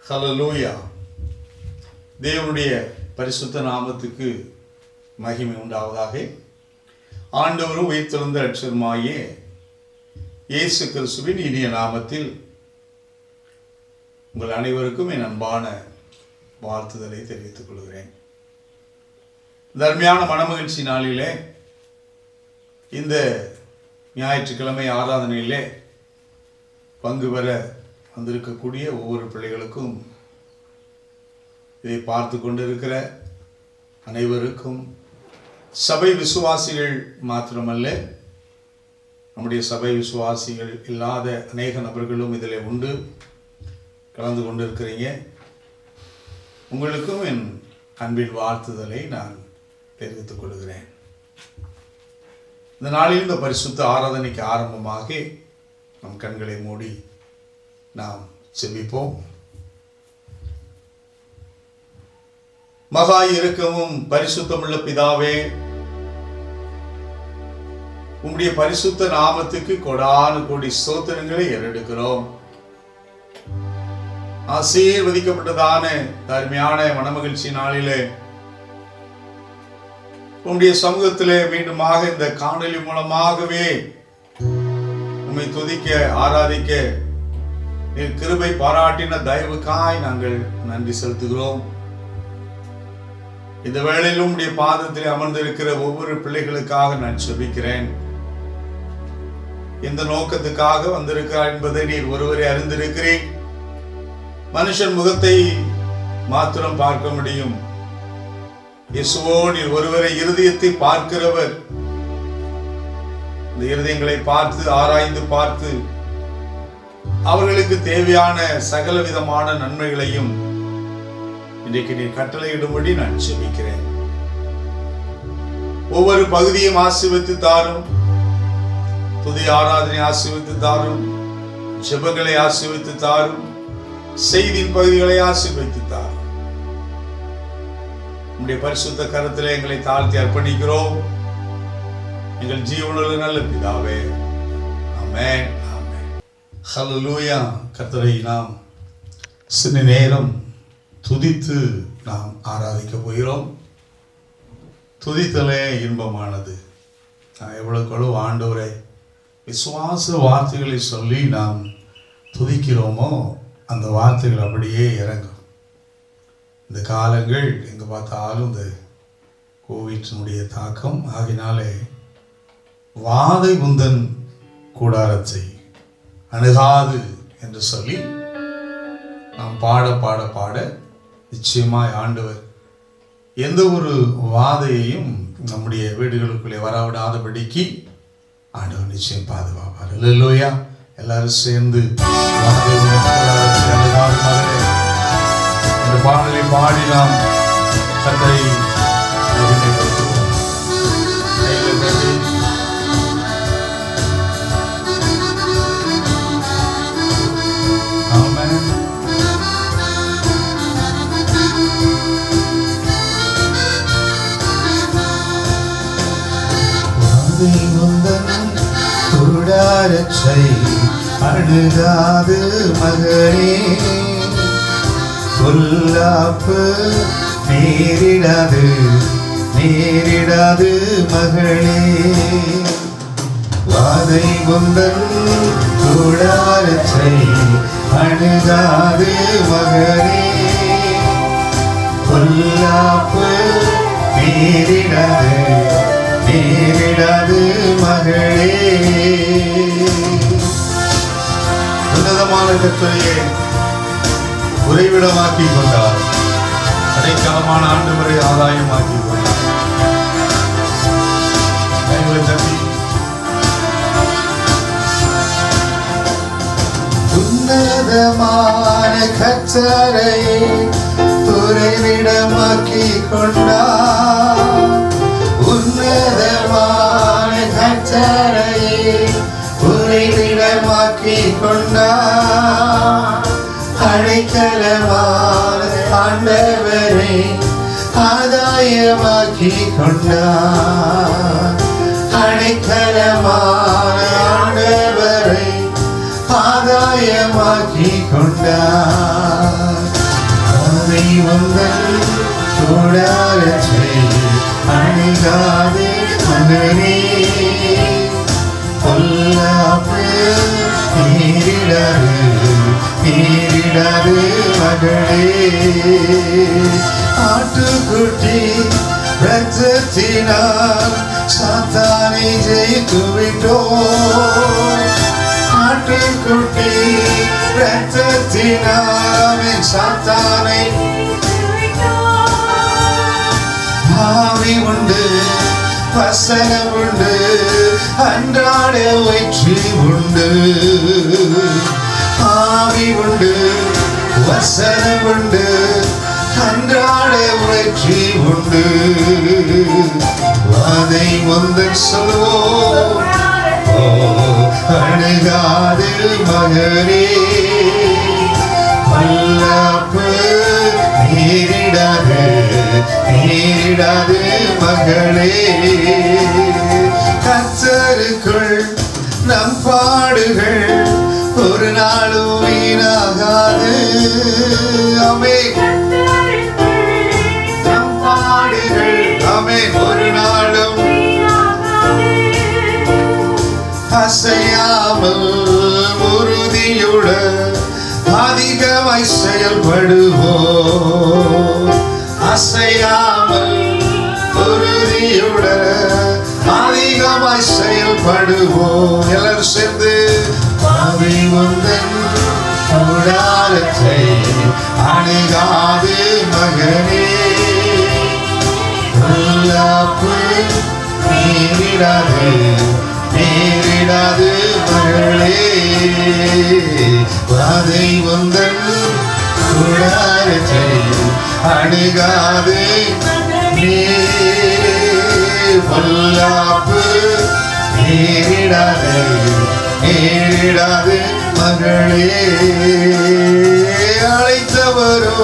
ஹல்லேலூயா. தேவனுடைய பரிசுத்த நாமத்துக்கு மகிமை உண்டாவதாக. ஆண்டவரும் உயிர்த்தெழுந்த இரட்சகருமாகிய இயேசு கிறிஸ்துவின் இனிய நாமத்தில் உங்கள் அனைவருக்கும் என் அன்பான வாழ்த்துதலை தெரிவித்துக் கொள்கிறேன். தர்மையான மனமகிழ்ச்சி நாளிலே, இந்த ஞாயிற்றுக்கிழமை ஆராதனையிலே பங்கு பெற வந்திருக்கக்கூடிய ஒவ்வொரு பிள்ளைகளுக்கும், இதை பார்த்து கொண்டிருக்கிற அனைவருக்கும், சபை விசுவாசிகள் மாத்திரமல்ல, நம்முடைய சபை விசுவாசிகள் இல்லாத அநேக நபர்களும் இதில் உண்டு, கலந்து கொண்டிருக்கிறீங்க. உங்களுக்கும் என் அன்பின் வாழ்த்துதலை நான் தெரிவித்துக் கொள்கிறேன். இந்த நாளில் இந்த பரிசுத்த ஆராதனைக்கு ஆரம்பமாக நம் கண்களை மூடி நாம் செபிப்போம். மகா இரக்கமும் பரிசுத்தமுள்ள பிதாவே, உம்முடைய பரிசுத்த நாமத்துக்கு கொடான கோடி ஸ்தோத்திரங்களை ஏறெடுக்கிறோம். ஆசீர்வதிக்கப்பட்டதான தர்மையான மனமகிழ்ச்சி நாளிலே உம்முடைய சமூகத்திலே மீண்டுமாக இந்த காணொலி மூலமாகவே உம்மை துதிக்க ஆராதிக்க நீர் கிருபை பாராட்டின தயவுக்காய் நாங்கள் நன்றி செலுத்துகிறோம். இந்த வேளையிலும் உம்முடைய பாதத்தில் அமர்ந்திருக்கிற ஒவ்வொரு பிள்ளைகளுக்காக நான் செபிக்கிறேன். இந்த நோக்கத்துக்காக வந்திருக்கிறார் என்பதை நீர் ஒருவரை அறிந்திருக்கிறேன். மனுஷன் முகத்தை மாத்திரம் பார்க்க முடியும், இயேசுவோ நீர் ஒருவரை இருதயத்தை பார்க்கிறவர். இந்த இருதயங்களை பார்த்து ஆராய்ந்து பார்த்து அவர்களுக்கு தேவையான சகல விதமான நன்மைகளையும் இன்றைக்கு நீர் கட்டளையிடும்படி நான் செபிக்கிறேன். ஒவ்வொரு பகுதியும் ஆசீர்வதித்து தாரும். துதி ஆராதனை ஆசீர்வதித்து தாரும். ஜெபங்களை ஆசீர்வதித்து தாரும். செய்தியின் பகுதிகளை ஆசீர்வதித்து தாரும். உம்முடைய பரிசுத்த கரத்திலே எங்களை தாழ்த்தி அர்ப்பணிக்கிறோம். எங்கள் ஜீவனுள்ள நல்ல பிதாவே, ஆமென், ஆமென். ஹல்லேலூயா. கர்த்தரை நாம் சில நேரம் துதித்து நாம் ஆராதிக்க போகிறோம். துதித்தலே இன்பமானது. எவ்வளவு ஆண்டவரை விசுவாச வார்த்தைகளை சொல்லி நாம் துதிக்கிறோமோ அந்த வார்த்தைகள் அப்படியே இறங்கும். இந்த காலங்கள் எங்கே பார்த்தாலும் இந்த கோவிட்டினுடைய தாக்கம் ஆகினாலே வாதை உந்தன் கூடாரத்தை அணுகாது என்று சொல்லி நாம் பாட பாட பாட நிச்சயமாய் ஆண்டவர் எந்த ஒரு வாதையையும் நம்முடைய வீடுகளுக்குள்ளே வரவிடாதபடிக்கு ஆண்டவர் நிச்சயம் பாதுகாப்பார். ஹல்லேலூயா. எல்லாரும் சேர்ந்து வாதை உந்தன் கூடாரத்தை அணுகாது மகளே இந்த பாடலை பாடி நாம் கர்த்தரை மகிமைப்படுத்துவோம். கூடாரத்தை அணுகாது மகளே, பொல்லாப்பு நேரிடாது நேரிடாது மகளே. வாதை உந்தன் கூடாரத்தை அணுகாது மகளே, பொல்லாப்பு நேரிடாது நேரிடாது மகளே. உன்னதமான கர்த்தரையே உறைவிடமாக்கி கொண்டார். அடைக்கலமான ஆண்டவரை ஆதாயமாக்கி கொண்டார். உன்னதமான கர்த்தரையே உறைவிடமாக்கி கொண்டார். உன்னதமான கர்த்தரையே உறைவிடமாக்கி கொண்டார். அடைக்கலமான ஆண்டவரை ஆதாயமாக்கி கொண்டார். அடைக்கலமான ஆண்டவரை ஆதாயமாக்கி கொண்டார். வாதை வந்தல் கூடாரத்தை அணுகாதே மகனே, பொல்லாப்பு நேரிடாது நேரிடாது மகளே. ஆட்டுக்குட்டி ரத்தத்தினால் சாத்தானை ஜெயித்து விட்டோம். ஆட்டுக்குட்டி ரத்தத்தினால் சாத்தானை ஆவி உண்டு வசனம் உண்டு அன்றாட வெற்றி உண்டு. ஆவி உண்டு வசனம் உண்டு அன்றாட வெற்றி உண்டு. அதை முந்தன் சொல்வோம் அணுகாது மகனே, பொல்லாப்பு நேரிடாது நேரிடாது மகளே. கர்த்தருக்குள் நம் பாடுகள் ஒரு நாளும் வீணாகாது. ஆமென். நம் பாடுகள் ஆமென் ஒரு நாளும் அசையாமல் உறுதியுடன் அதிகமாய் செயல்படுவோம். அசையாமல் உறுதியுடன் அதிகமாய் செயல்படுவோம். எல்லாரும் சேர்ந்து பாவி வந்தன் கூடாரத்தை அணுகாது மகனே, பொல்லாப்பு நேரிடாது நேரிடாது மகளே. வாதை வந்தன் கூடாரத்தை அணுகாது பொல்லாப்பு நேரிடாது நேரிடாது மகளே. அழைத்தவரோ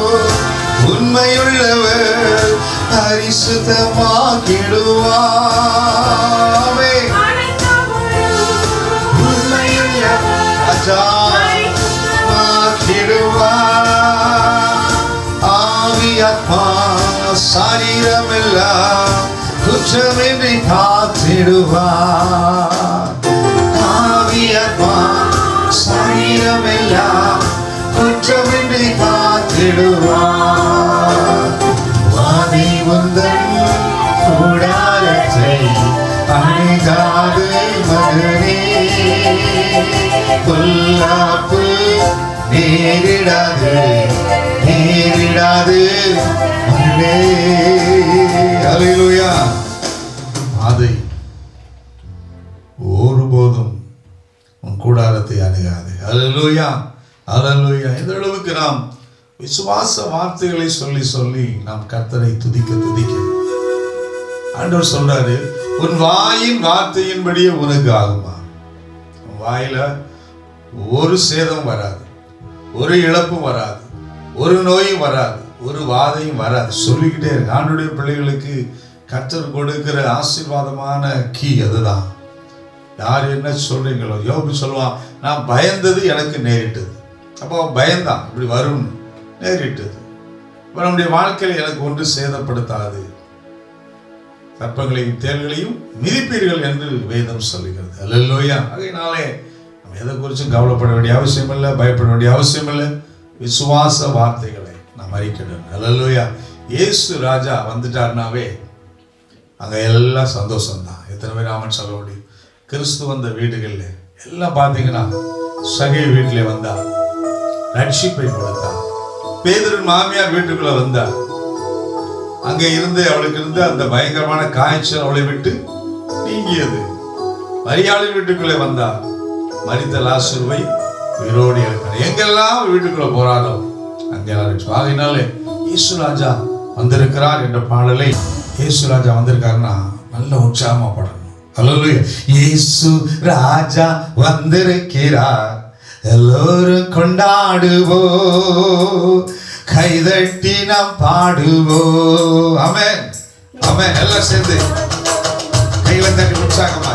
உண்மையுள்ளவர் பரிசுத்தமாக்கிடுவாவே. ஆவி ஆத்மா சரீரமெல்லாம் குற்றமின்றி காத்திடுவார். ஆவி ஆத்மா சரீரமெல்லாம் குற்றமின்றி காத்திடுவார். வாதை வந்தன் கூடாரத்தை அணுகாது மகனே, பொல்லாப்பு நேரிடாது நேரிடாது மகனே. அல்லேலூயா. அதை ஒருபோதும் உன் கூடாரத்தை அணுகாது. அல்லேலூயா அல்லேலூயா. இந்த அளவுக்கு நாம் விசுவாச வார்த்தைகளை சொல்லி சொல்லி நாம் கர்த்தரை துதிக்க துதிக்க ஆண்டவர் சொல்றாரு, உன் வாயின் வார்த்தையின்படியே உனக்கு ஆகுமா. வாயில ஒரு சேதம் வராது, ஒரு இழப்பும் வராது, ஒரு நோயும் வராது, ஒரு வாதையும் வராது. சொல்லிக்கிட்டே இருக்கு. ஆண்டுடைய பிள்ளைகளுக்கு கர்த்தர் கொடுக்கிற ஆசீர்வாதமான கீ அதுதான். யார் என்ன சொல்றீங்களோ, யோபு சொல்லுவான், நான் பயந்தது எனக்கு நேரிட்டது. அப்போ பயந்தான், இப்படி வரும்னு, நேரிட்டது. இப்போ நம்முடைய வாழ்க்கையில் எனக்கு ஒன்று சேதப்படுத்தாது, சர்ப்பங்களையும் தேள்களையும் மிதிப்பீர்கள் என்று வேதம் சொல்லுகிறது. அல்லேலூயா. அதனாலே நம்ம எதை குறிச்சும் கவலைப்பட வேண்டிய அவசியம் இல்லை, பயப்பட வேண்டிய அவசியம் இல்லை. விசுவாச வார்த்தைகளை நாம் அறிக்கணும். அல்லேலூயா. இயேசு ராஜா வந்துட்டார்னாவே அங்கே எல்லாம் சந்தோஷம்தான். எத்தனை பேர் ஆமன் சொல்ல முடியும்? கிறிஸ்து வந்த வீடுகளில் எல்லாம் பார்த்தீங்கன்னா, சகை வீட்டிலே வந்தா ரட்சிப்பை கொடுத்தா. பேதுரு மாமியார் வீட்டுக்குள்ள வந்தா, அங்கே இருந்து அவளுக்கு இருந்து அந்த பயங்கரமான காய்ச்சல் அவளை விட்டு நீங்கியது. மரியாளின் வீட்டுக்குள்ளே வந்தா, மரித்த லாசருவை உயிரோடு இருக்கிறார். எங்கெல்லாம் வீட்டுக்குள்ள போறாரோ அங்கெல்லாம். ஆகையினாலே இயேசு ராஜா வந்திருக்கிறார் என்ற பாடலை, இயேசு ராஜா வந்திருக்காருன்னா நல்ல உற்சாகமா பாடணும். அல்லேலூயா. இயேசு ராஜா வந்திருக்கிறார், எல்லோரும் கொண்டாடுவோம், கைதட்டி நாம் பாடுவோம். ஆமென் ஆமென். எல்லாம் சேர்ந்து கையில தட்டி உற்சாகமா.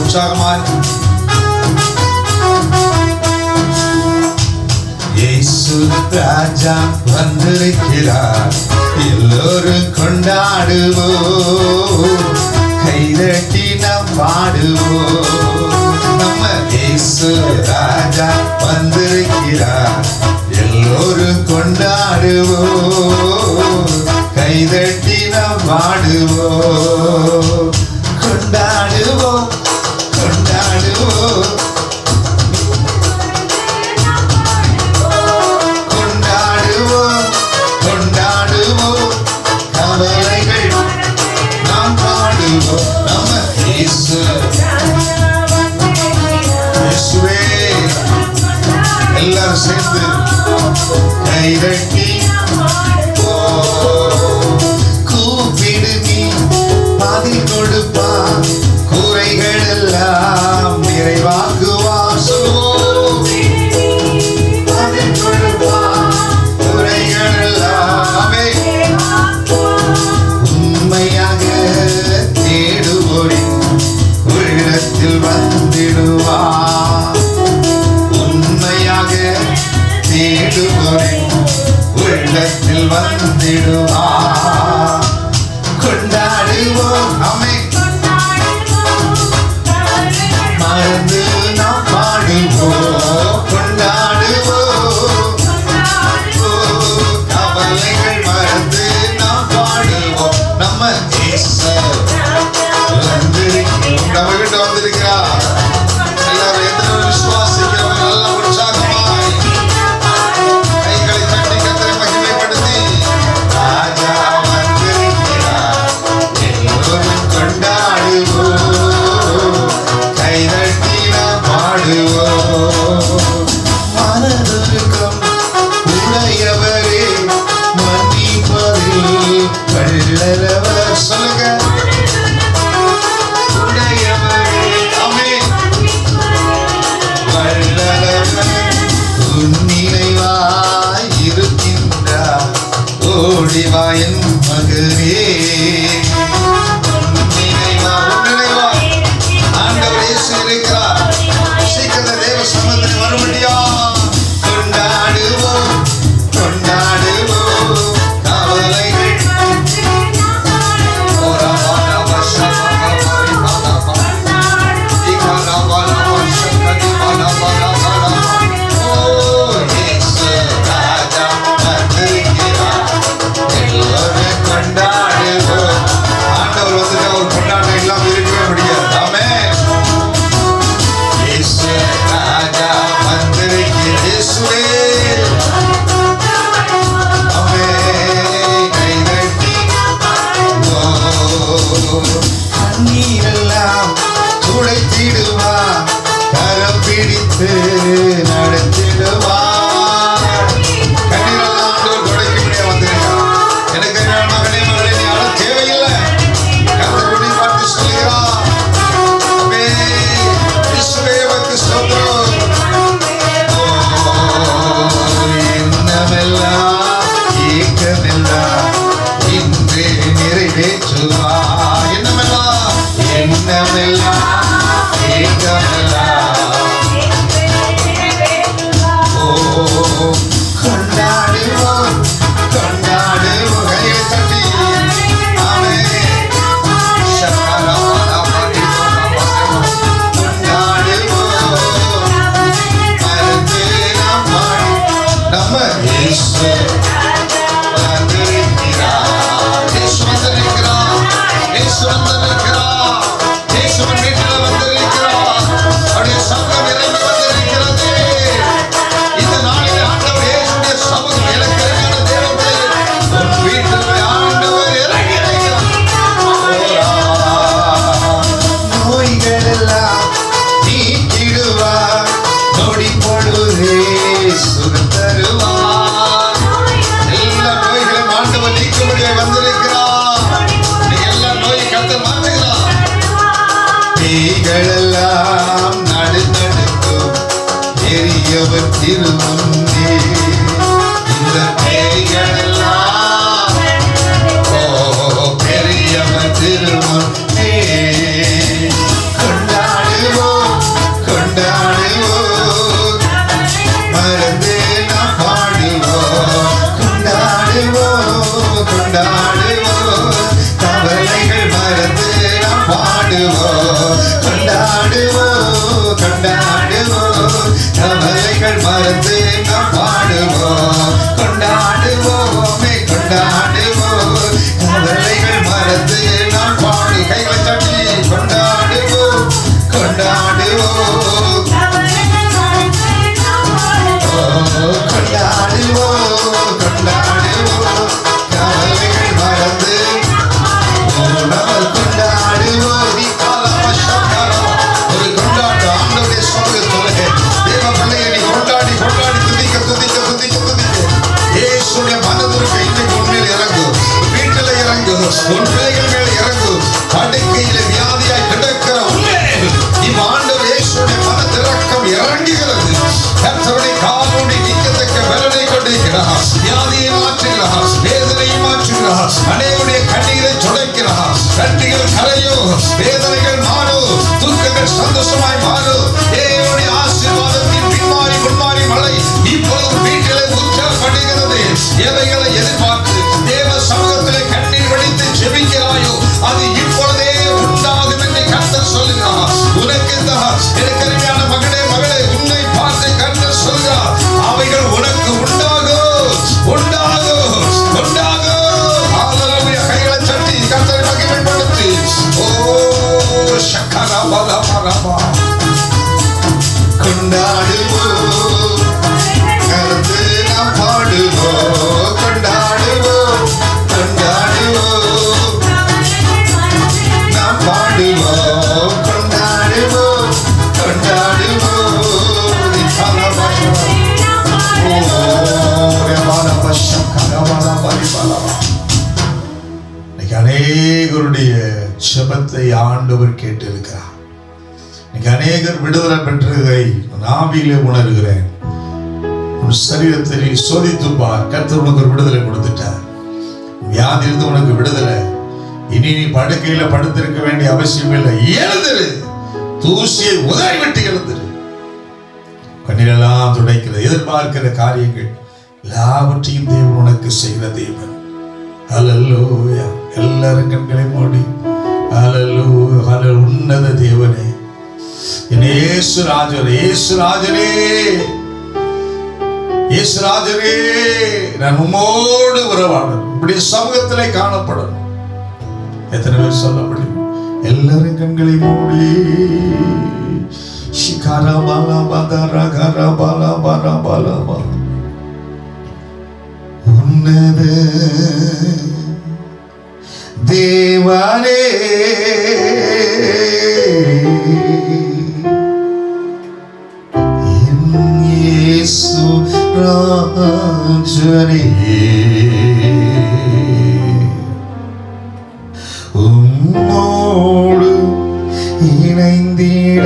உற்சாகமாய் இயேசு ராஜா வந்திருக்கிறார், எல்லோரும் கொண்டாடுவோம், கைதட்டி நாம் பாடுவோம். நம்ம இயேசு ராஜா வந்திருக்கிறார், எல்லோரும் கொண்டாடுவோம், கைதட்டி நாம் பாடுவோம். கொண்டாடுவோம் கொண்டாடுவோம் கொண்டாடுவோம் கொண்டாடுவோம், கவலைகள் நாம் பாடுவோம். நம்ம இயேசு இயேசுவே, எல்லாரும் சேர்ந்து கைதட்டி கூப்பிடு, நீ பதில் கொடுப்பா, குறைகள் எல்லாம் நிறைவாக்குவார். பதில் கொடுப்பா, குறைகள் எல்லாமே உண்மையாக தேடுவோரின் உள்ளத்தில் வந்திடுவார். உண்மையாக தேடுவோரின் உள்ளத்தில் வந்திடுவார். கொண்டாடுவோம் ஆமென், மறந்து நாம் பாடுவோம். கொண்டாடுவோம், கவலைகள் மறந்து நாம் பாடுவோம். நம்ம இயேசு வந்திருக்கிறோம், நம்ம கிட்ட வந்திருக்கிறார். எல்லாரும் எத்தனை விசுவாசிக்கிறவங்க நல்லா உற்சாகமாய் கைகளை தட்டி கர்த்தரை மகிமைப்படுத்தி, ராஜா வந்திருக்கிறார், எல்லோரும் கொண்டாடுவோம், கைதட்டி நாம் பாடுவோம். மனதுருக்கம் உடையவரே, மன்னிப்பதில் வல்லவர். சொல்லுங்க, உடையவரே ஆமென், வல்லவர், உன் நினைவாய் இருக்கின்றார், ஓடிவா என் மகனே. உன் நினைவா ஆண்டவர் இயேசு இருக்கிறார். சீக்கிரம் தேவ சமூகத்தில் வரும்படியா கொண்டாடுவோம் கொண்டாடுவோம், கவலைகள் கண்ணீரெல்லாம் துடைத்திடுவா, கரம் பிடித்து நடத்திடுவார். கண்ணீரெல்லாம் ஆண்டவர் துடைக்க முடியாது வந்திருக்கார். எனக்கு என்ன மகனே மகளே, நீ அழ தேவையில்லை. கர்த்தர் உன்னை பார்த்து சொல்கிறார், இயேசுவே உமக்கு ஸ்தோத்திரம். எண்ணமெல்லாம் ஏக்கமெல்லாம் இன்று நிறைவேற்றுவார். எண்ணமெல்லாம் ஏக்கமெல்லாம் கொண்டாடுவோம் கொண்டாடுவோம், கையை தட்டி ஆமென். கொண்டாடுவோம், மறந்து நாம் பாடி, நம்ம இயேசு வந்திருக்கிறார், இயேசு வந்திருக்கிறார், இயேசு வந்திருக்கிறார், இயேசுவின் வீட்டில் வந்திருக்கிறார். அவருடைய சமூகம் இறங்கி வந்திருக்கிறது. இந்த நாளிலே ஆண்டவர் இயேசுடைய சமூகம் இலக்கரமான தேவத்தை உன் வீட்டில் ஆண்டவர் இறங்கி இருக்கிறார். நோய்கள் எல்லாம் நீக்கிடுவார், நொடி பொழுதே சுகம் தருவார். எல்லா நோய்களும் ஆண்டவர் நீக்கும்படியாக வந்திருக்கிறார். எல்லா நோயை கர்த்தர் மாற்றுகிறார். பேய்களெல்லாம் நடுநடுக்கும், பெரியவர் திருமுன்னே. இந்த பேய்களெல்லாம் பெரியவர் திருமுன்னே கொண்டாடு தேவனுடைய மனதிற்கு இன்றைக்கு உண்மையில் இறங்கு, வீட்டில் இறங்கு, உன் பிள்ளைகள் மேல் இறங்கு. படுக்கையில வியாதியாய் கிடக்கிற ஆண்டவர் இயேசுவின் மனதிறக்கம் இறங்குகிறது. கர்த்தருடைய காலோடு நிற்கத்தக்க பலனை கொண்டிருக்கிறார். வியாதியை மாற்றுகிறார், வேதனையை மாற்றுகிறார், அனைவருடைய கண்ணீரை துடைக்கிறார். கண்ணீர்கள் கரையும், வேதனைகள் மாறும், துக்கங்கள் சந்தோஷமாய் மாறும். தேவனுடைய ஆசீர்வாதத்தின் பின்மாறி முன்மாறி மழை இப்பொழுது வீட்டிலே உச்சப்படுகிறது. எவைகளை எதிர்பார்த்து தேவ சமூகத்திலே கண்ணீர் வடித்து ஜெபிக்கிறாயோ அது இப்பொழுதே உண்டாகும் என்று கர்த்தர் சொல்லுகிறார். உனக்கு இருக்கிற மகனே மகளே, உன்னை பார்த்து கர்த்தர் சொல்கிறார், அவைகள் உனக்கு உண்டாகும், உண்டாகும், உண்டாகும். ஹல்லேலூயா. கைகளை தட்டி கர்த்தரை மகிமைப்படுத்தி ஓ ஷக்கரா பலா பரபா கொண்டாடுவோம், கர்த்தரை நாம் பாடுவோம், கொண்டாடுவோம், கொண்டாடுவோம், நாம் பாடுவோம், கொண்டாடுவோம், கொண்டாடுவோம். அநேகருடைய ஜெபத்தை ஆண்டவர் கேட்டிருக்கிறார். அநேகர் விடுதலை பெற்றதை நாவிலே உணர்கிறேன். உன் சரீரத்தை நீ சோதித்து பார். கர்த்தர் உனக்கு ஒரு விடுதலை கொடுத்துட்டார். வியாதியிலிருந்து உனக்கு விடுதலை. இனி நீ படுக்கையில படுத்திருக்க வேண்டிய அவசியம் இல்லை. எழுந்திரு, தூசியை உதறி விட்டு எழுந்திரு. கண்ணீரெல்லாம் துடைக்கிற எதிர்பார்க்கிற காரியங்கள் எல்லாவற்றையும் தேவன் உனக்கு செய்த தேவன். ஹல்லேலூயா. எல்லாரும் கண்களை மூடி ஹல்லேலூயா. உன்னத தேவனே, என் இயேசு ராஜரே, இயேசு ராஜரே, இயேசு ராஜரே, நான் உம்மோடு உறவாடணும், இப்படி சமூகத்திலே காணப்படணும். எத்தனை பேர் சொல்ல முடியும்? எல்லாரும் கண்களை மூடி ஷிகாரா பாலா பதரா கரா பாலா பாலா பாலா பா. உன்னத தேவனே, இயேசு ராஜனே, உம்மோடு இணைந்திட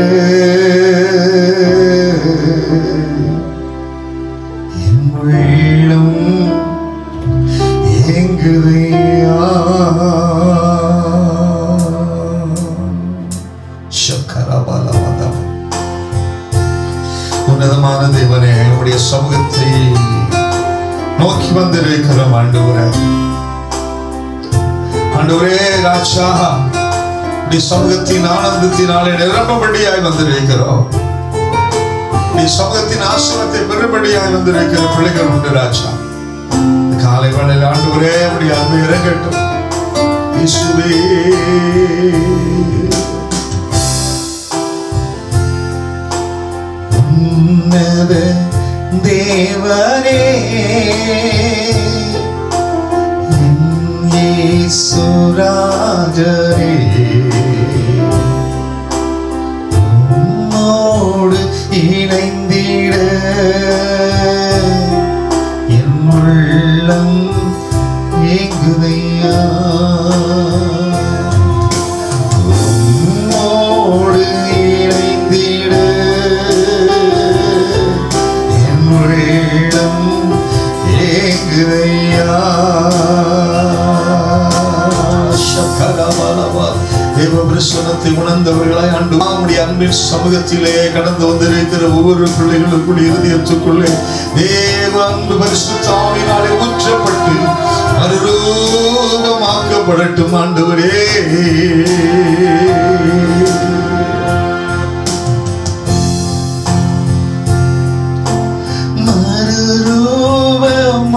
என் உள்ளம் ஏங்குதையா. உன்னதமான தேவனே, உடைய சமூகத்தை நோக்கி வந்திருக்கிறோம் ஆண்டவரே. ஆண்டவரே ராஜா, உடைய சமூகத்தின் ஆனந்தத்தினாலே நிரம்பபடியாய் வந்திருக்கிறோம். உடைய சமூகத்தின் ஆசீர்வாதத்தை பெறும்படியாய் வந்திருக்கிற பிள்ளைகள் உண்டு ராஜா. காலை வேளையில் ஆண்டவரே உடைய அன்பை இறங்கட்டும் இயேசுவே. உன்னத தேவனே, இயேசு ராஜரே, உம்மோடு இணைந்திட என் உள்ளம் ஏங்குதையா. உம்மோடு இணைந்திட என் உள்ளம் ஏங்குதையா. தேவபிரசனத்தை உணர்ந்தவர்களாய் ஆண்டு நம்முடைய அன்பின் சமூகத்திலே கடந்து வந்திருக்கிற ஒவ்வொரு பிள்ளைகளுக்குள்ள இருதயத்துக்குள்ளே தேவ அன்பு பரிசுத்த ஆவியினாலே ஊற்றப்பட்டு மறுரூபமாக்கப்படட்டும் ஆண்டவரே.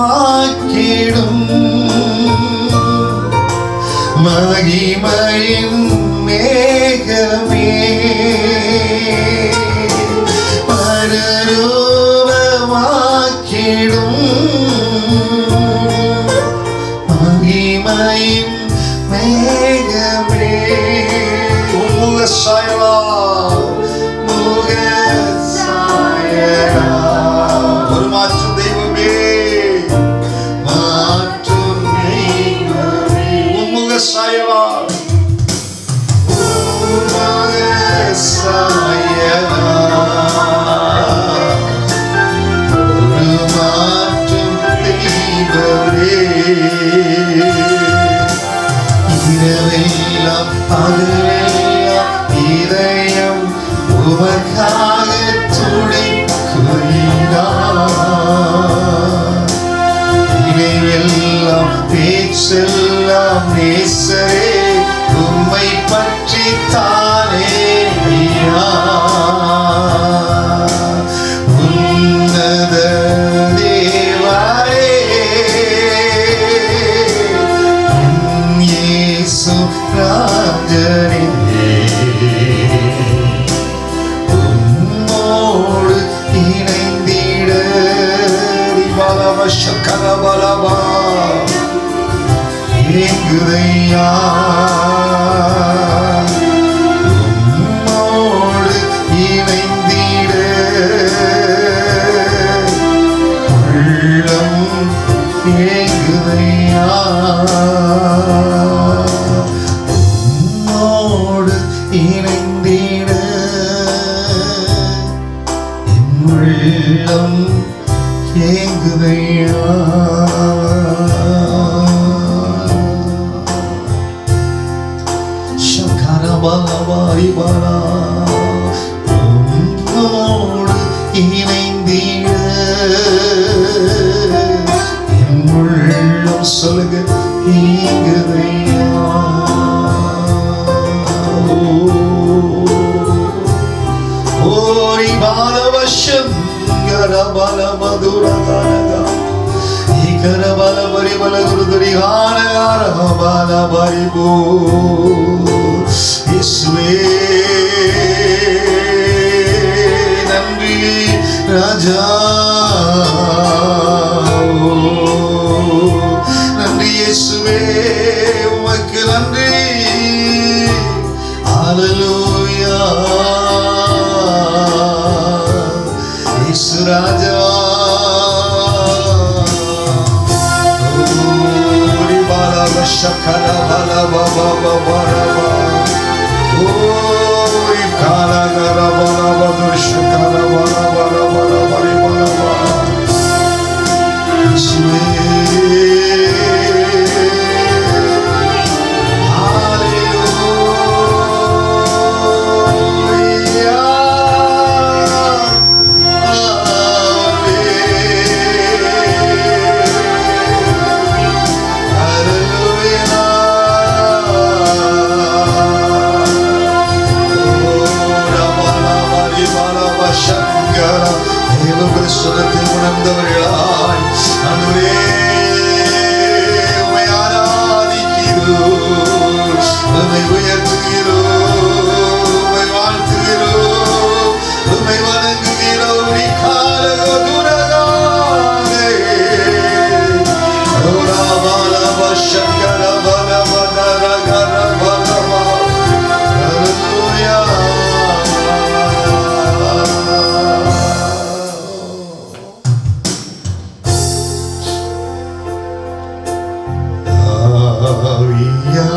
மறுரூபமாக்கிடும் மகிமையின் மேகமே, மறுரூபமாக்கிடும் மகிமையின் மேகமே. முக சாயலா, முக சாயலா, ஒரு மாற்று தெய்வமே, இரவெல்லாம் பகலெல்லாம் இதயம் உமக்காக துடிக்குதையாம். நினைவெல்லாம் பேச்செல்லாம் நேசரே உம்மை பற்றி தானே ஐயா. உன்னத தேவரே இயேசு ராஜனே உம்மோடு இணைந்திட பலவ சக்கர பலவா ஏங்குதையா. உம்மோடு இணைந்திட உள்ளம் ஏங்குதையா. உம்மோடு இணைந்திட என் உள்ளம் ஏங்குதையா. சகரபலவாரிபலா உம்மோடு இணைந்திட என் உள்ளம் சொல்லுங்க ஏங்குதையா. ஓரி பாலவசம் கரபல மதுரகரகா இகரபல பரிபல குருதுரி ஆனகார பல பரிபோ. இயேசுவே நன்றி ராஜா, நன்றி இயேசுவே உமக்கு நன்றி. ஹல்லேலூயா இயேசு ராஜா. ஓரி பாலவ சக்கர பலவ பலவ ஓரி காலகர பலவ துஷக்கர பலவ பலவ பலவ இயேசுவே. தேவபரிசுத்தத்தை உணர்ந்தவர்களாய் ஆண்டவரே உம்மை ஆராதிக்கிறோம், உம்மை உயர்த்துகிறோம், உம்மை வாழ்த்துகிறோம், உம்மை வணங்குகிறோம். நீ காலகுரகானே ஓராபாலப சங்கர பலவதரகர பலவ. ஹல்லேலூயா.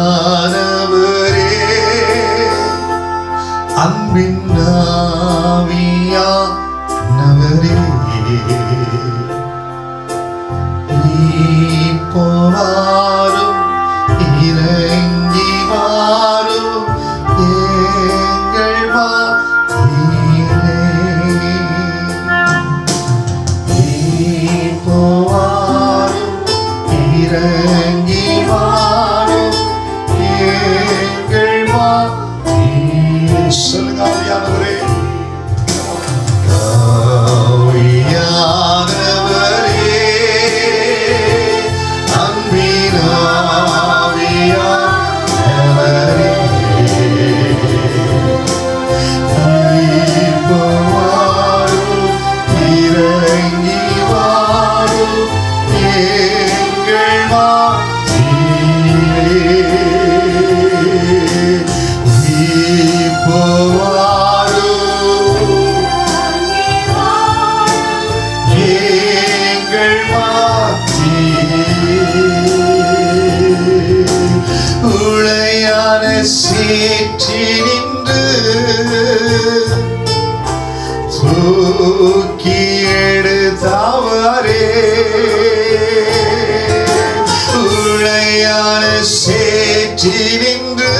ஆவியானவரே அன்பின் ஆவியானவரே இப்போ வாரும் இறங்கி வாரும் எங்கள் மத்தியிலே. இப்போ வாரும் இறங்கி வாரும் எங்கள் மத்தியிலே. சொல்லுங்க ஆவியானவரே, ஆவியானவரே அன்பின் ஆவியானவரே இப்போ வாரும் இறங்கி வாரும் எங்கள் மத்தியிலே. இப்போ வாரும் எங்கள் மத்தியிலே. உளையான சேற்றி நின்று தூக்கி எடுத்தவரே சேற்றி நின்று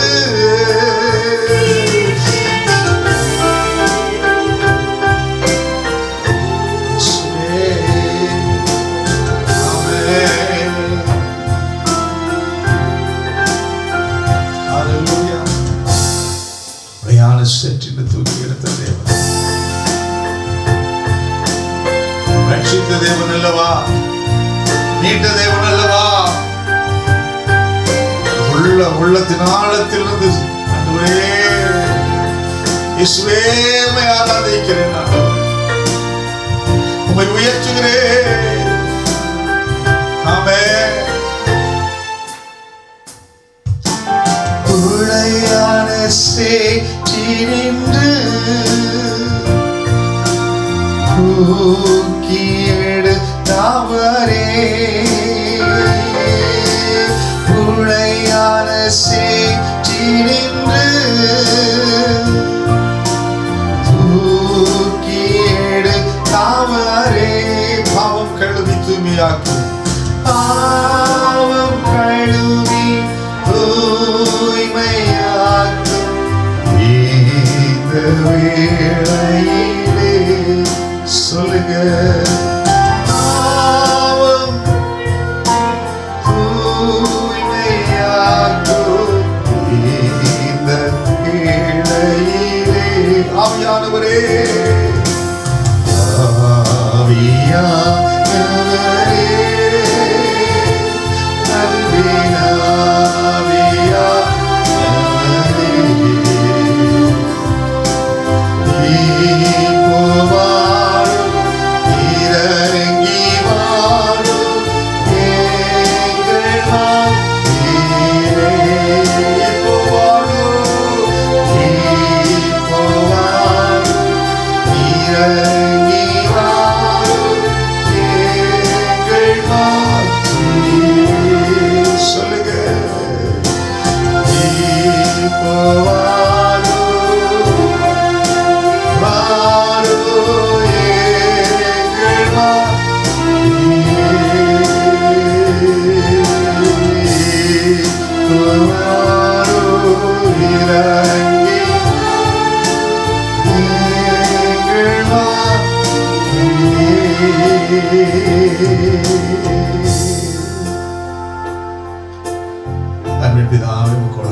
செற்றின்னு தூக்கி எடுத்த தேவன், ரட்சித்த தேவன் அல்லவா, நீண்ட தேவன் அல்லவா, உள்ளத்தின் ஆழத்திலிருந்து ஆண்டவரே இயேசுவே உம்மை ஆராதிக்கிறேன், உம்மை உயர்த்துகிறேன். ஆமென். உளையான சேற்றினின்று தூக்கி எடுத்தவரே, உளையான சேற்றினின்று தூக்கி எடுத்தவரே, பாவம் கழுவி தூய்மையாக்கும், பாவம் கழுவி தூய்மையாக்கும் இந்த வேளையிலே சொல்லுங்க, பாவம் தூய்மையாக்கும் இந்த வேளையிலே. ஆவியானவரே, ஆவியானவரே, அன்பின் பிதாவே உமக்கு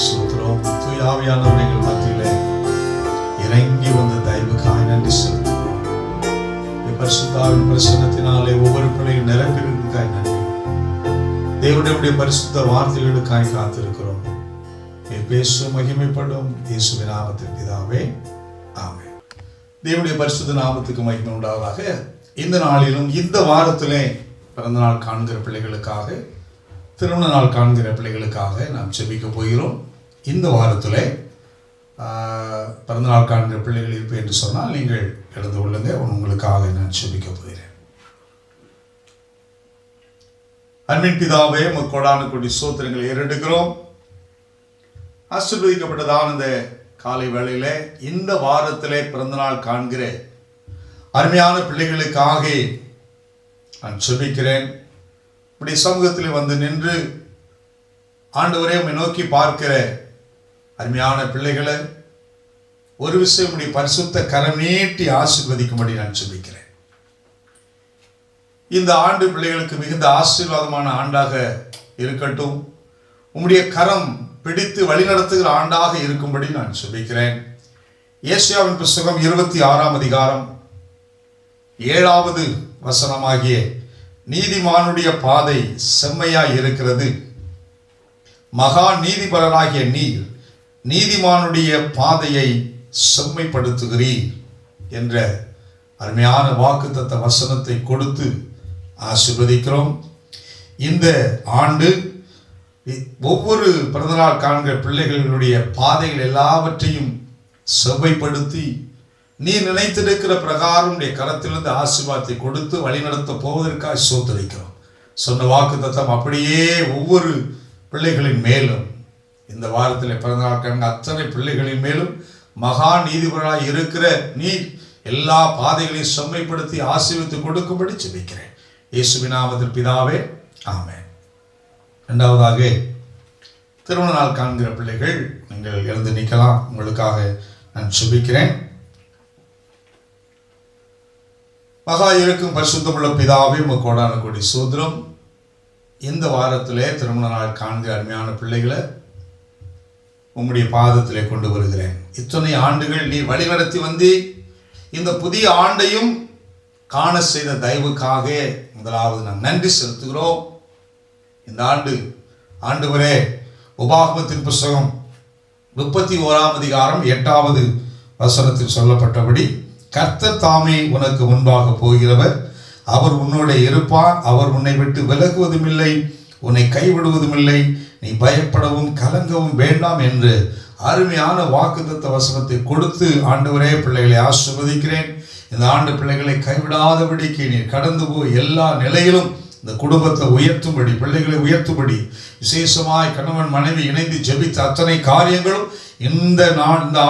ஸ்தோத்திரம். தூய ஆவியானவர் எங்கள் மத்தியிலே இறங்கி வந்த தயவுக்காய் நன்றி செலுத்துகிறோம். பரிசுத்த ஆவியின் பிரசன்னத்தினாலே ஒவ்வொரு பிள்ளையும் நிரம்பியிருக்காய் நன்றி. தேவனுடைய பரிசுத்த வார்த்தைகளுக்காய் காத்திருக்கிறோம். பேசும் மகிமைப்படும் இயேசுவின் நாமத்தில் பிதாவே, ஆமென். தேவனுடைய பரிசுத்த நாமத்துக்கு மகிமை உண்டாவதாக. இந்த நாளிலும் இந்த வாரத்திலே பிறந்த நாள் காண்கிற பிள்ளைகளுக்காக, திருமண நாள் காண்கிற பிள்ளைகளுக்காக நாம் ஜெபிக்க போகிறோம். இந்த வாரத்தில் பிறந்த நாள் காண்கிற பிள்ளைகள் இருப்பேன் என்று சொன்னால் நீங்கள் எழுந்து கொள்ளுங்க, உங்களுக்காக நான் ஜெபிக்க போகிறேன். அன்பின் பிதாவே, உமக்கு கோடான கோடி ஸ்தோத்திரங்களை ஏறெடுக்கிறோம். ஆசீர்வதிக்கப்பட்டதான இந்த காலை வேளையிலே இந்த வாரத்திலே பிறந்த நாள் காண்கிற அருமையான பிள்ளைகளுக்காக நான் ஜெபிக்கிறேன். இப்படி சமூகத்தில் வந்து நின்று ஆண்டவரே உம்மை நோக்கி பார்க்கிற அருமையான பிள்ளைகளை ஒரு விஷயம் உம்முடைய பரிசுத்த கரம் நீட்டி ஆசீர்வதிக்கும்படி நான் ஜெபிக்கிறேன். இந்த ஆண்டு பிள்ளைகளுக்கு மிகுந்த ஆசீர்வாதமான ஆண்டாக இருக்கட்டும். உம்முடைய கரம் பிடித்து வழிநடத்துகிற ஆண்டாக இருக்கும்படி நான் ஜெபிக்கிறேன். ஏசாயாவின் புத்தகம் 26ஆம் அதிகாரம் 7வது வசனமாகிய நீதிமானுடைய பாதை செம்மையாய் இருக்கிறது, மகா நீதிபரராகிய நீர் நீதிமானுடைய பாதையை செம்மைப்படுத்துகிறீர் என்ற அருமையான வாக்குத்தத்த வசனத்தை கொடுத்து ஆசீர்வதிக்கிறோம். இந்த ஆண்டு ஒவ்வொரு பிறந்தநாள் காண்கிற பிள்ளைகளுடைய பாதைகள் எல்லாவற்றையும் செவ்வைப்படுத்தி நீ நினைத்திருக்கிற பிரகாரம் கரத்திலிருந்து ஆசீர்வாதத்தை கொடுத்து வழிநடத்த போவதற்காக ஸ்தோத்திரிக்கிறோம். சொன்ன வாக்கு தத்தம் அப்படியே ஒவ்வொரு பிள்ளைகளின் மேலும், இந்த வாரத்தில் பிறந்தநாள் காண்கிற அத்தனை பிள்ளைகளின் மேலும் மகா நீதிபதியாய் இருக்கிற நீர் எல்லா பாதைகளையும் செம்மைப்படுத்தி ஆசீர்வதித்து கொடுக்கும்படி ஜெபிக்கிறேன். இயேசுவின் நாமத்தில் பிதாவே, ஆமென். இரண்டாவதாக திருமண நாள் காண்கிற பிள்ளைகள் நீங்கள் எழுந்து நிற்கலாம். உங்களுக்காக நான் சுபிக்கிறேன். மகா இருக்கும் பரிசுத்தமுள்ள பிதாவே, உமக்கு கோடான கோடி சோத்திரம். இந்த வாரத்திலே திருமண நாள் காண்கிற அருமையான பிள்ளைகளை உம்முடைய பாதத்திலே கொண்டு வருகிறேன். இத்தனை ஆண்டுகள் நீ வழிநடத்தி வந்து இந்த புதிய ஆண்டையும் காண செய்த தயவுக்காக முதலாவது நாம் நன்றி செலுத்துகிறோம். இந்த ஆண்டவரே, உபாகமத்தின் புஸ்தகம் 31ஆம் அதிகாரம் 8வது வசனத்தில் சொல்லப்பட்டபடி, கர்த்தர் தாமே உனக்கு முன்பாக போகிறவர், அவர் உன்னோட இருப்பார், அவர் உன்னை விட்டு விலகுவதும் இல்லை, உன்னை கைவிடுவதும் இல்லை, நீ பயப்படவும் கலங்கவும் வேண்டாம் என்று அருமையான வாக்குத்தத்த வசனத்தை கொடுத்து ஆண்டவரே பிள்ளைகளை ஆசீர்வதிக்கிறேன். இந்த ஆண்டு பிள்ளைகளை கைவிடாதபடிக்கு நீர் கடந்து போய் எல்லா நிலையிலும் இந்த குடும்பத்தை உயர்த்தும்படி, பிள்ளைகளை உயர்த்தும்படி, விசேஷமாய் கணவன் மனைவி இணைந்து ஜெபித்த அத்தனை காரியங்களும் இந்த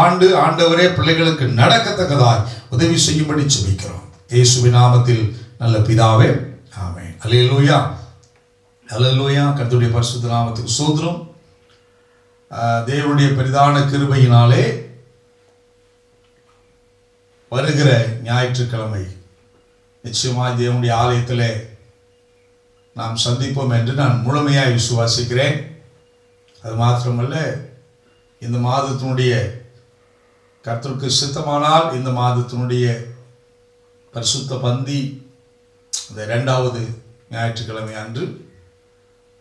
ஆண்டு ஆண்டவரே பிள்ளைகளுக்கு நடக்கத்தக்கதாய் உதவி செய்யும்படி ஜெபிக்கிறோம். இயேசுவின் நாமத்தில் நல்ல பிதாவே, ஆமென். அல்லேலூயா, அல்லேலூயா. கர்த்தருடைய பரிசுத்த நாமத்துக்கு ஸ்தோத்திரம். தேவனுடைய பெரிதான கிருபையினாலே வருகிற ஞாயிற்றுக்கிழமை நிச்சயமாய் தேவனுடைய ஆலயத்திலே நாம் சந்திப்போம் என்று நான் முழுமையாய் விசுவாசிக்கிறேன். அது மாத்திரமல்ல, இந்த மாதத்தினுடைய கர்த்தருக்கு சித்தமானால் இந்த மாதத்தினுடைய பரிசுத்த பந்தி இந்த 2வது ஞாயிற்றுக்கிழமை அன்று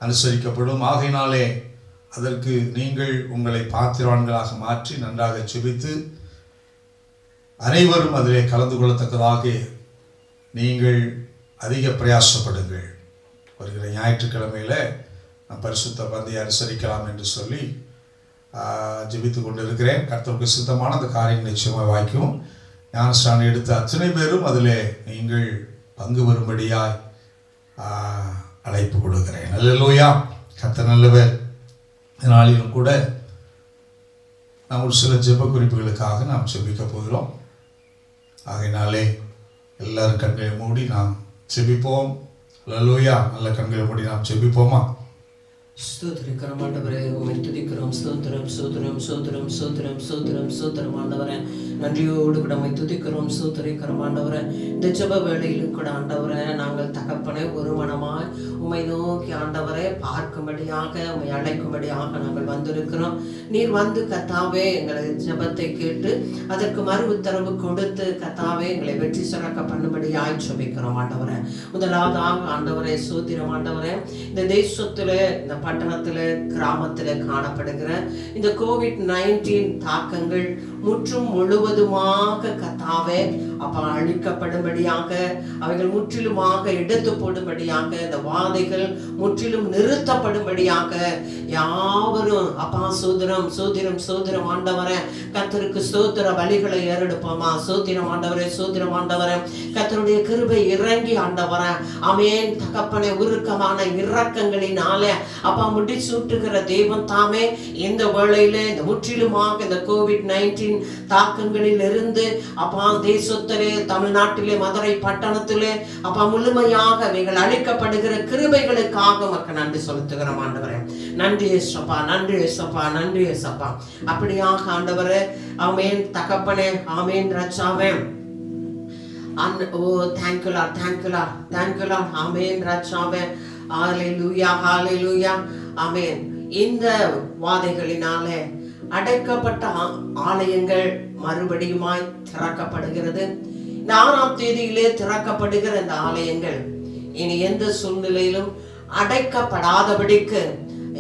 அனுசரிக்கப்படும். ஆகையினாலே அதற்கு நீங்கள் உங்களை பாத்திரவான்களாக மாற்றி நன்றாக ஜெபித்து அனைவரும் அதிலே கலந்து கொள்ளத்தக்கதாக நீங்கள் அதிக பிரயாசப்படுங்கள். வருகிற ஞாயிற்றுக்கிழமையில் நான் பரிசுத்த பந்தியை அனுசரிக்கலாம் என்று சொல்லி ஜெபித்து கொண்டு இருக்கிறேன். கர்த்தருக்கு சித்தமான அந்த காரியம் நிச்சயமாக வாய்க்கும். ஞானஸ்நானம் எடுத்த அத்தனை பேரும் அதில் நீங்கள் பங்கு வரும்படியாய் அழைப்பு கொடுக்கிறேன். அல்லேலூயா. கர்த்தர் நல்லவர். இதனாலும் கூட நாம் ஒரு சில ஜெப குறிப்புகளுக்காக நாம் ஜெபிக்க போகிறோம். ஆகையினாலே எல்லாரும் கண்களை மூடி நாம் ஜெபிப்போம். அல்லேலூயா. நல்ல கண்களை மூடி நாம் ஜெபிப்போமா? ஸ்தோத்திரிக்கிறோம் ஆண்டவரே, உம்மை துதிக்கிறோம். ஸ்தோத்திரம் ஸ்தோத்திரம் ஸ்தோத்திரம் ஸ்தோத்திரம் ஸ்தோத்திரம் ஸ்தோத்திரம் ஆண்டவரே, நன்றியோடு கூட உம்மை துதிக்கிறோம், ஸ்தோத்திரிக்கிறோம் ஆண்டவரே. இந்த ஜெப வேளையிலும் கூட ஆண்டவரே, நாங்கள் தகப்பனே ஒரு மனமாய் உம்மை நோக்கி ஆண்டவரே பார்க்கும்படியாக, உம்மை அழைக்கும்படியாக நாங்கள் வந்திருக்கிறோம். நீர் வந்து கர்த்தாவே எங்களை ஜெபத்தை கேட்டு அதற்கு மறு உத்தரவு கொடுத்து கர்த்தாவே எங்களை வெற்றி சிறக்க பண்ணும்படியாய் ஜெபிக்கிறோம் ஆண்டவரே. முதலாவதாக ஆண்டவரே ஸ்தோத்திரம் ஆண்டவரே, இந்த தேசத்திலே, இந்த பட்டணத்திலே, கிராமத்திலே காணப்படுகிற இந்த COVID-19 தாக்கங்கள் முற்றும் முழுவதுமாக கர்த்தாவே அப்பா அழிக்கப்படும்படியாக, அவைகள் முற்றிலுமாக எடுத்து போடும்படியாக, இந்த வாதைகள் முற்றிலும் நிறுத்தப்படும்படியாக யாவரும் அப்பா சோதரம் சோதரம் சோதரம் ஆண்டவரே, கர்த்தருக்கு ஸ்தோத்திர பலிகளை ஏறெடுப்போமா? சோத்திரம் ஆண்டவரே, சோத்திரம் ஆண்டவரே, கர்த்தருடைய கிருபை இறங்கி ஆண்டவரே, ஆமென். தகப்பனே, உருக்கமான இரக்கங்களினாலே அப்பா முடிசூட்டுகிற தேவன் தாமே இந்த வேளையிலே இந்த முற்றிலுமாக இந்த COVID-19 தாக்கங்களில் இருந்து அப்பா தேசத்திலே, தமிழ்நாட்டிலே, மதுரை பட்டணத்திலே அப்பா முழுமையாக அவைகள் அழிக்கப்படுகிற கிருபைகளுக்காக மக்கள் நன்றி செலுத்துகிறோம் ஆண்டவரே. நன்றி ஏசப்பா, நன்றி ஏசப்பா, நன்றி ஏசப்பா. அப்படியாக ஆண்டவரே, ஆமென் தகப்பனே, ஆமென் ராஜாவே. Oh, thank you Lord, thank you Lord, thank you Lord, ஆமென் ராஜாவே. ஹalleluya, hallelujah, ஆமென். இந்த வாதைகளினாலே அடைக்கப்பட்ட ஆலயங்கள் மறுபடியுமாய் திறக்கப்படுகிறது. இந்த 6ஆம் தேதியிலே திறக்கப்படுகிற இந்த ஆலயங்கள் இனி எந்த சூழ்நிலையிலும் அடைக்கப்படாதபடிக்கு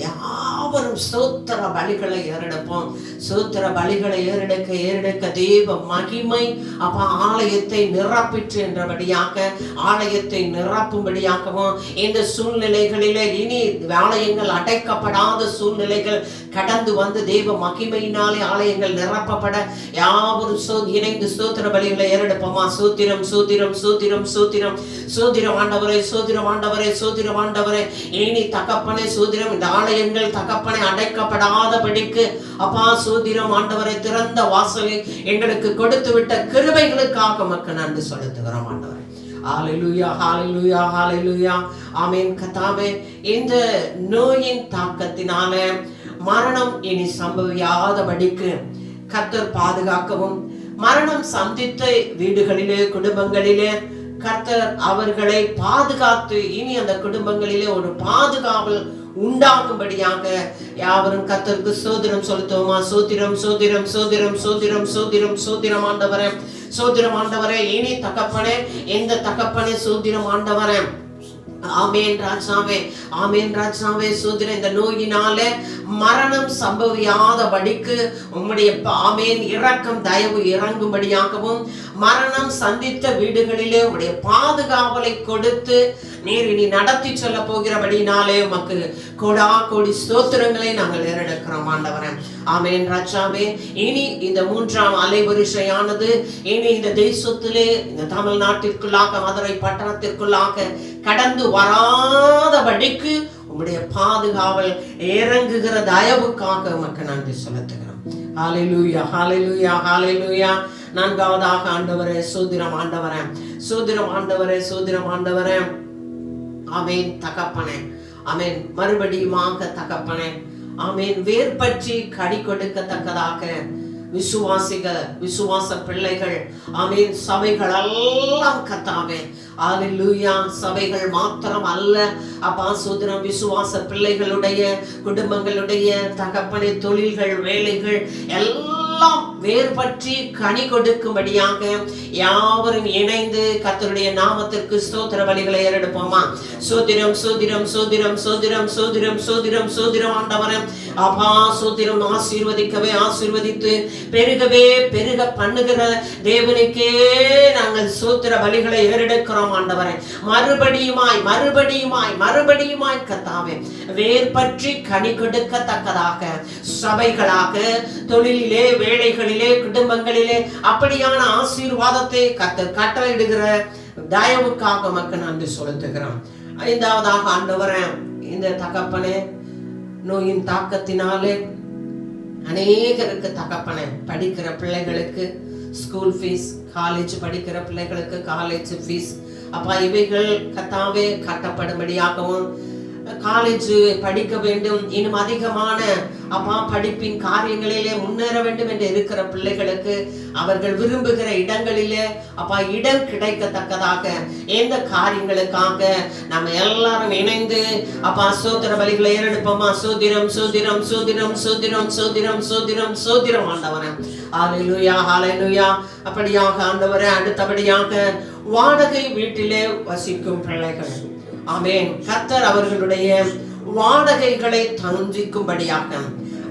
யாவரும் ஸ்தோத்திர பலிகளை ஏறெடுப்போம். ஸ்தோத்திர பலிகளை ஏறெடுக்க தேவ மகிமை அப்ப ஆலயத்தை நிரப்பிற்று என்றபடியாக, ஆலயத்தை நிரப்பும்படியாகவும், இந்த சூழ்நிலைகளிலே இனி ஆலயங்கள் அடைக்கப்படாத சூழ்நிலைகள் கடந்து வந்து தேவ மகிமையினாலே ஆலயங்கள் நிரப்பப்பட யாவரும் இணைந்து ஸ்தோத்திர பலிகளை ஏறெடுப்போமா? சூத்திரம் சூத்திரம் சூத்திரம் சூத்திரம் சூத்திரம் ஆண்டவரே, சூத்திரம் ஆண்டவரே, சூத்திரம் ஆண்டவரே. இனி தகப்பனே சூத்திரம், இந்த ஆலயங்கள் தகப்பனை அடைக்கப்படாதபடிக்கு அப்பா சூத்திரம் ஆண்டவரை, திறந்த வாசலை எங்களுக்கு கொடுத்து விட்ட கிருபைகளுக்காக மக்கள் நன்றி செலுத்துகிறோம் ஆண்டவரே. ஹalleluya, hallelujah, hallelujah, ஆமென். கர்த்தாவே, இந்த நோயின் தாக்கத்தினாலே மரணம் இனி சம்பவியாதபடிக்கு கர்த்தர் பாதுகாக்கவும், மரணம் சந்தித்த வீடுகளிலே குடும்பங்களிலே கர்த்தர் அவர்களை பாதுகாத்து இனி அந்த குடும்பங்களிலே ஒரு பாதுகாவல் உண்டாகும்படியாக யாவரும் கர்த்தருக்கு சோத்திரம் செலுத்துவோமா? சோத்திரம் சோத்திரம் சோத்திரம் சோத்திரம் சோத்திரம் சோத்திரம் ஆண்டவரே, சோத்திரம் ஆண்டவரே. இனி தகப்பனே, எந்த தகப்பனே சோத்திரம் ஆண்டவரே. ஆமேன் ராஜாவே, ஆமேன் ராஜாவே. சோதர இந்த நோயினால மரணம் சம்பவியாதபடிக்கு உம்முடைய ஆமேன் இரக்கம் தயவு இறங்கும்படியாகவும், மரணம் சந்தித்த வீடுகளிலே உடைய பாதுகாவலை கொடுத்து நீர் இனி நடத்தி சொல்ல போகிறபடினாலே உமக்கு கோடா கோடி ஸ்தோத்திரங்களை நாங்கள் ஏறெடுக்கிறோம் ஆண்டவரே. ஆமேன் ராஜாவே. இனி இந்த 3ஆம் அலைவரிசையானது இனி இந்த தேசத்திலே, இந்த தமிழ்நாட்டிற்குள்ளாக, மதுரை பட்டணத்திற்குள்ளாக கடந்து வராதபடிக்கு உம்முடைய பாதுகாவல் இறங்குகிற தயவுக்காக உமக்கு நன்றி செலுத்துகிறோம். ஹல்லேலூயா, ஹல்லேலூயா, ஹல்லேலூயா. 4ஆவதாக ஆண்டவரே சோத்திரம் ஆண்டவரே, சோத்திரம் ஆண்டவரே, சோத்திரம் ஆண்டவரே. ஆமேன் தகப்பனே, ஆமேன். மறுபடியுமாக தகப்பனே, ஆமேன். வேர் பற்றி கடி கொடுக்கத்தக்கதாக விசுவாச பிள்ளைகள், ஆமேன், சபைகள் எல்லாம் கர்த்தாவே, ஹல்லேலூயா. சபைகள் மாத்திரம் அல்ல அப்பா சோதரம், விசுவாச பிள்ளைகளுடைய குடும்பங்களுடைய தகப்பனை தொழில்கள் வேலைகள் எல்லாம் வேர் பற்றி கனி கொடுக்கும்படியாக யாவரும் இணைந்து கர்த்தருடைய நாமத்திற்கு ஸ்தோத்திர பலிகளை ஏறெடுப்போமா? சோதிரம் சோதிரம் சோதிரம் சோதிரம் சோதிரம் சோதிரம் சோதிரம் ஆண்டவரே, அப்பா சோதிரம். ஆசீர்வதிக்கவே ஆசீர்வதித்து பெருகவே பெருக பண்ணுகிற தேவனுக்கே நாங்கள் சோத்திர பலிகளை ஏறெடுக்கிறோம் ஆண்டவரே. மறுபடியுமாய் மறுபடியுமாய் மறுபடியுமாய் கர்த்தாவே, வேர் பற்றி கனி கொடுக்கத்தக்கதாக சபைகளாக, தொழிலிலே, வேலைகளிலே, குடும்பங்களிலே அப்படியான ஆசீர்வாதத்தை கர்த்தர் கட்டளையிடுகிற தயவுக்காக மக்கள் நன்றி செலுத்துகிறோம். 5ஆவதாக ஆண்டவரே, இந்த தகப்பனே நோயின் தாக்கத்தினாலே அநேகருக்கு தகப்பனே படிக்கிற பிள்ளைகளுக்கு ஸ்கூல் ஃபீஸ், காலேஜ் படிக்கிற பிள்ளைகளுக்கு காலேஜ் ஃபீஸ் அப்பா இவைகள் கர்த்தாவே கட்டப்படும்படியாகவும், காலேஜ் படிக்க வேண்டும், இன்னும் அதிகமான அப்பா படிப்பின் காரியங்களிலே முன்னேற வேண்டும் என்று இருக்கிற பிள்ளைகளுக்கு அவர்கள் விரும்புகிற இடங்களிலே அப்பா இடம் கிடைக்கத்தக்கதாக எந்த காரியங்களுக்காக நம்ம எல்லாரும் இணைந்து அப்பா சோத்திர பலிகளை ஏறெடுப்போமா? சோதிரம் சோதிரம் சோதிரம் சோதிரம் சோதிரம் சோதிரம் சோதிரம் ஆண்டவரே. ஹல்லேலூயா, ஹல்லேலூயா. அப்படியாக ஆண்டவரே, அடுத்தபடியாக வாடகை வீட்டிலே வசிக்கும் பிள்ளைகள், ஆமென், கர்த்தர் அவர்களுடைய வாடகைகளை சந்திக்கும்படியாக,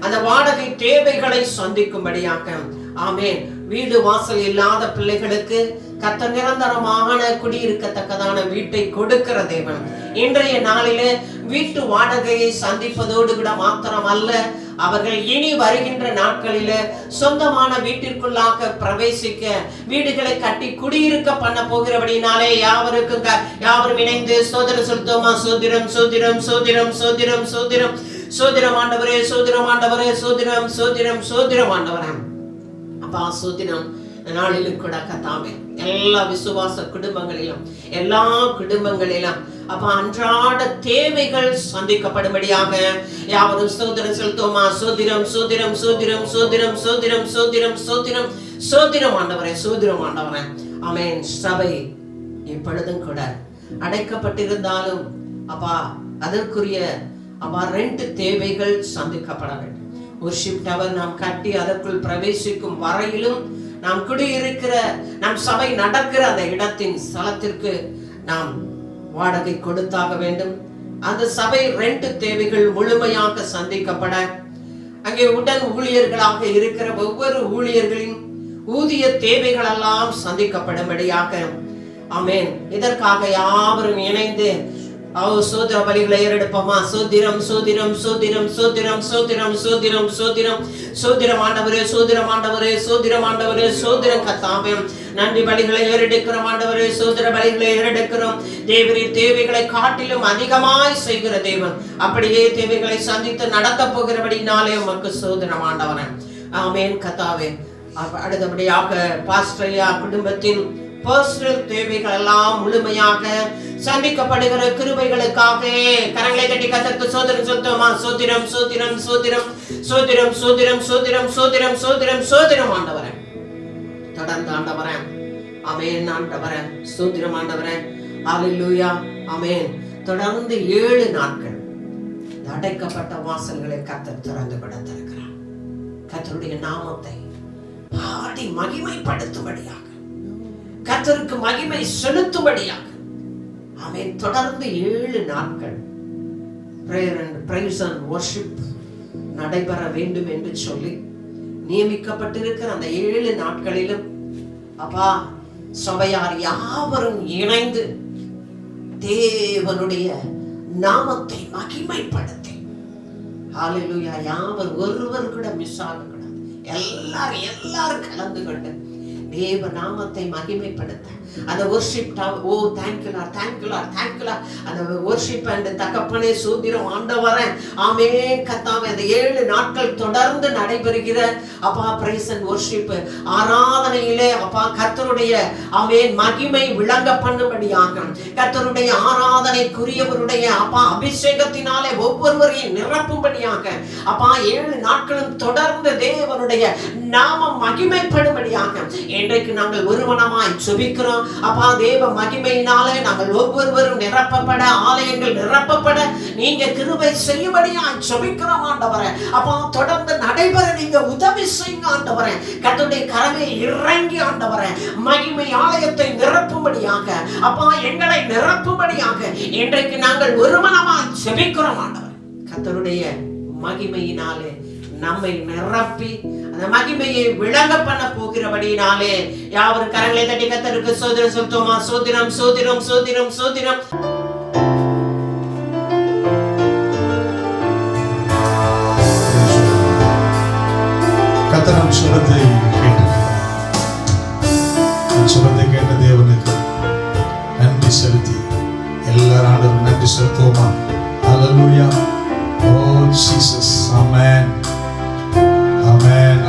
அந்த வாடகை தேவைகளை சந்திக்கும்படியாக, ஆமென். வீடு வாசல் இல்லாத பிள்ளைகளுக்கு கர்த்தர் நிரந்தரமான குடியிருக்கத்தக்கதான வீட்டை கொடுக்கிற தேவன். இன்றைய நாளிலே வீட்டு வாடகையை சந்திப்பதோடு கூட மாத்திரம் அல்ல, அவர்கள் இனி வருகின்ற நாட்களிலே சொந்தமான வீட்டிற்குள்ளாக பிரவேசிக்க, வீடுகளை கட்டி குடியிருக்க பண்ண போகிறபடினாலே யாவரும் இணைந்து சோதரம் செலுத்துவோமா? சோதிரம் சோதிரம் சோதிரம் சோதிரம் சோதிரம் சோதிரம் ஆண்டவரே, சோதிரம் ஆண்டவரே, சோதிரம் சோதிரம் சோதிரம் ஆண்டவரே. அப்பா சோதிரம் நாளிலும் கூட கர்த்தாவே, எல்லா விசுவாச குடும்பங்களிலும் எல்லா குடும்பங்களிலும் அப்ப அன்றாட தேவைகள் சந்திக்கப்படும்படியாக யாவரும் சோதரம் செலுத்துவோமா? சோதிரம் சோதிரம் சோதிரம் சோதிரம் சோதிரம் சோதிரம் சோதிரம் சோதிரம் ஆண்டவரே, சோதிரம் ஆண்டவரே. ஆமென். சபை எப்பொழுதும் கூட அடைக்கப்பட்டிருந்தாலும் அப்பா அதற்குரிய அப்பா 2 தேவைகள் சந்திக்கப்பட வேண்டும். வொர்ஷிப் டவர் நாம் கட்டி அதற்குள் பிரவேசிக்கும் வரையிலும் நாம் குடியிருக்கிற, நம் சபை நடக்கிற அந்த இடத்தின் ஸ்தலத்திற்கு நாம் வாடகை கொடுத்தாக வேண்டும். அந்த சபை 2 தேவைகள் முழுமையாக சந்திக்கப்பட, அங்கே உடன் ஊழியர்களாக இருக்கிற ஒவ்வொரு ஊழியர்களின் ஊதிய தேவைகள் எல்லாம் சந்திக்கப்படும்படியாக, ஆமென். இதற்காக யாவரும் இணைந்து சோதர பலிகளை ஏறெடுப்போமா? சோதிரம் சோதிரம் சோதிரம் சோதிரம் சோதிரம் சோதிரம் சோதிரம் சோதிரம் ஆண்டவரே, சோதிரம் ஆண்டவரே, சோதிரம் ஆண்டவரே, சோதிரம் கர்த்தாவே. நன்றி பலிகளை ஏறெடுக்கிறோம் ஆண்டவரே, சோதர பலிகளை ஏறெடுக்கிறோம். தேவரீர் தேவைகளை காட்டிலும் அதிகமாய் செய்கிற தேவன், அப்படியே தேவைகளை சந்தித்து நடத்த போகிறபடினாலே உமக்கு சோதரம் ஆண்டவரே. ஆமென் கர்த்தாவே. அடுத்தபடியாக பாஸ்டர் குடும்பத்தின் பர்சனல் தேவைகள் எல்லாம் முழுமையாக சந்திக்கப்படுகிற கிருபைகளுக்காக கரங்களை தட்டி கர்த்தருக்கு ஸ்தோத்திரம் சொல்லுமா. ஸ்தோத்திரம் ஸ்தோத்திரம் ஸ்தோத்திரம் ஸ்தோத்திரம் ஸ்தோத்திரம் ஸ்தோத்திரம் ஸ்தோத்திரம் ஸ்தோத்திரம் ஸ்தோத்திரம் ஆண்டவரே. தொடர்ந்து ஆண்டவரே. ஆமென் ஆண்டவரே. ஸ்தோத்திரம் ஆண்டவரே. ஹல்லேலூயா. ஆமென். தொடர்ந்து 7 நாட்கள் அடைக்கப்பட்ட வாசல்களை கர்த்தர் திறந்து கொடுத்திருக்கிறார். கர்த்தருடைய நாமத்தை பாடி மகிமைப்படுத்தும்படியாக, கர்த்தருக்கு மகிமை செலுத்தும்படியாக, ஆமென், தொடர்ந்து 7 நாட்கள் prayer and praise and worship நடைபெற வேண்டும் என்று சொல்லி நியமிக்கப்பட்டிருக்கிற அந்த 7 நாட்களிலும் அப்பா சபையார் யாவரும் இணைந்து தேவனுடைய நாமத்தை மகிமைப்படுத்தி, ஹல்லேலூயா, யாவர் ஒருவர் கூட மிஸ் ஆகக்கூடாது. எல்லாரும் கலந்து கொண்டு தேவ நாமத்தை மகிமைப்படுத்த அந்த worship. O thank you Lord, thank you Lord, thank you Lord. அந்த worship and தகப்பனே சூத்திரம் ஆண்டவரே. ஆமென் கர்த்தாவே. அந்த 7 நாட்கள் தொடர்ந்து நடைபெறுகிற அப்பா praise and worship ஆராதனையிலே அப்பா கர்த்தருடைய ஆமென் மகிமை விளங்க பண்ணும்படியாக, கர்த்தருடைய ஆராதனைக்குரியவருடைய அப்பா அபிஷேகத்தினாலே ஒவ்வொருவரையும் நிரப்பும்படியாக அப்பா 7 நாட்களும் தொடர்ந்து தேவனுடைய நாமம் மகிமைப்படும்படியாக இன்றைக்கு நாங்கள் ஒருமனமாய் ஜெபிக்கிறோம். அப்பா தேவ மகிமையினாலே நாங்கள் ஒவ்வொருவரும் நிரப்பப்பட, ஆலயங்கள் நிரப்பப்பட நீங்க கிருபை செய்யும்படியாய் ஜெபிக்கிறோம் ஆண்டவரே. அப்பா தொடர்ந்து நடைபெற நீங்க உதவி செய்யுங்க ஆண்டவரே. கர்த்தருடைய கரமே இறங்கி ஆண்டவரே மகிமை ஆலயத்தை நிரப்பும்படியாக, அப்பா எங்களை நிரப்பும்படியாக இன்றைக்கு நாங்கள் ஒருமனமாய் ஜெபிக்கிறோம் ஆண்டவரே. கர்த்தருடைய மகிமையினாலே நம்மை நிரப்பி அந்த மகிமையை விளங்க பண்ண போகிறபடினாலே யாவரும் கரங்களை தட்டி கர்த்தருக்கு ஸ்தோத்திரம் சொல்லுமா. ஸ்தோத்திரம் ஸ்தோத்திரம் ஸ்தோத்திரம் ஸ்தோத்திரம். கர்த்தர் நம் சுபத்தை கேட்டிருக்கிறார். சுபத்தை கேட்ட தேவனுக்கு நன்றி செலுத்தி எல்லாரும் ஆண்டவருக்கு நன்றி செலுத்துவோமா. ஹல்லேலூயா. ஓ ஜீசஸ். ஆமென். ஆமென்.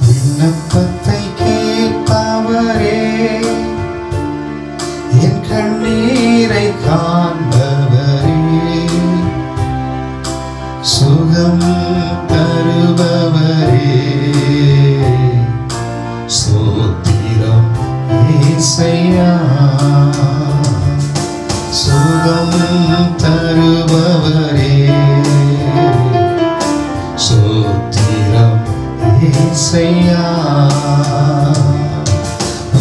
விண்ணப்பத்தை கேட்பவரே, என் கண்ணீரை காண்பவரே, சுகம் தருபவரே, ஸ்தோத்திரம் இயேசையா. சுகம் தருபவரே, ஸ்தோத்திரம் இயேசையா.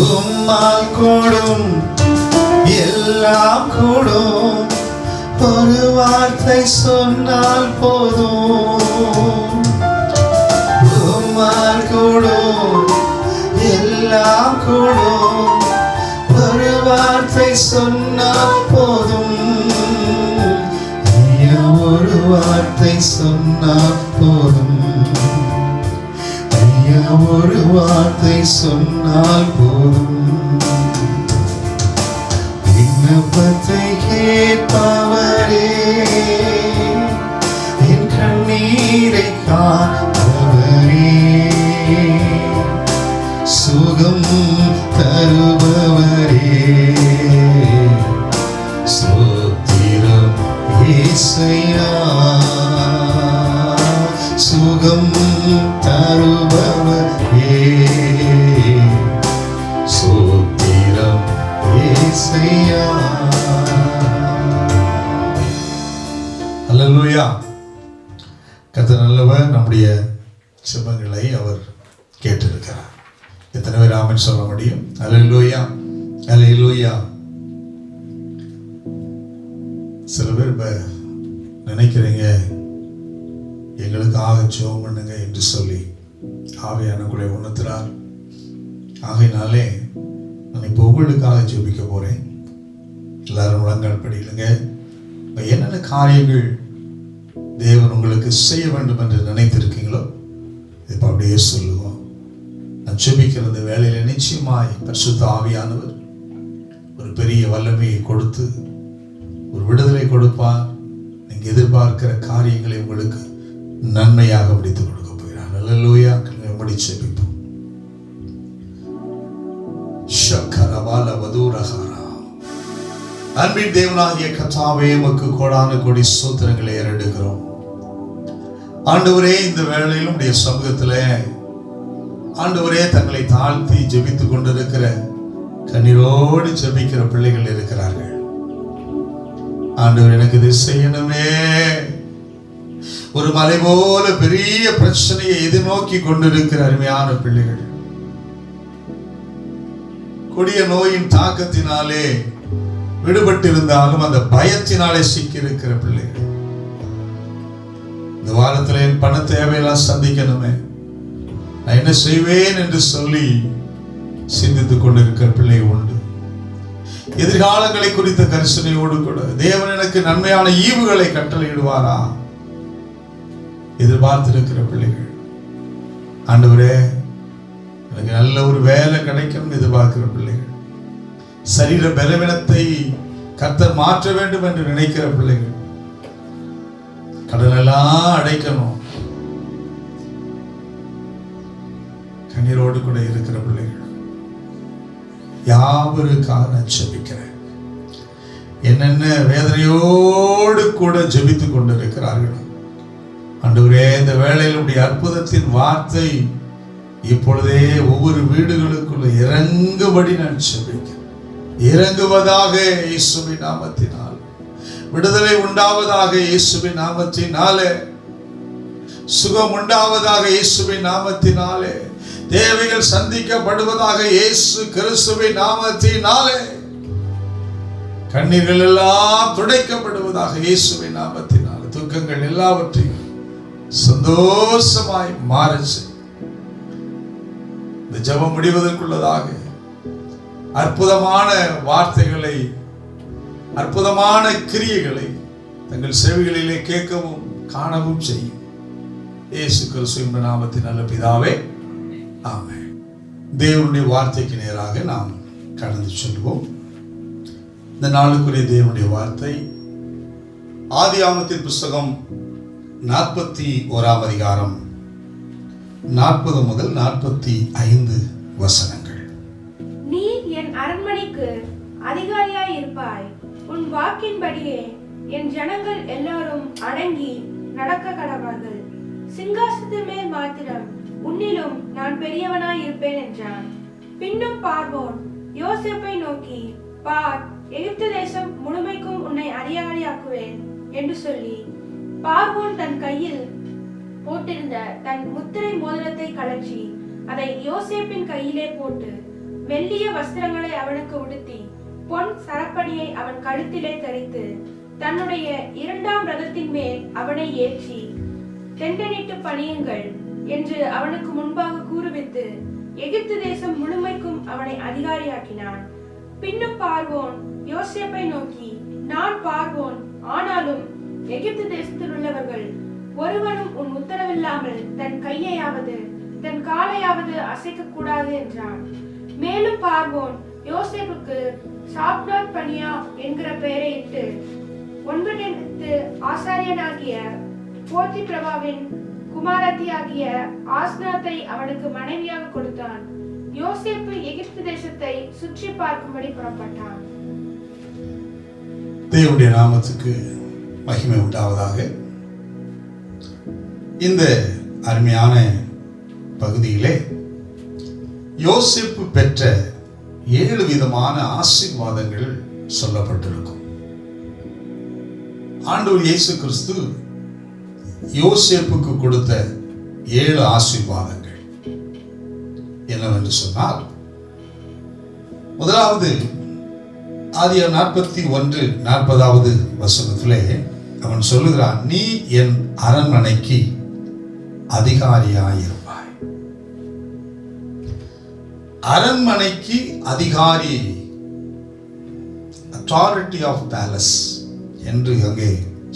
உம்மால் கூடும் எல்லாம் கூடும், ஒரு வார்த்தை சொன்னால் போதும். உம்மால் கூடும் எல்லாம் கூடும், ஒரு வார்த்தை சொன்னால் போதும். ஐயா ஒரு வார்த்தை சொன்னால் போதும். ஐயா ஒரு வார்த்தை சொன்னால் போதும். விண்ணப்பத்தை கேட்பவரே, என் கண்ணீரை காண்பவரே, சுகம் தருபவரே, ஸ்தோத்திரம் இயேசையா. சுகம் தருபவரே, ஸ்தோத்திரம் இயேசையா. ஹல்லேலூயா. கர்த்தர் நல்லவர். நம்முடைய ஜெபங்களை அவர் கேட்டிருக்கிறார். எத்தனை பேர் ஆமென் சொல்ல முடியும்? ஹல்லேலூயா. ஹல்லேலூயா. சில பேர் இப்ப நினைக்கிறீங்க எங்களுக்காக ஜெபம் பண்ணுங்க என்று சொல்லி ஆவியானவரை உணர்த்துறார். ஆகையினாலே நான் இப்போ உங்களுக்காக ஜெபிக்க போறேன். எல்லாரும் முழங்கால் படியிலுங்க. என்னென்ன காரியங்கள் தேவன் உங்களுக்கு செய்ய வேண்டும் என்று நினைத்திருக்கீங்களோ இப்போ அப்படியே சொல்லுவோம். நான் ஜெபிக்கிறது வேலையில நிச்சயமாய் பரிசுத்த ஆவியானவர் ஒரு பெரிய வல்லமையை கொடுத்து ஒரு விடுதலை கொடுப்பார். நீங்க எதிர்பார்க்கிற காரியங்களை உங்களுக்கு நன்மையாக முடித்து கொடுக்க போகிறார். ஹல்லேலூயா. எப்படி ஜெபிப்போம். அன்பின் தேவனாகிய கர்த்தாவே, உமக்கு கோடான கோடி ஸ்தோத்திரங்களை ஏறெடுக்கிறோம். ஆண்டவரே, இந்த வேளையிலும் உடைய சமூகத்திலே ஆண்டவரே தங்களை தாழ்த்தி ஜெபித்துக் கொண்டிருக்கிற கண்ணீரோடு ஜெபிக்கிற பிள்ளைகள் இருக்கிறார்கள். ஆண்டவர், எனக்கு இது செய்யணுமே, ஒரு மலை போல பெரிய பிரச்சனையை எதிர்நோக்கி கொண்டிருக்கிற அருமையான பிள்ளைகள், கொடிய நோயின் தாக்கத்தினாலே விடுபட்டிருந்தாலும் அந்த பயத்தினாலே சிக்கியிருக்கிற பிள்ளைகள், இந்த வாரத்தில் என் பண தேவையெல்லாம் சந்திக்கணுமே, நான் என்ன செய்வேன் என்று சொல்லி சிந்தித்துக் கொண்டிருக்கிற பிள்ளைகள் உண்டு. எதிர்காலங்களை குறித்த கரிசனையோடு கூட தேவன் எனக்கு நன்மையான ஈவுகளை கட்டளையிடுவாரா எதிர்பார்த்திருக்கிற பிள்ளைகள், ஆண்டவரே எனக்கு நல்ல ஒரு வேலை கிடைக்கும் எதிர்பார்க்கிற பிள்ளைகள், சரீர பலவீனத்தை கர்த்தர் மாற்ற வேண்டும் என்று நினைக்கிற பிள்ளைகள், கடனெல்லாம் அடைக்கணும் கண்ணீரோடு கூட இருக்கிற பிள்ளைகள், யாவருக்காக நான் ஜெபிக்கிறேன். என்னென்ன வேதனையோடு கூட ஜெபித்துக் கொண்டிருக்கிறார்கள். ஆண்டவரே, இந்த வேளையில் உடைய அற்புதத்தின் வார்த்தை இப்பொழுதே ஒவ்வொரு வீடுகளுக்குள்ள இறங்கும்படி நான் ஜெபிக்கிறேன். இறங்குவதாக இயேசுவின் நாமத்தினால், விடுதலை உண்டாவதாக இயேசுவின் நாமத்தினாலே, சுகம் உண்டாவதாக இயேசுவின் நாமத்தினாலே, தேவைகள் சந்திக்கப்படுவதாக இயேசு கிறிஸ்துவின் நாமத்தினாலே, கண்ணீர்கள் எல்லாம் துடைக்கப்படுவதாக இயேசுவின் நாமத்தினாலே, துக்கங்கள் எல்லாவற்றையும் சந்தோஷமாய் மாறச்சு. இந்த ஜெபம் முடிவதற்குள்ளதாக அற்புதமான வார்த்தைகளை, அற்புதமான கிரியைகளை தங்கள் செவிகளிலே கேட்கவும் காணவும் செய்யும். இயேசு கிறிஸ்துவின் நாமத்தின் நல்ல பிதாவே, ஆமென். தேவனுடைய வார்த்தைக்கு நேராக நாம் கடந்து செல்வோம். இந்த நாளுக்குரிய தேவனுடைய வார்த்தை ஆதியாகமத்தின் புஸ்தகம் 41ஆம் அதிகாரம் 40 முதல் 45 வசனங்கள். நீ என் அரண்மனைக்கு அதிகாரியாய் இருப்பாய், உன் வாக்கின்படியே என் ஜனங்கள் எல்லாரும் அடங்கி நடக்க கடவார்கள், சிங்காசனத்தின் மேல் மாத்திரம் உன்னிலும் நான் பெரியவனாய் இருப்பேன் என்றான். பின்னும் பார்வோன் யோசேப்பை நோக்கி, பார், எகிப்து தேசம் முழுமைக்கும் உன்னை அதிகாரியாக்குவேன் என்று சொல்லி, பார்வோன் தன் கையில் போட்டிருந்த தன் முத்திரை மோதிரத்தை கழற்றி அதை யோசேப்பின் கையிலே போட்டு மெல்லிய வஸ்திரங்களை அவனுக்கு உடுத்தி பொன் சரப்பணியை அவன் கழுத்திலே தரித்து தன்னுடைய 2ஆம் ரதத்தின் மேல் அவனை ஏற்றி தெண்டனிட்டு பணியுங்கள் என்று அவனுக்கு முன்பாக கூறுவித்து எகிப்து தேசம் முழுமைக்கும் அவனை அதிகாரியாக்கினான். பின்னும் பார்வோன் யோசேப்பை நோக்கி, நான் பார்வோன், ஆனாலும் எகிப்து தேசத்தில் உள்ளவர்கள் ஒருவனும் உன் உத்தரவில்லாமல் தன் கையையாவது தன் காலையாவது அசைக்க கூடாது என்றான். மேலும் பார்வோன் யோசேப்புக்கு சாப்நாத் பனியா என்கிற பெயரை இட்டு 9 ஆசாரியனாகிய போத்திபிராவின் குமாரத்தியாகிய ஆஸ்நாத்தை அவனுக்கு மனைவியாக கொடுத்தான். யோசேப்பு எகிப்து தேசத்தை சுற்றி பார்க்கும்படி புறப்பட்டான். தேவனுடைய நாமத்துக்கு மகிமை உண்டாவதாக. இந்த அருமையான பகுதியிலே யோசேப்பு பெற்ற 7 விதமான ஆசீர்வாதங்கள் சொல்லப்பட்டிருக்கும். ஆண்டவர் இயேசு கிறிஸ்து யோசேப்புக்கு கொடுத்த 7 ஆசீர்வாதங்கள் என்னவென்று சொன்னால், முதலாவது ஆதியாகமம் 41:40 வசனத்திலே அவன் சொல்லுகிறான், நீ என் அரண்மனைக்கு அதிகாரியாயிருப்பாய். அரண்மனைக்கு அதிகாரி, அத்தாரிட்டி ஆஃப் பேலஸ் என்று அங்கே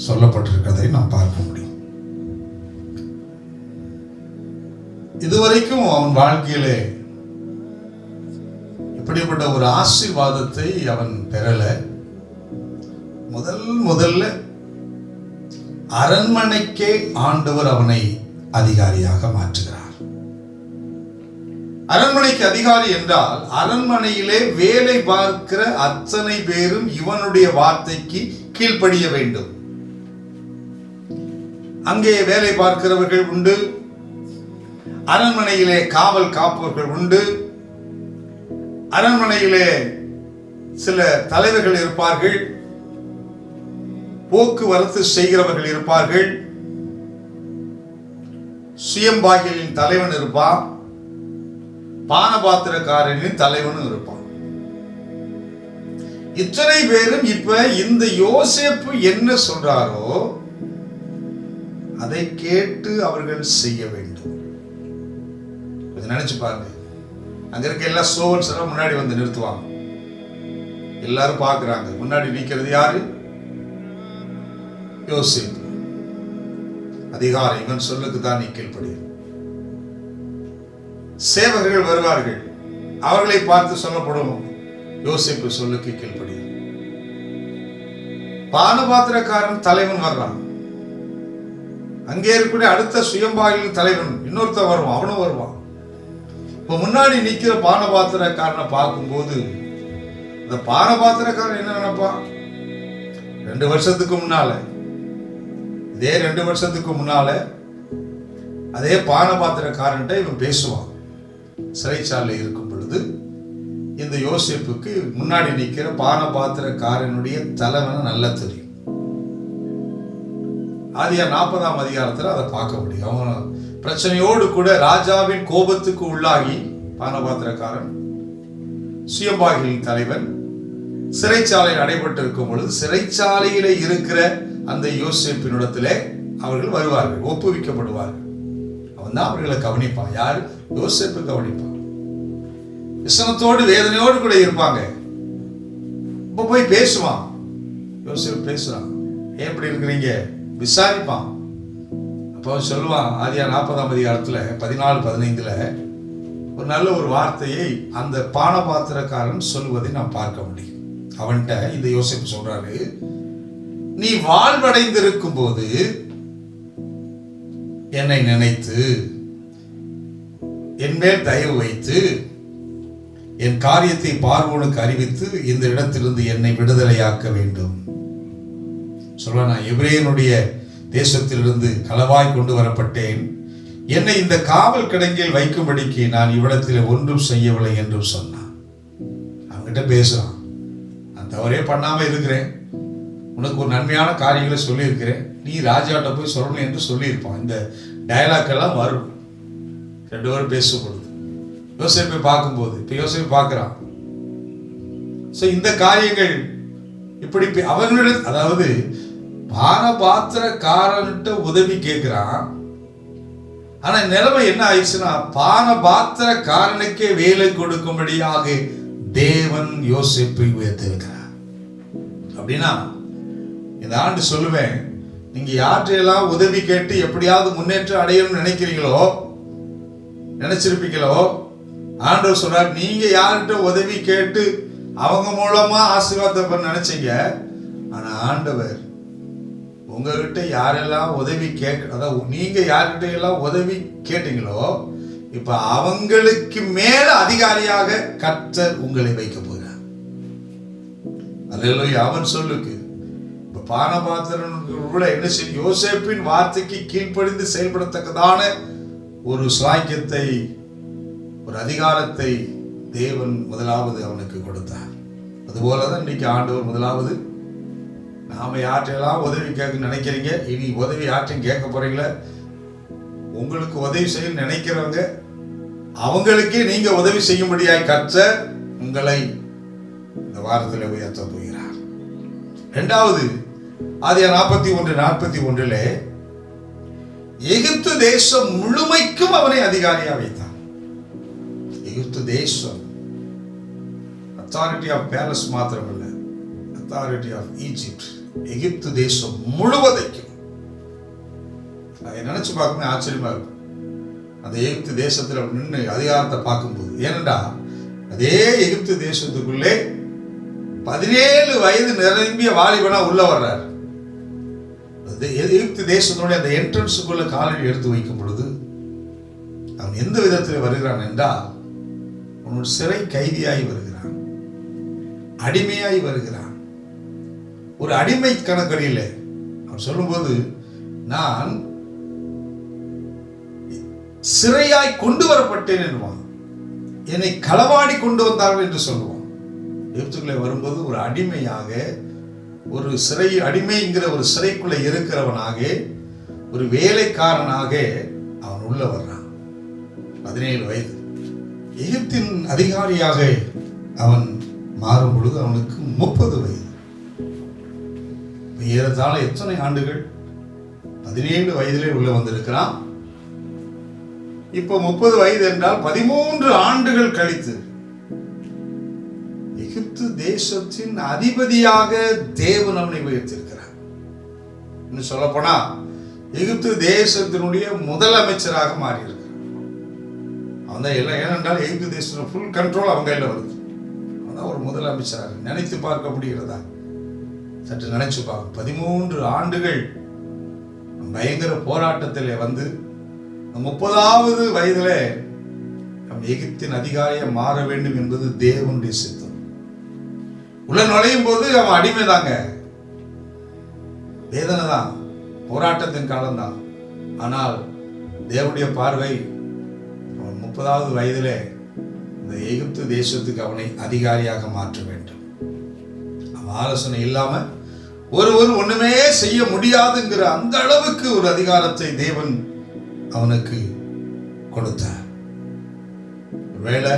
சொல்லப்பட்டிருக்கிறதை நாம் பார்க்க முடியும். இதுவரைக்கும் அவன் வாழ்க்கையிலே இப்படிப்பட்ட ஒரு ஆசீர்வாதத்தை அவன் பெறல. முதல்ல அரண்மனைக்கே ஆண்டவர் அவனை அதிகாரியாக மாற்றுகிறார். அரண்மனைக்கு அதிகாரி என்றால் அரண்மனையிலே வேலை பார்க்கிற அத்தனை பேரும் இவனுடைய வார்த்தைக்கு கீழ்ப்படிய வேண்டும். அங்கே வேலை பார்க்கிறவர்கள் உண்டு, அரண்மனையிலே காவல் காப்பவர்கள் உண்டு, அரண்மனையிலே சில தலைவர்கள் இருப்பார்கள், போக்குவரத்து செய்கிறவர்கள் இருப்பார்கள், சுயம்பாகியின் தலைவன் இருப்பான், பானபாத்திரக்காரனின் தலைவனும் இருப்பான். இத்தனை பேரும் இப்ப இந்த யோசேப்பு என்ன சொல்றாரோ அதை கேட்டு அவர்கள் செய்ய வேண்டும். கொஞ்சம் நினைச்சு பாருங்க. அங்க இருக்க எல்லா சோவன்ஸ் எல்லாம் முன்னாடி வந்து நிறுத்துவாங்க. எல்லாரும் பார்க்கிறாங்க. முன்னாடி நிற்கிறது யாரு? யோசேப்பு. அதிகாரம் இவன் சொல்லுக்கு தான் நீ கீழ்ப்படி. சேவகர்கள் வருவார்கள். அவர்களை பார்த்து சொல்லப்படும், யோசேப்பு சொல்லுக்கு கீழ்ப்படி. பானபாத்திரக்காரன் தலைவன் வர்றான். அங்கே இருக்கக்கூடிய அடுத்த சுயம்பாகியின் தலைவன் இன்னொருத்த வருவான், அவனும் வருவான். இப்ப முன்னாடி நிக்கிற பானபாத்திரக்காரனை பார்க்கும்போது இந்த பானபாத்திரக்காரன் என்ன நினைப்பான்? 2 வருஷத்துக்கு முன்னால, இதே 2 வருஷத்துக்கு முன்னால அதே பானபாத்திரக்காரன்ட்ட இவன் பேசுவான். சிறைச்சாலை இருக்கும் பொழுது இந்த யோசேப்புக்கு முன்னாடி நிற்கிற பானபாத்திரக்காரனுடைய தலைவனை நல்லா தெரியும். ஆதியா 40ஆம் அதிகாரத்தில் அதை பார்க்க முடியும். அவன் பிரச்சனையோடு கூட ராஜாவின் கோபத்துக்கு உள்ளாகி பானபாத்திரக்காரன், சுயம்பாகியின் தலைவன் சிறைச்சாலையில் அடைபட்டு இருக்கும் பொழுது சிறைச்சாலையில இருக்கிற அந்த யோசேப்பினிடத்திலே அவர்கள் வருவார்கள், ஒப்புவிக்கப்படுவார்கள். அவன் தான் அவர்களை கவனிப்பான். யாரு? யோசேப்பு கவனிப்பான். விசனத்தோடு வேதனையோடு கூட இருப்பாங்க. இப்ப போய் பேசுவான். யோசேப்பு பேசுறான். எப்படி இருக்கிறீங்க விசாரிப்பான். அப்போ சொல்லுவான். ஆதியா 40ஆம் அதிகாரத்துல 14-15 ஒரு நல்ல ஒரு வார்த்தையை அந்த பானபாத்திரக்காரன் சொல்லுவதை நாம் பார்க்க முடியும். அவன்கிட்ட இந்த யோசேப்பு சொல்றாரு, நீ வாழ்வடைந்திருக்கும் போது என்னை நினைத்து என் மேல் தயவு வைத்து என் காரியத்தை பார்வோனுக்கு அறிவித்து இந்த இடத்திலிருந்து என்னை விடுதலையாக்க வேண்டும். சொல்ல, நான் எபிரேயனுடைய தேசத்திலிருந்து களவாய் கொண்டு வரப்பட்டேன். என்னை இந்த காவல் கிடங்கில் வைக்கும்படிக்கு நான் இவ்விடத்தில் ஒன்றும் செய்யவில்லை என்றும் சொன்னான். அவன்கிட்ட பேசுறான். நான் தவறே பண்ணாம இருக்கிறேன், உனக்கு ஒரு நன்மையான காரியங்களை சொல்லியிருக்கிறேன், நீ ராஜாட்ட போய் சொல்லணும் என்று சொல்லியிருப்பான். இந்த டயலாக் எல்லாம் வரும் 2 பேரும் பேசும்பொழுது. யோசேப்பை பார்க்கும்போது இப்ப யோசேப்பு பார்க்கிறான். இந்த காரியங்கள் இப்படி அவர்களிடம், அதாவது பானபாத்திரக்காரன்கிட்ட உதவி கேட்கிறான். ஆனா நிலைமை என்ன ஆயிடுச்சுன்னா, பானபாத்திரக்காரனுக்கே வேலை கொடுக்கும்படியாக தேவன் யோசேப்பை உயர்த்திருக்கிறார். அப்படின்னா இந்த ஆண்டு சொல்லுவேன், நீங்க யாற்றையெல்லாம் உதவி கேட்டு எப்படியாவது முன்னேற்றம் அடையணும்னு நினைக்கிறீங்களோ, நினைச்சிருப்பீங்களோ, ஆண்டவர் சொல்றார், நீங்க யார்கிட்ட உதவி கேட்டு அவங்க மூலமா ஆசீர்வாதத்தை நினைச்சீங்க. ஆனா ஆண்டவர் உங்ககிட்ட யாரெல்லாம் உதவி அதாவது நீங்க யார்கிட்ட எல்லாம் உதவி கேட்டீங்களோ, இப்ப அவங்களுக்கு மேல அதிகாரியாக கர்த்தர் உங்களை வைக்க போகிறார். அல்லேலூயா. அவன் சொல்லுக்கு இப்ப பானபாத்திரன் கூட என்ன செய்யும்? யோசேப்பின் வார்த்தைக்கு கீழ்ப்படிந்து செயல்படத்தக்கதான ஒரு சாக்கியத்தை, ஒரு அதிகாரத்தை தேவன் முதலாவது அவனுக்கு கொடுத்தார். அதுபோலதான் இன்னைக்கு ஆண்டவர் முதலாவது, நாம யார்ட்டையெல்லாம் உதவி கேட்க நினைக்கிறீங்க, இனி உதவி யார்ட்டையும் கேட்க போறீங்களா? உங்களுக்கு உதவி செய்ய நினைக்கிறவங்க அவங்களுக்கே நீங்க உதவி செய்யும்படியாய் கர்த்தர் உங்களை இந்த வாரத்தில் உயர்த்த போகிறார். 2வது ஆதியா 41:41 எகிப்து தேசம் முழுமைக்கும் அவனை அதிகாரியா வைத்தான். எகிப்து தேசம் அத்தாரிட்டி ஆஃப் பேலஸ் மாத்திரமல்ல, அத்தாரிட்டி ஆஃப் ஈஜிப்ட், எகிப்து தேசம் முழுவதைக்கும். அதை நினைச்சு பார்க்கும்போது ஆச்சரியமா இருக்கும். அந்த எகிப்து தேசத்துல நின்று அதிகாரத்தை பார்க்கும்போது, ஏனென்றா அதே எகிப்து தேசத்துக்குள்ளே 17 வயது நிரம்பிய வாலிபனா உள்ள வர்றார். எகிப்து தேசத்தினுடைய அந்த என்ட்ரன்ஸுக்குள்ள காலடி எடுத்து வைக்கும் பொழுது அவன் எந்த விதத்தில் வருகிறான் என்றால், ஒரு சிறை கைதியாய் வருகிறான், அடிமையாய் வருகிறான். ஒரு அடிமை கணக்கடியில் அவர் சொல்லும்போது, நான் சிறையாய் கொண்டு வரப்பட்டேன் என்பான், என்னை களவாடி கொண்டு வந்தார்கள் என்று சொல்லுவான். எகிப்துக்குள்ளே வரும்போது ஒரு அடிமையாக, ஒரு சிறை அடிமைங்கிற ஒரு சிறைக்குள்ளே இருக்கிறவனாக, ஒரு வேலைக்காரனாக அவன் உள்ள வர்றான். 17 வயது. எகிப்தின் அதிகாரியாக அவன் மாறும் பொழுது அவனுக்கு 30 வயது. ஏறத்தாழ எத்தனை ஆண்டுகள்? 17 வயதிலே உள்ள வந்திருக்கிறான். இப்போ 30 வயது என்றால் 13 ஆண்டுகள் கழித்து எகிப்து தேசத்தின் அதிபதியாக தேவன் அவனை உயர்த்திருக்கிறார். இன்னும் சொல்ல போனா எகிப்து தேசத்தினுடைய முதலமைச்சராக மாறி இருக்கிறார். அவன் தான் எல்லாம். ஏனென்றால் எகிப்து தேசத்தின் ஃபுல் கண்ட்ரோல் அவங்க கையில் வருது. அவன் தான் ஒரு முதலமைச்சராக. நினைத்து பார்க்க முடிகிறதா? சற்று நினைச்சு பார்க்க. 13 ஆண்டுகள் பயங்கர போராட்டத்தில் வந்து 30வது வயதில் எகிப்தின் அதிகாரியை மாற வேண்டும் என்பது தேவனுடைய சித்தம். உள்ள நுழையும் போது அவன் அடிமை தாங்க, வேதனை தான், போராட்டத்தின் காலம்தான். ஆனால் தேவனுடைய பார்வை அவன் 30வது வயதிலே இந்த எகிப்து தேசத்துக்கு அவனை அதிகாரியாக மாற்ற வேண்டும். அவன் ஆலோசனை இல்லாம ஒருவர் ஒண்ணுமே செய்ய முடியாதுங்கிற அந்த அளவுக்கு ஒரு அதிகாரத்தை தேவன் அவனுக்கு கொடுத்தார். வேலை,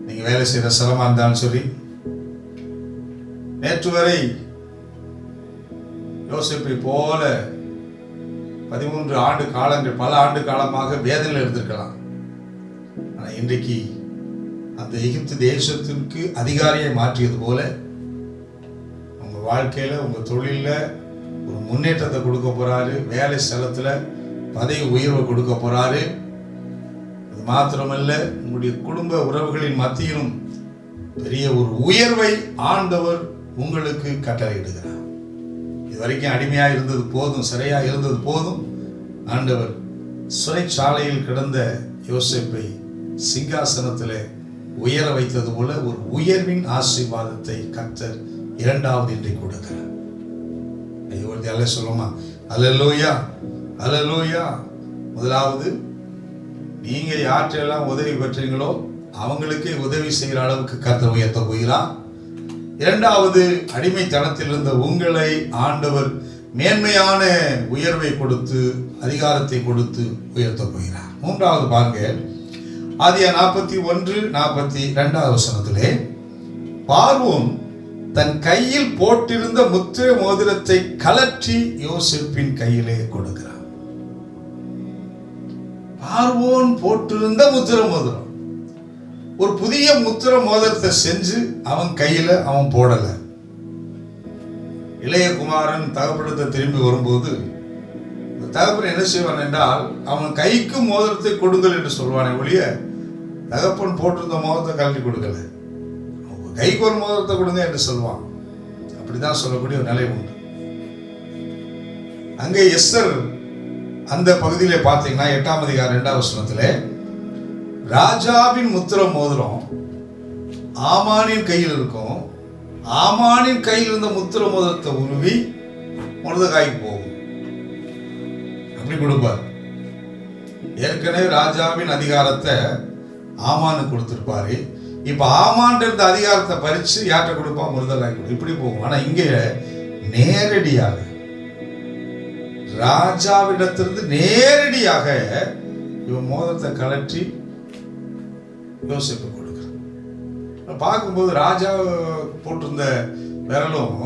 நீங்க வேலை செய்யற சிரமமா இருந்தாலும் சரி, நேற்று வரை யோசேப்பை போல 13 ஆண்டு காலங்கள், பல ஆண்டு காலமாக வேதனையில் இருந்திருக்கலாம். ஆனால் இன்றைக்கு அந்த எகிப்து தேசத்திற்கு அதிகாரியை மாற்றியது போல உங்க வாழ்க்கையில, உங்க தொழில ஒரு முன்னேற்றத்தை கொடுக்க போறாரு. வேலை ஸ்தலத்துல பதவி உயர்வை கொடுக்க போறாரு. அது மாத்திரமல்ல, உங்களுடைய குடும்ப உறவுகளின் மத்தியிலும் பெரிய ஒரு உயர்வை ஆண்டவர் உங்களுக்கு கட்டளையிடுகிறார். இதுவரைக்கும் அடிமையா இருந்தது போதும், சிறையா இருந்தது போதும். ஆண்டவர் சிறைச்சாலையில் கிடந்த யோசேப்பை சிங்காசனத்தில் உயர வைத்தது போல ஒரு உயர்வின் ஆசீர்வாதத்தை கர்த்தர் 2வது இன்றைக்கு கொடுக்கிறார். அல்ல சொல்லுமா, அல்லேலூயா, அல்லேலூயா. முதலாவது, நீங்க யாற்றையெல்லாம் உதவி பெற்றீங்களோ அவங்களுக்கே உதவி செய்கிற அளவுக்கு கர்த்தர் உயர்த்த போகிறார். 2வது, அடிமைத்தனத்தில் இருந்த உங்களை ஆண்டவர் மேன்மையான உயர்வை கொடுத்து, அதிகாரத்தை கொடுத்து உயர்த்த போகிறார். 3வது பாருங்க, ஆதியா 41:42 வசனத்திலே, பார்வோன் தன் கையில் போட்டிருந்த முத்திரை மோதிரத்தை கலற்றி யோசேப்பின் கையிலே கொடுக்கிறார். பார்வோன் போட்டிருந்த முத்திரை மோதிரம், ஒரு புதிய முத்திரை மோதிரத்தை செஞ்சு அவன் கையில அவன் போடல. இளைய குமாரன் தகப்பனத்தை திரும்பி வரும்போது தகப்பன் என்ன செய்வான் என்றால், அவன் கைக்கு மோதிரத்தை கொடுங்கள் என்று சொல்வானே ஒழிய தகப்பன் போட்டிருந்த மோதிரத்தை கழட்டி கொடுக்கல. கைக்கு ஒரு மோதிரத்தை கொடுங்க என்று சொல்லுவான். அப்படிதான் சொல்லக்கூடிய ஒரு நிலை உண்டு. அங்கே எஸ்தர் அந்த பகுதியிலே பார்த்தீங்கன்னா 8ஆம் அதிகாரம் 2ஆம் வசனத்திலே, ராஜாவின் முத்திர மோதிரம் ஆமானின் கையில் இருக்கும். ஆமானின் கையில் இருந்த முத்திர மோதிரத்தை உருவி மொர்தெகாய்க்கு போகும். அப்படி கொடுப்பார். ஏற்கனவே ராஜாவின் அதிகாரத்தை ஆமானுக்கு கொடுத்திருப்பாரு. இப்ப ஆமான் இருந்த அதிகாரத்தை பறிச்சு யார்கிட்ட கொடுப்பான்? மொர்தெகாய் கொடு. இப்படி போகும். ஆனா இங்க நேரடியாக ராஜாவிடத்திலிருந்து நேரடியாக இவன் மோதிரத்தை கலற்றி யோசேப்பு கொடுக்கிறான். பார்க்கும்போது ராஜா போட்டிருந்த விரலும்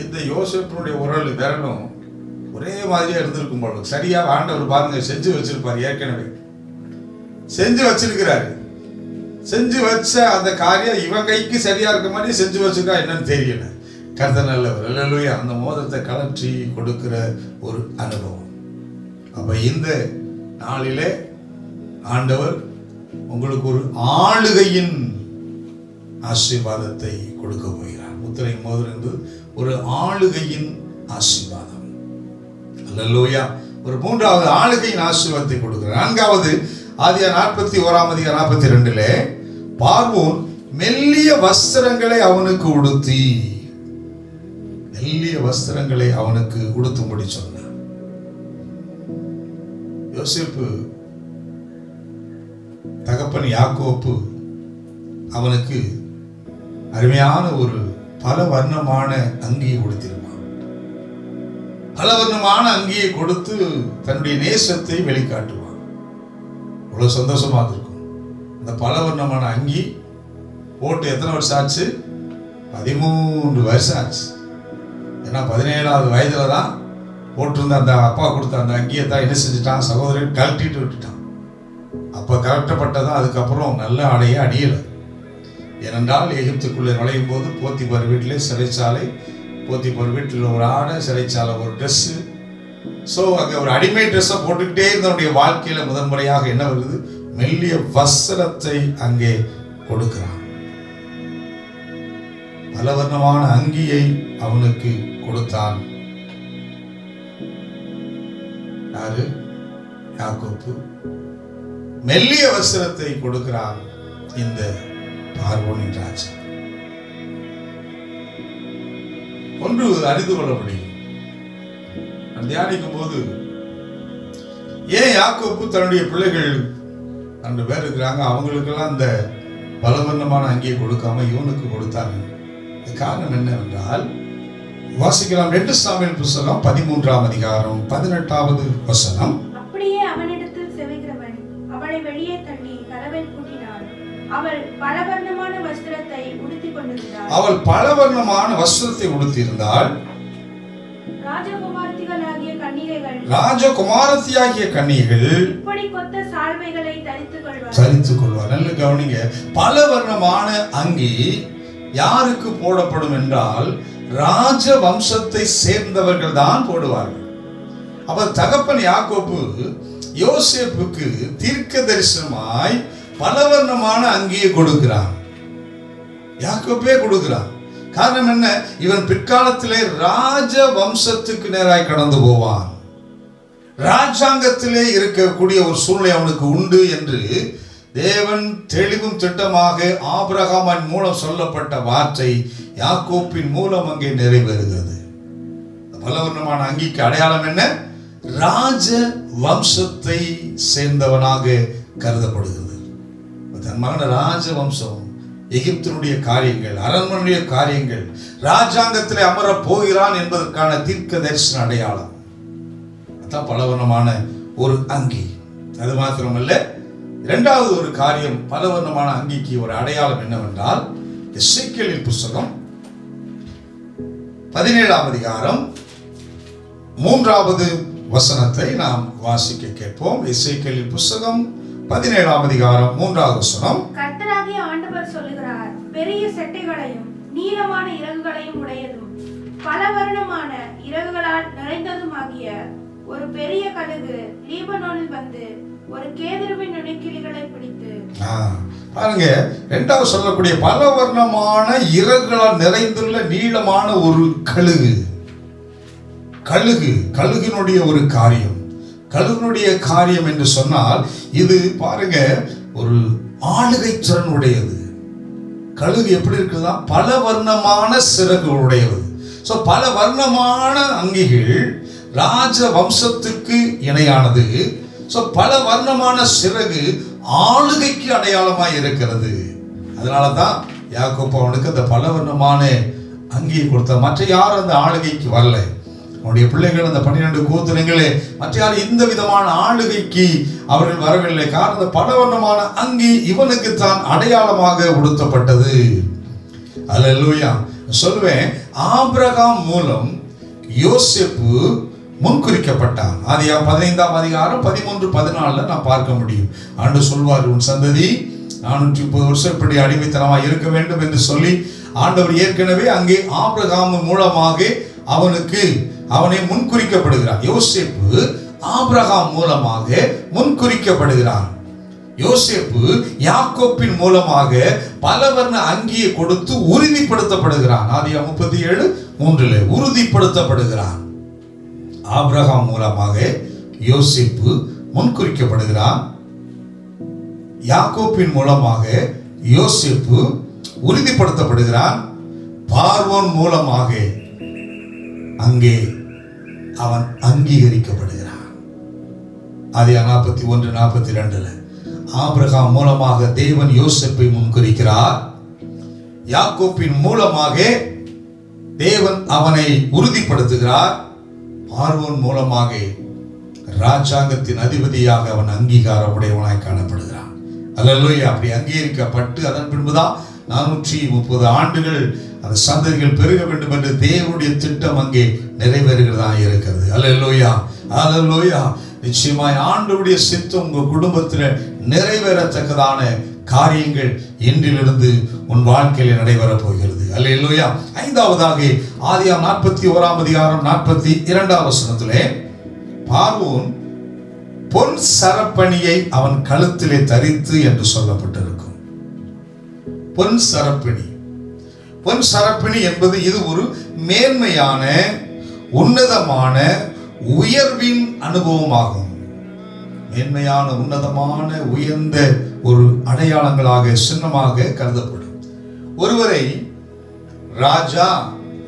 இந்த யோசேப்பினுடைய உரல் விரலும் ஒரே மாதிரியா இருந்திருக்கும் போல. சரியா ஆண்டவர் பாருங்க செஞ்சு வச்சிருப்பாரு. ஏற்கனவே செஞ்சு வச்சிருக்கிறாரு. செஞ்சு வச்ச அந்த காரியம் இவன் கைக்கு சரியா இருக்க மாதிரி செஞ்சு வச்சிருக்கா என்னன்னு தெரியல. கர்த்தர் நல்லவர். அல்லேலூயா. அந்த மோதிரத்தை கலற்றி கொடுக்கிற ஒரு அனுபவம். அப்ப இந்த நாளிலே ஆண்டவர் உங்களுக்கு ஒரு ஆளுகையின் ஆசீர்வாதத்தை கொடுக்க போகிறார். முத்திரை மோதிரம் என்பது ஒரு ஆளுகையின் ஆசீர்வாதம். அல்லேலூயா. ஒரு 3வது ஆளுகையின் ஆசீர்வாதத்தை கொடுக்கிறார். 4வது, ஆதியாகமம் 41ஆம் அதிகாரம் 42 பார்வோன் மெல்லிய வஸ்திரங்களை அவனுக்கு உடுத்தி, மெல்லிய வஸ்திரங்களை அவனுக்கு உடுத்தும்படி சொன்னான். யோசேப்பு தகப்பன் யாக்கோப்பு அவனுக்கு அருமையான ஒரு பல வர்ணமான அங்கியை கொடுத்திருப்பான். பல வர்ணமான அங்கியை கொடுத்து தன்னுடைய நேசத்தை வெளிக்காட்டுவான். அவ்வளவு சந்தோஷமா இருக்கும். அந்த பல வர்ணமான அங்கி போட்டு எத்தனை வருஷம் ஆச்சு? 13 வருஷம் ஆச்சு. ஏன்னா 17வது வயதுல தான் போட்டிருந்த அந்த அப்பா கொடுத்த அந்த அங்கியை தான் என்ன செஞ்சுட்டான்? சகோதரன் கழட்டிட்டு விட்டுட்டான். அப்போ கழட்டப்பட்டதான் அதுக்கப்புறம் நல்ல ஆடையை அணியலை. ஏனென்றால் எகிப்துக்குள்ளே நுழையும் போது போத்திபார் வீட்டிலே சிறைச்சாலை, போத்திபார் வீட்டில் ஒரு ஆடை, சிறைச்சாலை ஒரு ட்ரெஸ்ஸு. ஸோ அங்கே ஒரு அடிமை ட்ரெஸ்ஸை போட்டுக்கிட்டே இருந்தவனுடைய வாழ்க்கையில் முதன்முறையாக என்ன வருது? மெல்லிய வஸ்திரத்தை அங்கே கொடுக்கிறான். பலவர்ணமான அங்கியை அவனுக்கு கொடுத்தான். யாரு? யாக்கோப்பு. மெல்லிய வஸ்திரத்தை கொடுக்கிறான் இந்த பார்வோனின் ராஜா. ஒன்று அறிந்து கொள்ள முடியும். தியானிக்கும் போது ஏன் யாக்கோப்பு தன்னுடைய பிள்ளைகள் 2 பேர் இருக்கிறாங்க, அவங்களுக்கெல்லாம் இந்த பலவர்ணமான அங்கியை கொடுக்காம இவனுக்கு கொடுத்தாங்க? காரணம் என்னவென்றால் வாசிக்கலாம். 2 சாமுவேல் புத்தகம் 13ஆம் அதிகாரம் 18வது வசனம். அப்படியே அவனிடத்தில் செவிக்கிறவன் அவளை வெளியே தள்ளி கதவை பூட்டினாள். அவள் பலவர்ணமான வஸ்திரத்தை உடுத்திக் கொண்டிருந்தாள். அவள் பலவர்ணமான வஸ்திரத்தை உடுத்தியிருந்தாள். ராஜகுமாரத்தியாகிய கன்னிகைகள் இப்படி கொத்த சால்வைகளை தரித்துக் கொள்வார். நல்ல கவனிங்க. பலவர்ணமான அங்கி யாருக்கு போடப்படும் என்றால் ராஜ வம்சத்தை சேர்ந்தவர்கள் தான் போடுவார்கள். அப்ப தகப்பன் யாக்கோப்பு யோசேப்புக்கு தீர்க்க தரிசனமாய் பலவர்ணமான அங்கியை கொடுக்கிறான். யாக்கோப்பே கொடுக்கிறான். காரணம் என்ன? இவன் பிற்காலத்திலே ராஜ வம்சத்துக்கு நேராய் கடந்து போவான். ராஜாங்கத்திலே இருக்கக்கூடிய ஒரு சூழ்நிலை அவனுக்கு உண்டு என்று தேவன் தெளிவும் திட்டமாக ஆபிரகாமின் மூலம் சொல்லப்பட்ட வார்த்தை யாக்கோப்பின் மூலம் அங்கே நிறைவேறுகிறது. பலவர்ணமான அங்கிக்கு அடையாளம் என்ன? ராஜ வம்சத்தை சேர்ந்தவனாக கருதப்படுகிறது. தன் மகன ராஜ வம்சம், எகிப்தினுடைய காரியங்கள், அரண்மனையுடைய காரியங்கள், ராஜாங்கத்திலே அமர போகிறான் என்பதற்கான தீர்க்க தரிசன அடையாளம். அதான் பலவர்ணமான ஒரு அங்கி. அது மாத்திரமல்ல, 2வது ஒரு காரியம் பலவர்ணமான அங்கிக்கு ஒரு அடையாளம் என்னவென்றால் எசேக்கியேலின் புத்தகம் 17ஆம் அதிகாரம் 3வது வசனத்தை நாம் வாசிக்க கேட்போம். எசேக்கியேலின் புத்தகம் 17ஆம் அதிகாரம் 3வது வசனம். கர்த்தராகிய ஆண்டவர் சொல்லுகிறார், பெரிய செட்டைகளையும் நீளமான இறகுகளையும் உடையதும் பலவர்ணமான இறகுகளால் நிறைந்ததுமாகிய ஒரு பெரிய கழுகு லீபனோனில் வந்து ஒரு கேதுருவின் நுனிக்கிளிகளை பிடித்து. பாருங்க, 2வது சொல்லக்கூடிய பலவர்ணமான இறகுகளால் நிறைந்துள்ள நீளமான ஒரு கழுகு. கழுகினுடைய ஒரு காரியம், கழுகினுடைய காரியம் என்று சொன்னால் இது பாருங்க ஒரு ஆளுகை திறன் உடையது. கழுகு எப்படி இருக்குதா? பல வர்ணமான சிறகு உடையது. ஸோ பல வர்ணமான அங்கிகள் ராஜ வம்சத்துக்கு இணையானது. ஸோ பல வர்ணமான சிறகு ஆளுகைக்கு அடையாளமாய் இருக்கிறது. அதனால தான் யாக்கோப்பு அவனுக்கு அந்த பல வர்ணமான அங்கியை கொடுத்த. மற்ற யாரும் அந்த ஆளுகைக்கு வரல. அவனுடைய பிள்ளைகள் அந்த 12 கோத்திரங்களே மற்ற யாரும் இந்த விதமான ஆளுகைக்கு அவர்கள் வரவில்லை. காரணம் அந்த பலவர்ணமான அங்கி இவனுக்கு தான் அடையாளமாக உடுத்தப்பட்டது. அல்லேலூயா. சொல்வேன், ஆபிரகாம் மூலம் யோசேப்பு முன்குறிக்கப்பட்டான். ஆதியாகமம் 15ஆம் அதிகாரம் 13-14 நான் பார்க்க முடியும். ஆண்டவர் சொல்வார், உன் சந்ததி 430 வருஷம் இப்படி அடிமைத்தனமாக இருக்க வேண்டும் என்று சொல்லி ஆண்டவர் ஏற்கனவே அங்கே ஆபிரகாம் மூலமாக அவனை முன்குறிக்கப்படுகிறார். யோசேப்பு ஆபிரகாம் மூலமாக முன்குறிக்கப்படுகிறான். யோசேப்பு யாக்கோப்பின் மூலமாக பலவர்ண அங்கியை கொடுத்து உறுதிப்படுத்தப்படுகிறான். ஆதியாகமம் 37:3 உறுதிப்படுத்தப்படுகிறான். ஆபிரகாம் மூலமாக யோசேப்பு முன்குறிக்கப்படுகிறான். யாக்கோப்பின் மூலமாக யோசேப்பு உறுதிப்படுத்தப்படுகிறான். பார்வோன் மூலமாக அங்கே அவன் அங்கீகரிக்கப்படுகிறான். ஆதியாகமம் 41:42 ஆபிரகாம் மூலமாக தேவன் யோசேப்பை முன்குறிக்கிறார். யாக்கோப்பின் மூலமாக தேவன் அவனை உறுதிப்படுத்துகிறார். பார்வோன் மூலமாக ராஜாங்கத்தின் அதிபதியாக அவன் அங்கீகாரமுடையவனாய் காணப்படுகிறான். அல்லேலூயா. அப்படி அங்கீகரிக்கப்பட்டு அதன் பின்புதான் 430 ஆண்டுகள் அந்த சந்ததிகள் பெருக வேண்டும் என்று தேவனுடைய திட்டம் அங்கே நிறைவேறுகிறதா இருக்கிறது. அல்லேலூயா, அல்லேலூயா. நிச்சயமாய் ஆண்டவருடைய சித்தம் உங்க குடும்பத்தில் நிறைவேறத்தக்கதான காரியங்கள் இன்றிலிருந்து உன் வாழ்க்கையில் நடைபெறப் போகிறது. அல்லேலூயா. ஐந்தாவதாக ஆதியாகமம் 41:42 பார்வோன் பொன் சரப்பணியை அவன் கழுத்திலே தரித்து என்று சொல்லப்பட்டிருக்கும். பொன் சரப்பணி, பொன் சரப்பணி என்பது இது ஒரு மேன்மையான உன்னதமான உயர்வின் அனுபவமாகும். மேன்மையான உன்னதமான உயர்ந்த ஒரு அடையாளங்களாக சின்னமாக கருதப்படும். ஒருவரை ராஜா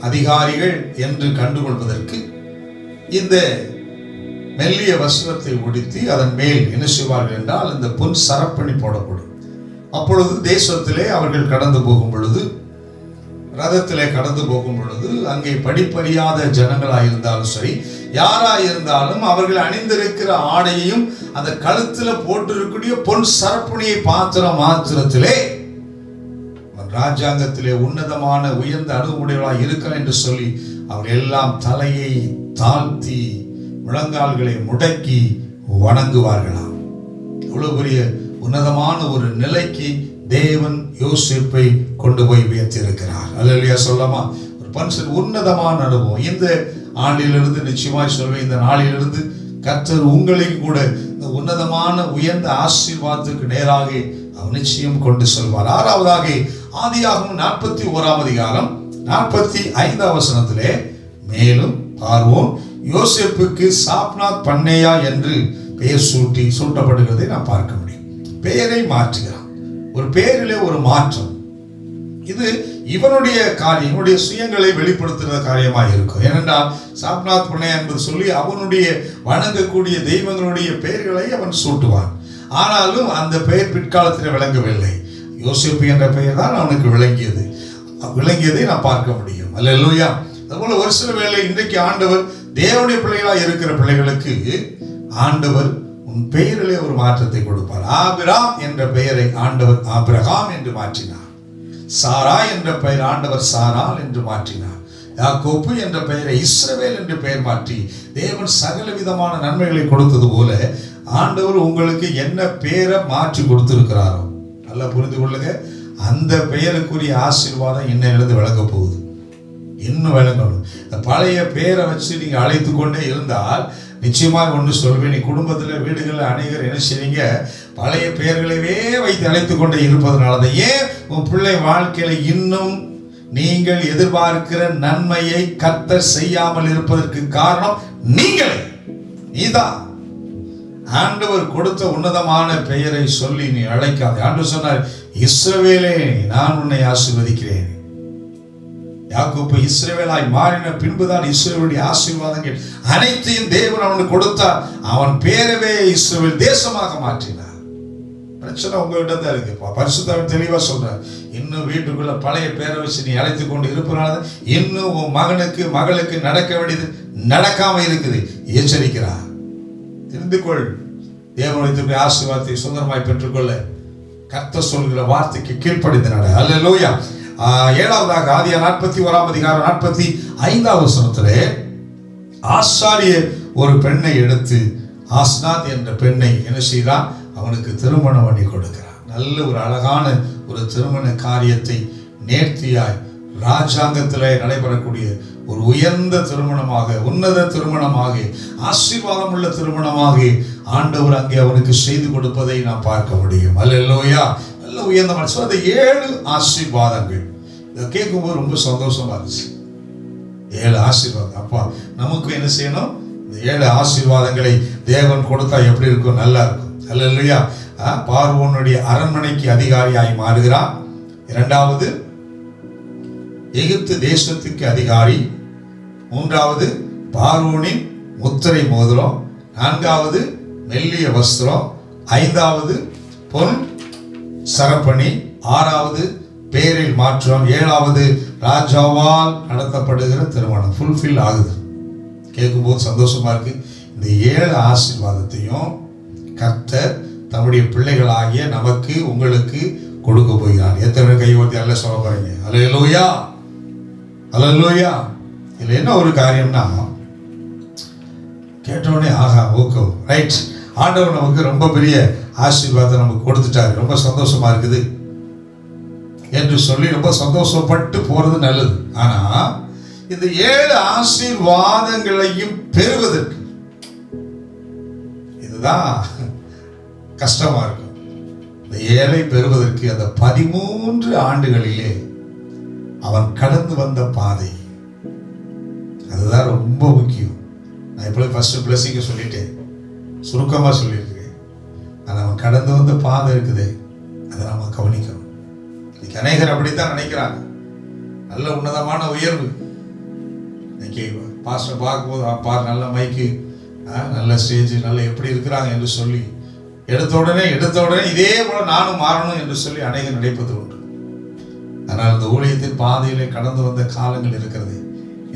அதிகாரிகள் என்று கண்டுகொள்வதற்கு இந்த மெல்லிய வஸ்திரத்தை உடுத்தி அதன் மேல் என்ன செய்வார்கள் என்றால் இந்த பொன் சரப்பணி போடப்படும். அப்பொழுது தேசத்திலே அவர்கள் கடந்து போகும் பொழுது, ரதத்திலே கடந்து போகும் பொழுது, அங்கே படிப்பறியாத ஜனங்களாயிருந்தாலும் சரி, யாராயிருந்தாலும் அவர்கள் அணிந்திருக்கிற ஆடையையும் அந்த கழுத்துல போட்டிருக்கக்கூடிய பொன் சரப்பணியை மாத்திரத்திலே ராஜாங்கத்திலே உன்னதமான உயர்ந்த அணுகுமுடையவர்களாக இருக்கிறார் என்று சொல்லி அவர்கள் எல்லாம் தலையை தாழ்த்தி முழங்கால்களை முடக்கி வணங்குவார்களாம். இவ்வளவு பெரிய உன்னதமான ஒரு நிலைக்கு தேவன் யோசேப்பை கொண்டு போய் உயர்த்தியிருக்கிறார். அல்லேலூயா சொல்லமா. ஒரு பன்சன் உன்னதமான அனுபவம். இந்த ஆண்டிலிருந்து நிச்சயமாய் சொல்வேன், இந்த நாளிலிருந்து கர்த்தர் உங்களையும் கூட இந்த உன்னதமான உயர்ந்த ஆசீர்வாதத்துக்கு நேராக அவர் நிச்சயம் கொண்டு செல்வார். ஆறாவதாக ஆதியாகமம் 41:45 மேலும் பார்வோன் யோசேப்புக்கு சாப்நாத் பன்னேயா என்று பெயர் சூட்டப்படுகிறதை நாம் பார்க்க முடியும். பெயரை மாற்றுகிறான். ஒரு பெயரிலே ஒரு மாற்றம். இது இவனுடைய காரியம், இவனுடைய சுயங்களை வெளிப்படுத்துகிற காரியமாக இருக்கும். ஏனென்றால் சாப்நாத் பன்னேயா என்பது சொல்லி அவனுடைய வணங்கக்கூடிய தெய்வங்களுடைய பெயர்களை அவன் சூட்டுவான். ஆனாலும் அந்த பெயர் பிற்காலத்தில் விளங்கவில்லை. யோசேப்பு என்ற பெயர் தான் அவனுக்கு விளங்கியதை நாம் பார்க்க முடியும். அல்லேலூயா. அதுபோல ஒரு சில வேளை இன்றைக்கு ஆண்டவர் தேவனுடைய பிள்ளைகளாக இருக்கிற பிள்ளைகளுக்கு ஆண்டவர் உன் பெயரிலே ஒரு மாற்றத்தை கொடுப்பார். ஆபிராம் என்ற பெயரை ஆண்டவர் ஆபிரகாம் என்று மாற்றினார். சாரா என்ற பெயர் ஆண்டவர் சாரால் என்று மாற்றினார். யாக்கோப்பு என்ற பெயரை இஸ்ரவேல் என்று பெயர் மாற்றி தேவன் சகல விதமான நன்மைகளை கொடுத்தது போல ஆண்டவர் உங்களுக்கு என்ன பெயரை மாற்றி கொடுத்திருக்கிறாரோ நல்லா புரிந்து கொள்ளுங்க. அந்த பெயருக்குரிய ஆசீர்வாதம் இன்னிலிருந்து விளங்க போகுது. இன்னும் விளங்கணும். இந்த பழைய பெயரை வச்சு நீங்க அழைத்து கொண்டே இருந்தால் நிச்சயமாக ஒன்று சொல்வேன், நீ குடும்பத்தில் வீடுகளில் அநேகர் என்ன செய்வீங்க, பழைய பெயர்களைவே வைத்து அழைத்து கொண்டே இருப்பதனாலதான் ஏன் உன் பிள்ளை வாழ்க்கையில இன்னும் நீங்கள் எதிர்பார்க்கிற நன்மையை கர்த்தர் செய்யாமல் இருப்பதற்கு காரணம் நீதான். ஆண்டவர் கொடுத்த உன்னதமான பெயரை சொல்லி நீ அழைக்காதே. ஆண்டவர் சொன்னார், இஸ்ரவேலே நான் உன்னை ஆசீர்வதிக்கிறேன். யாக்கோப்பு இஸ்ரவேலாய் மாறின பின்புதான் இஸ்ரவேலுடைய ஆசீர்வாதங்கள் அனைத்தையும் தேவன் அவனுக்கு கொடுத்தார். அவன் பேரவே இஸ்ரவேல் தேசமாக மாற்றினார். பிரச்சனை உங்ககிட்ட தான் இருக்கு. பரிசுத்தர் தெளிவா சொல்றார், இன்னும் வீட்டுக்குள்ள பழைய பேரை வச்சு நீ அழைத்து கொண்டு இருப்பதனால இன்னும் உன் மகளுக்கு நடக்க வேண்டியது நடக்காம இருக்குது. எச்சரிக்கிறார். தெரிந்து கொள். தேவன் வைத்து ஆசீர்வாதத்தை சுதந்திரமாய் பெற்றுக்கொள்ள கர்த்தர் சொல்கிற வார்த்தைக்கு கீழ்ப்படிந்து நட. அல்லேலூயா. ஏழாவதாக ஆதியாகமம் 41:45 ஆசாரியர் ஒரு பெண்ணை எடுத்து ஆஸ்நாத் என்ற பெண்ணை என்ன செய்கிறான், அவனுக்கு திருமணம் பண்ணி கொடுக்கிறான். நல்ல ஒரு அழகான ஒரு திருமண காரியத்தை நேர்த்தியாய் ராஜாங்கத்திலே நடைபெறக்கூடிய ஒரு உயர்ந்த திருமணமாக, உன்னத திருமணமாக, ஆசீர்வாதம் உள்ள திருமணமாக ஆண்டவர் அங்கே அவனுக்கு செய்து கொடுப்பதை நாம் பார்க்க முடியும். அல்லேலூயா. நல்ல உயர்ந்த மனுஷன். அந்த 7 ஆசீர்வாதங்கள் இதை கேட்கும்போது ரொம்ப சந்தோஷமா இருந்துச்சு. 7 ஆசீர்வாதம். அப்பா நமக்கு என்ன செய்யணும், இந்த 7 ஆசீர்வாதங்களை தேவன் கொடுத்தா எப்படி இருக்கும், நல்லா இருக்கும். அல்லேலூயா. பார்வோனுடைய அரண்மனைக்கு அதிகாரியாய் மாறுகிறான். இரண்டாவது எகிப்து தேசத்துக்கு அதிகாரி. மூன்றாவது பார்வோனின் முத்திரை மோதிரம். நான்காவது மெல்லிய வஸ்திரம். ஐந்தாவது பொன் சரப்பணி. ஆறாவது பேரில் மாற்றம். ஏழாவது ராஜாவால் நடத்தப்படுகிற திருமணம். ஃபுல்ஃபில் ஆகுது. கேட்கும்போது சந்தோஷமா இருக்கு. இந்த 7 ஆசீர்வாதத்தையும் கர்த்தர் தம்முடைய பிள்ளைகளாகிய நமக்கு உங்களுக்கு கொடுக்க போகிறார். எத்தனை கை ஓட்டி அல்ல சொல்ல போறீங்க? அல்லேலூயா, அல்லேலூயா. இதுல என்ன ஒரு காரியம்னா, கேட்டோடனே ஆஹா ஓகே ரைட், ஆண்டவர் நமக்கு ரொம்ப பெரிய ஆசீர்வாதம் நமக்கு கொடுத்துட்டாரு, ரொம்ப சந்தோஷமா இருக்குது என்று சொல்லி ரொம்ப சந்தோஷப்பட்டு போறது நல்லது. ஆனா இந்த 7 ஆசீர்வாதங்களையும் பெறுவதற்கு இதுதான் கஷ்டமா இருக்கும். இந்த 7 பெறுவதற்கு அந்த 13 ஆண்டுகளிலே அவன் கடந்து வந்த பாதை, அதுதான் ரொம்ப முக்கியம். நான் இப்போது ஃபர்ஸ்ட் பிளஸிங்க சொல்லிட்டேன், சுருக்கமாக சொல்லியிருக்கிறேன். ஆனால் அவன் கடந்து வந்த பாதை இருக்குதே, அதை நம்ம கவனிக்கணும். இன்னைக்கு அநேகர் அப்படித்தான் நினைக்கிறாங்க. நல்ல உன்னதமான உயர்வு. இன்னைக்கு பாஸ்டர் பார்க்கும்போது நல்ல மைக்கு, நல்ல ஸ்டேஜ், நல்ல எப்படி இருக்கிறாங்க என்று சொல்லி எடுத்த உடனே இதே போல நானும் மாறணும் என்று சொல்லி அநேகர் நினைப்பது உண்டு. ஆனால் இந்த ஊழியத்தின் பாதையிலே கடந்து வந்த காலங்கள் இருக்கிறது.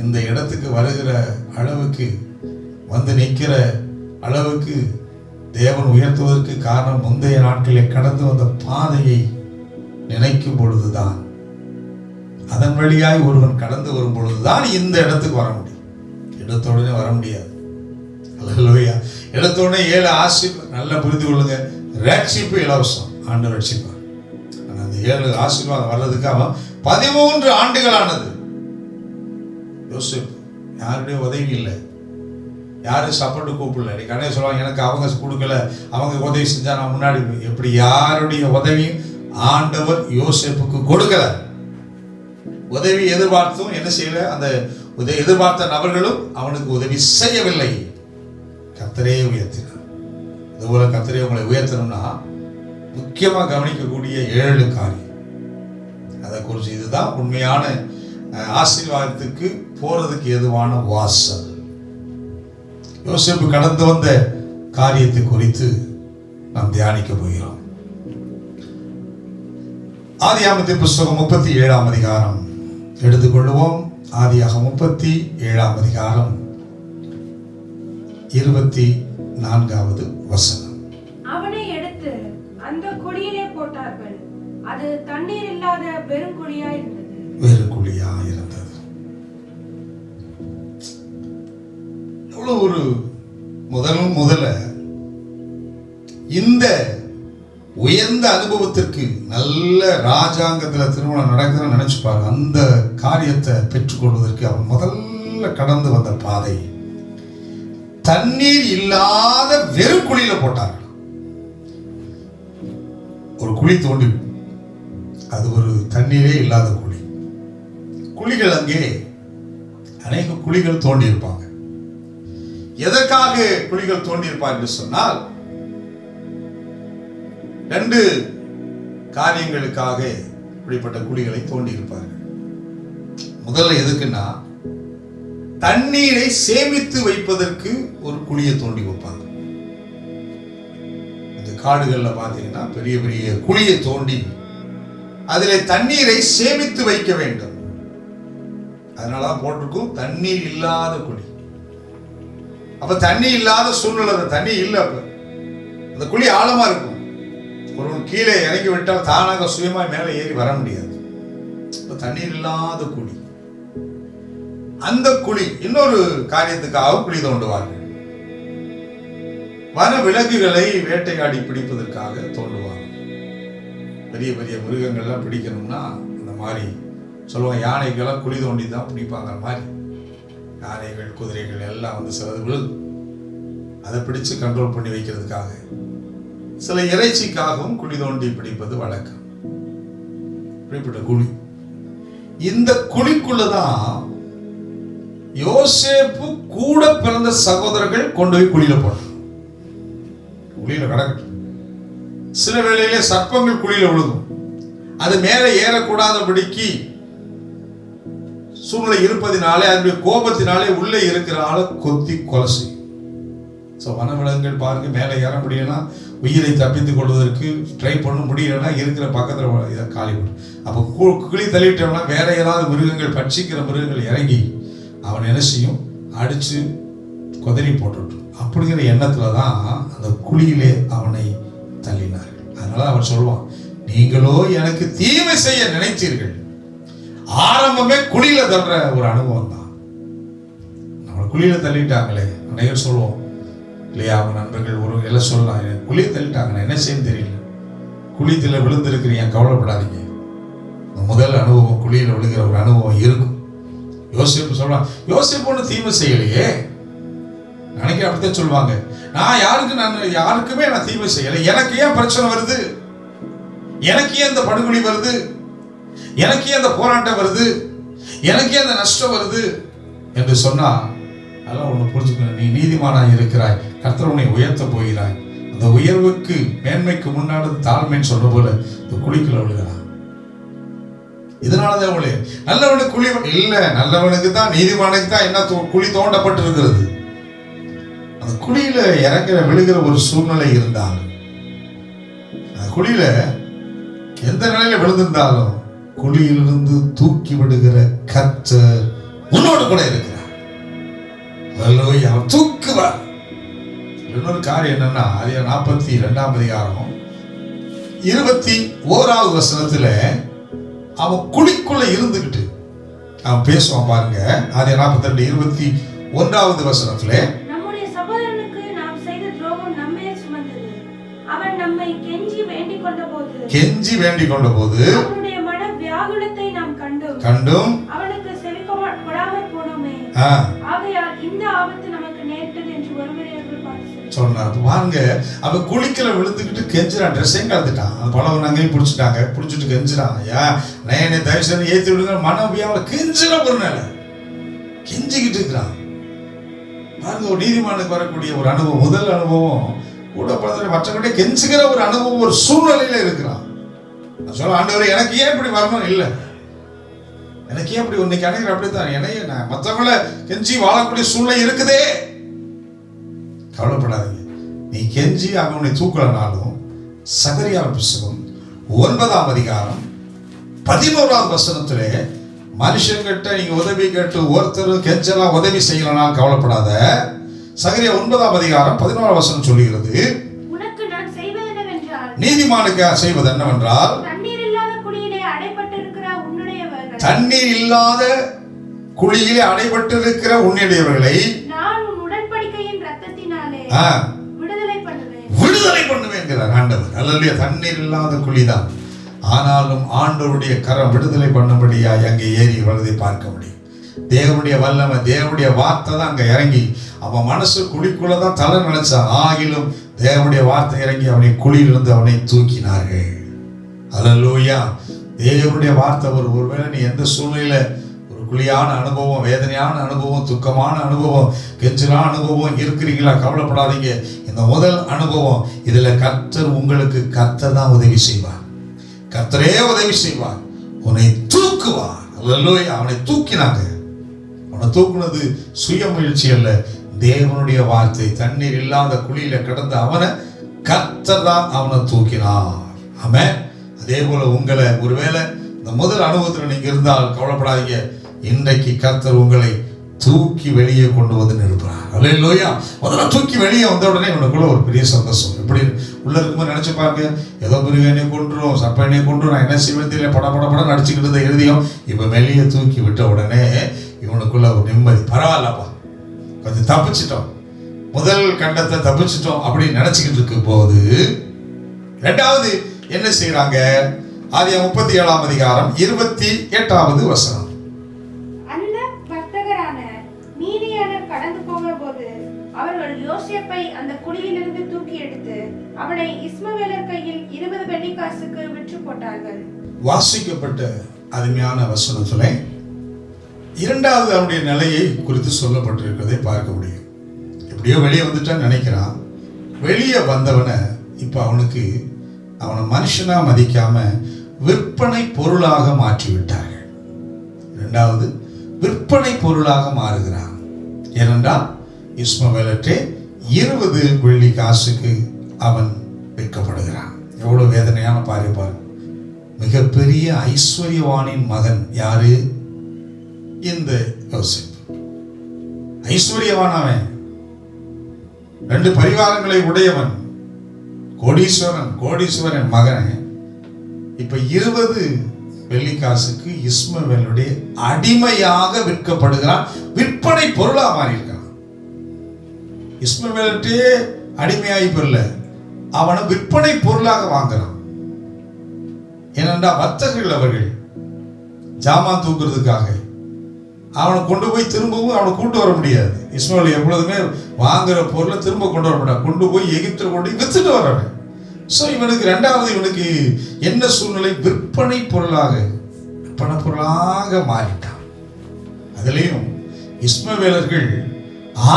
இந்த இடத்துக்கு வருகிற அளவுக்கு, வந்து நிற்கிற அளவுக்கு தேவன் உயர்த்துவதற்கு காரணம் முந்தைய நாட்களில் கடந்து வந்த பாதையை நினைக்கும் பொழுதுதான், அதன் வழியாய் ஒருவன் கடந்து வரும் பொழுதுதான் இந்த இடத்துக்கு வர முடியும். எடுத்தோடனே வர முடியாது. அல்லேலூயா. எடுத்தோடனே 7 ஆசீர்வாதம் நல்லா புரிந்து கொள்ளுங்க. ரட்சிப்பு இலவசம், ஆண்டவர் ரட்சிப்பார். ஆனால் அந்த 7 ஆசீர்வாதம் வர்றதுக்கு அவன் 13 ஆண்டுகளானது. யோசிப்பு யாருடைய உதவி இல்லை, யாரும் சப்போர்ட்டு கூப்பிடல. நீ கண்ணே சொல்லுவாங்க, எனக்கு அவங்க கொடுக்கல, அவங்க உதவி செஞ்சா நான் முன்னாடி. எப்படி யாருடைய உதவியும் ஆண்டவர் யோசேப்புக்கு கொடுக்கல. உதவி எதிர்பார்த்தும் என்ன செய்யல, அந்த எதிர்பார்த்த நபர்களும் அவனுக்கு உதவி செய்யவில்லை. கர்த்தரே உயர்த்தினார். இதுபோல கர்த்தரே உங்களை உயர்த்தணும்னா முக்கியமாக கவனிக்கக்கூடிய 7 காரியம், அதை குறித்து. இதுதான் உண்மையான ஆசீர்வாதத்துக்கு போறதுக்கு எதுவான வாசல். யோசேப்பு கடந்து வந்த காரியத்தை குறித்து நாம் தியானிக்க போகிறோம். ஆதியாகமத்தின் புஸ்தகம் 37ஆம் அதிகாரம் எடுத்துக்கொள்வோம். ஆதியாகமம் 37ஆம் அதிகாரம் 24வது வசனம். அவனை எடுத்து அந்த குழியிலே போட்டார்கள். அது தண்ணீர் இல்லாத வெறும் குழியாய் இருந்தது. எவ்வளவு ஒரு முதல்ல இந்த உயர்ந்த அனுபவத்திற்கு, நல்ல ராஜாங்கத்தில் திருமணம் நடக்குதுன்னு நினைச்சு பாருங்க. அந்த காரியத்தை பெற்றுக்கொள்வதற்கு அவன் முதல்ல கடந்து வந்த பாதை தண்ணீர் இல்லாத வெறும் குழியில போட்டார்கள். ஒரு குழி தோண்டி, அது ஒரு தண்ணீரே இல்லாத குழி. குழிகள் அங்கே அநேக குழிகள் தோண்டி இருப்பாங்க. எதற்காக குழிகள் தோண்டி இருப்பார் என்று சொன்னால், 2 காரியங்களுக்காக இப்படிப்பட்ட குழிகளை தோண்டி இருப்பார்கள். முதல்ல எதுக்குன்னா, தண்ணீரை சேமித்து வைப்பதற்கு ஒரு குழியை தோண்டி வைப்பாங்க. இந்த காடுகள்ல பாத்தீங்கன்னா பெரிய பெரிய குழியை தோண்டி அதிலே தண்ணீரை சேமித்து வைக்க வேண்டும். அதனாலதான் போட்டிருக்கும் தண்ணீர் இல்லாத குழி. அப்ப தண்ணி இல்லாத சூழ்நிலை, தண்ணி இல்லை, அப்ப அந்த குழி ஆழமா இருக்கும். ஒருவன் கீழே இறங்கி விட்டால் தானாக சுயமாய் மேலே ஏறி வர முடியாது. தண்ணீர் இல்லாத குழி. அந்த குழி இன்னொரு காரியத்துக்காக குழி தோண்டுவார்கள். வன விலங்குகளை வேட்டையாடி பிடிப்பதற்காக தோண்டுவாங்க. பெரிய பெரிய மிருகங்கள்லாம் பிடிக்கணும்னா அந்த மாதிரி சொல்லுவாங்க, யானைகள்லாம் குழி தோண்டி தான் பிடிப்பாங்க. மாதிரி யானைகள், குதிரைகள் எல்லாம் வந்து சிலது விழுது. அதை பிடிச்சு கண்ட்ரோல் பண்ணி வைக்கிறதுக்காக, சில இறைச்சிக்காகவும் குழி தோண்டி பிடிப்பது வழக்கம். இப்படிப்பட்ட குழி. இந்த குழிக்குள்ளதான் யோசேப்பு கூட பிறந்த சகோதரர்கள் கொண்டு போய் குழியில போட்டாங்க. குழியில கிடக்கட்டும், சில வேளையிலே சர்ப்பங்கள் குழியில விழுகும். அது மேலே ஏறக்கூடாதபடிக்கு சூழ்நிலை இருப்பதினாலே, அதனுடைய கோபத்தினாலே உள்ளே இருக்கிற ஆளை கொத்தி கொலை செய்யும். வனவிலங்குகள் பாருங்க, மேலே ஏற முடியலன்னா உயிரை தப்பித்துக் கொள்வதற்கு ட்ரை பண்ண முடியலன்னா இருக்கிற பக்கத்தில் இதை காலி பண்ணும். அப்போ குழி தள்ளிட்டோம்னா வேற ஏதாவது மிருகங்கள், பட்சிக்கிற மிருகங்கள் இறங்கி அவன் என்ன செய்யும், அடிச்சு கொதறி போட்டுட்டு, அப்படிங்கிற எண்ணத்துல தான் அந்த குழியிலே அவனை தள்ளினார்கள். அதனால அவன் சொல்லுவான், நீங்களோ எனக்கு தீமை செய்ய நினைத்தீர்கள். ஆரம்பமே குழியில தள்ளுற ஒரு அனுபவம் தான். நம்மளை குழியில தள்ளிட்டாங்களே, நிறைய சொல்லுவோம் இல்லையா? அவங்க நண்பர்கள் ஒரு எல்லாம் சொல்லலாம், குழியை தள்ளிட்டாங்க, என்ன செய்யன்னு தெரியல, குழித்துல விழுந்திருக்கிறீங்க, கவலைப்படாதீங்க. முதல் அனுபவம் குழியில விழுகிற ஒரு அனுபவம் இருக்கும். யோசிப்பு சொல்றான், யோசிப்பு ஒன்று தீமை செய்யலையே, நினைக்க அப்படித்தான் சொல்லுவாங்க. நான் யாருக்குமே நான் தீமை செய்யலை, எனக்கு ஏன் பிரச்சனை வருது, எனக்கு ஏன் இந்த படுகொலை வருது, எனக்கு ஏன் அந்த போராட்டம் வருது, எனக்கு ஏன் அந்த நஷ்டம் வருது என்று சொன்னா, அதெல்லாம் ஒண்ணு புரிஞ்சுக்கணும். நீ நீதிமானாய் இருக்கிறாய், கர்த்தர் உன்னை உயர்த்த போகிறாய். அந்த உயர்வுக்கு மேன்மைக்கு முன்னாடி தாழ்மைன்னு சொல்ற போல இந்த குழிக்குள்ள விழுகிறான். இதனாலதான் அவளே நல்லவனுக்கு குழி இல்ல, நல்லவனுக்கு தான், நீதிமானுக்கு தான் என்ன குழி தோண்டப்பட்டு இருக்கிறது. அந்த குழியில இறங்குற விழுகிற ஒரு சூழ்நிலை இருந்தாலும், அந்த குழியில எந்த நிலையில விழுந்திருந்தாலும் குழியிலிருந்து தூக்கி விடுகிற கர்த்தர் உன்னோடு கூட இருக்கிறார். அவர் தூக்குவார். இன்னொரு காரியம் என்னன்னா, 42ஆம் அதிகாரம் 21வது வசனத்துல அவன் குழிக்குள்ள இருந்துகிட்டு அவன் பேசுவான் பாருங்க. 42:21வது வசனத்துல, நம்முடைய சகோதரனுக்கு நாம் செய்த துரோகம் நம்மை சுமந்தது, அவன் நம்மை கெஞ்சி வேண்டிக் கொண்ட போது அவனுடைய மன வியாகுலத்தை நாம் கண்டும் அவனுக்கு செவி கொடாமல் போனோமே, ஆகையால் இந்த ஆபத்து நமக்கு நேரிட்டது என்று ஒருவரையொருவர் பார்த்து சொன்னார். பாருங்க, அவன் குழிக்கல விழுந்துக்கிட்டு கெஞ்சுறான், ட்ரெஸ்ஸையும் கலந்துட்டான், அந்த பழவன் அங்கேயும் பிடிச்சிட்டு கெஞ்சுறான், ஐயா நயனை தயவு செய்து ஏற்றி விடுங்க, மனவியாவில் கெஞ்சுற ஒரு நிலை கெஞ்சிக்கிட்டு இருக்கிறான். பாருங்க, ஒரு நீதிமானுக்கு வரக்கூடிய ஒரு அனுபவம், முதல் அனுபவம் கூட பிறந்த மற்றவங்க கெஞ்சுகிற ஒரு அனுபவம், ஒரு சூழ்நிலையில இருக்கிறான். நான் சொல்ல, ஆண்டவரே எனக்கு ஏன் இப்படி வரணும், இல்லை எனக்கு ஏன் இப்படி இன்னைக்கு அனைவர் அப்படித்தான், என்னைய நான் மற்றவங்களை கெஞ்சி வாழக்கூடிய சூழ்நிலை இருக்குதே. கவலைப்படாதீங்க, நீ கெஞ்சி அவனை தூக்கலனாலும் சகரியா புத்தகம் 9ஆம் அதிகாரம் 11வது வசனத்திலே, மனுஷங்கிட்ட நீங்க உதவி கேட்டு ஒருத்தர் கெஞ்சலாம் உதவி செய்யலாம் கவலைப்படாத. சகரியா 9ஆம் அதிகாரம் 11வது வசனம் சொல்லுகிறது, உனக்கு நான் செய்வது என்னவென்றால், நீதிமானுக்கு செய்வது என்னவென்றால், தண்ணீர் இல்லாத குழியிலே அடைபட்டிருக்கிற உன்னுடையவர்கள், தண்ணீர் இல்லாத குழியிலே அடைபட்டிருக்கிற உன்னுடையவர்களை நான் உன் உடன்படிக்கையின் இரத்தத்தினாலே விடுதலை பண்ணுவேங்கிறார் ஆண்டவர். அல்லேலூயா. தண்ணீர் இல்லாத குழிதான், ஆனாலும் ஆண்டவருடைய கரம் விடுதலை பண்ணும்படியாய் அங்கே ஏறி வருவதை பார்க்க முடியும். தேவனுடைய வல்லமை, தேவனுடைய வார்த்தை தான் அங்க இறங்கி, அவன் மனசு குழிக்குள்ளதான் தலை நினைச்சான், ஆகிலும் தேவனுடைய வார்த்தை இறங்கி அவனை குழியிலிருந்து அவனை தூக்கினார்கள். அல்லேலூயா. தேவனுடைய வார்த்தை ஒருவேளை நீ எந்த சூழ்நிலையில ஒரு குழியான அனுபவம், வேதனையான அனுபவம், துக்கமான அனுபவம், கெஞ்சலான அனுபவம் இருக்கிறீங்களா, கவலைப்படாதீங்க. இந்த முதல் அனுபவம், இதுல கர்த்தர் உங்களுக்கு கர்த்தர் தான் உதவி செய்வார், கர்த்தரே உதவி செய்வார், உன்னை தூக்குவார். அல்லேலூயா. அவனை தூக்கினாங்க. அவனை தூக்குனது சுய முயற்சி அல்ல, தேவனுடைய வார்த்தை. தண்ணீர் இல்லாத குழியில கிடந்த அவனை கர்த்தர் தான் அவனை தூக்கினார். ஆமென். அதே போல உங்களை ஒருவேளை இந்த முதல் அனுபவத்தில் நீங்க இருந்தால் கவலைப்படாதீங்க, இன்றைக்கு கர்த்தர் உங்களை தூக்கி வெளியே கொண்டு வந்து நிறுத்துறார். அல்லேலூயா. முதல்ல தூக்கி வெளியே வந்த உடனே உனக்குள்ள ஒரு பெரிய சந்தோஷம். எப்படி உள்ள இருக்கும்போது நினைச்சு பாருங்க, ஏதோ மிருகனை கொண்டுரும், சப்பனை கொண்டுரும், நான் என்ன செய்வேன் தெரியல, பட நடிச்சுக்கிட்டு இருந்த எழுதியும் இப்ப வெளியே தூக்கி விட்ட உடனே இவனுக்குள்ள ஒரு நிம்மதி. பரவாயில்லப்பா, கொஞ்சம் தப்பிச்சிட்டோம், முதல் கண்டத்தை தப்பிச்சிட்டோம் அப்படின்னு நினைச்சுக்கிட்டு இருக்கும் போது, இரண்டாவது என்ன செய்யறாங்க? ஆதியாகமம் 37ஆம் அதிகாரம் 28வது வசனம். அந்த வர்த்தகரான மீதியானர் கடந்து போகிற போது அவர்கள் யோசேப்பை அந்த குழியிலிருந்து தூக்கி எடுத்து அவனை இஸ்மவேலர் கையில் 20 வெள்ளிக்காசுக்கு விற்று போட்டார்கள். வாசிக்கப்பட்ட அருமையான வசனத்திலே இரண்டாவது அவனுடைய நிலையை குறித்து சொல்லப்பட்டிருக்கிறதை பார்க்க முடியும். எப்படியோ வெளியே வந்துட்டான்னு நினைக்கிறான். வெளியே வந்தவனை இப்ப அவனுக்கு அவனை மனுஷனா மதிக்காம விற்பனை பொருளாக மாற்றி விட்டார்கள். இரண்டாவது, விற்பனை பொருளாக மாறுகிறான். ஏனென்றால் இஸ்மவேலற்றே 20 வெள்ளி காசுக்கு அவன் விற்கப்படுகிறான். எவ்வளவு வேதனையான பாரு. மிகப்பெரிய ஐஸ்வர்யவானின் மகன் யாரு? இந்த யோசேப்பு. ஐஸ்வர்யவான், அவன் 2 பரிவாரங்களை உடையவன், கோடீஸ்வரன் மகன். இப்ப 20 வெள்ளி காசுக்கு இஸ்மவேலுடைய அடிமையாக விற்கப்படுகிறான். விற்பனை பொருளா மாறி இருக்கான். இஸ்மவேலுக்கே அடிமையாகி போல, அவனை விற்பனை பொருளாக வாங்குறான். ஏனென்றால் வர்த்தகர்கள் அவர்கள் ஜாமான் தூக்குறதுக்காக அவனை கொண்டு போய் திரும்பவும் அவனை கூட்டு வர முடியாது. இஸ்மவேல் எப்பொழுதுமே வாங்குற பொருளை திரும்ப கொண்டு வர மாட்டான். கொண்டு போய் எகிப்தில் கொண்டு வித்துட்டு வரவன். ஸோ இவனுக்கு இவனுக்கு என்ன சூழ்நிலை? விற்பனை பொருளாக மாறிட்டான். அதிலையும் இஸ்மவேலர்கள்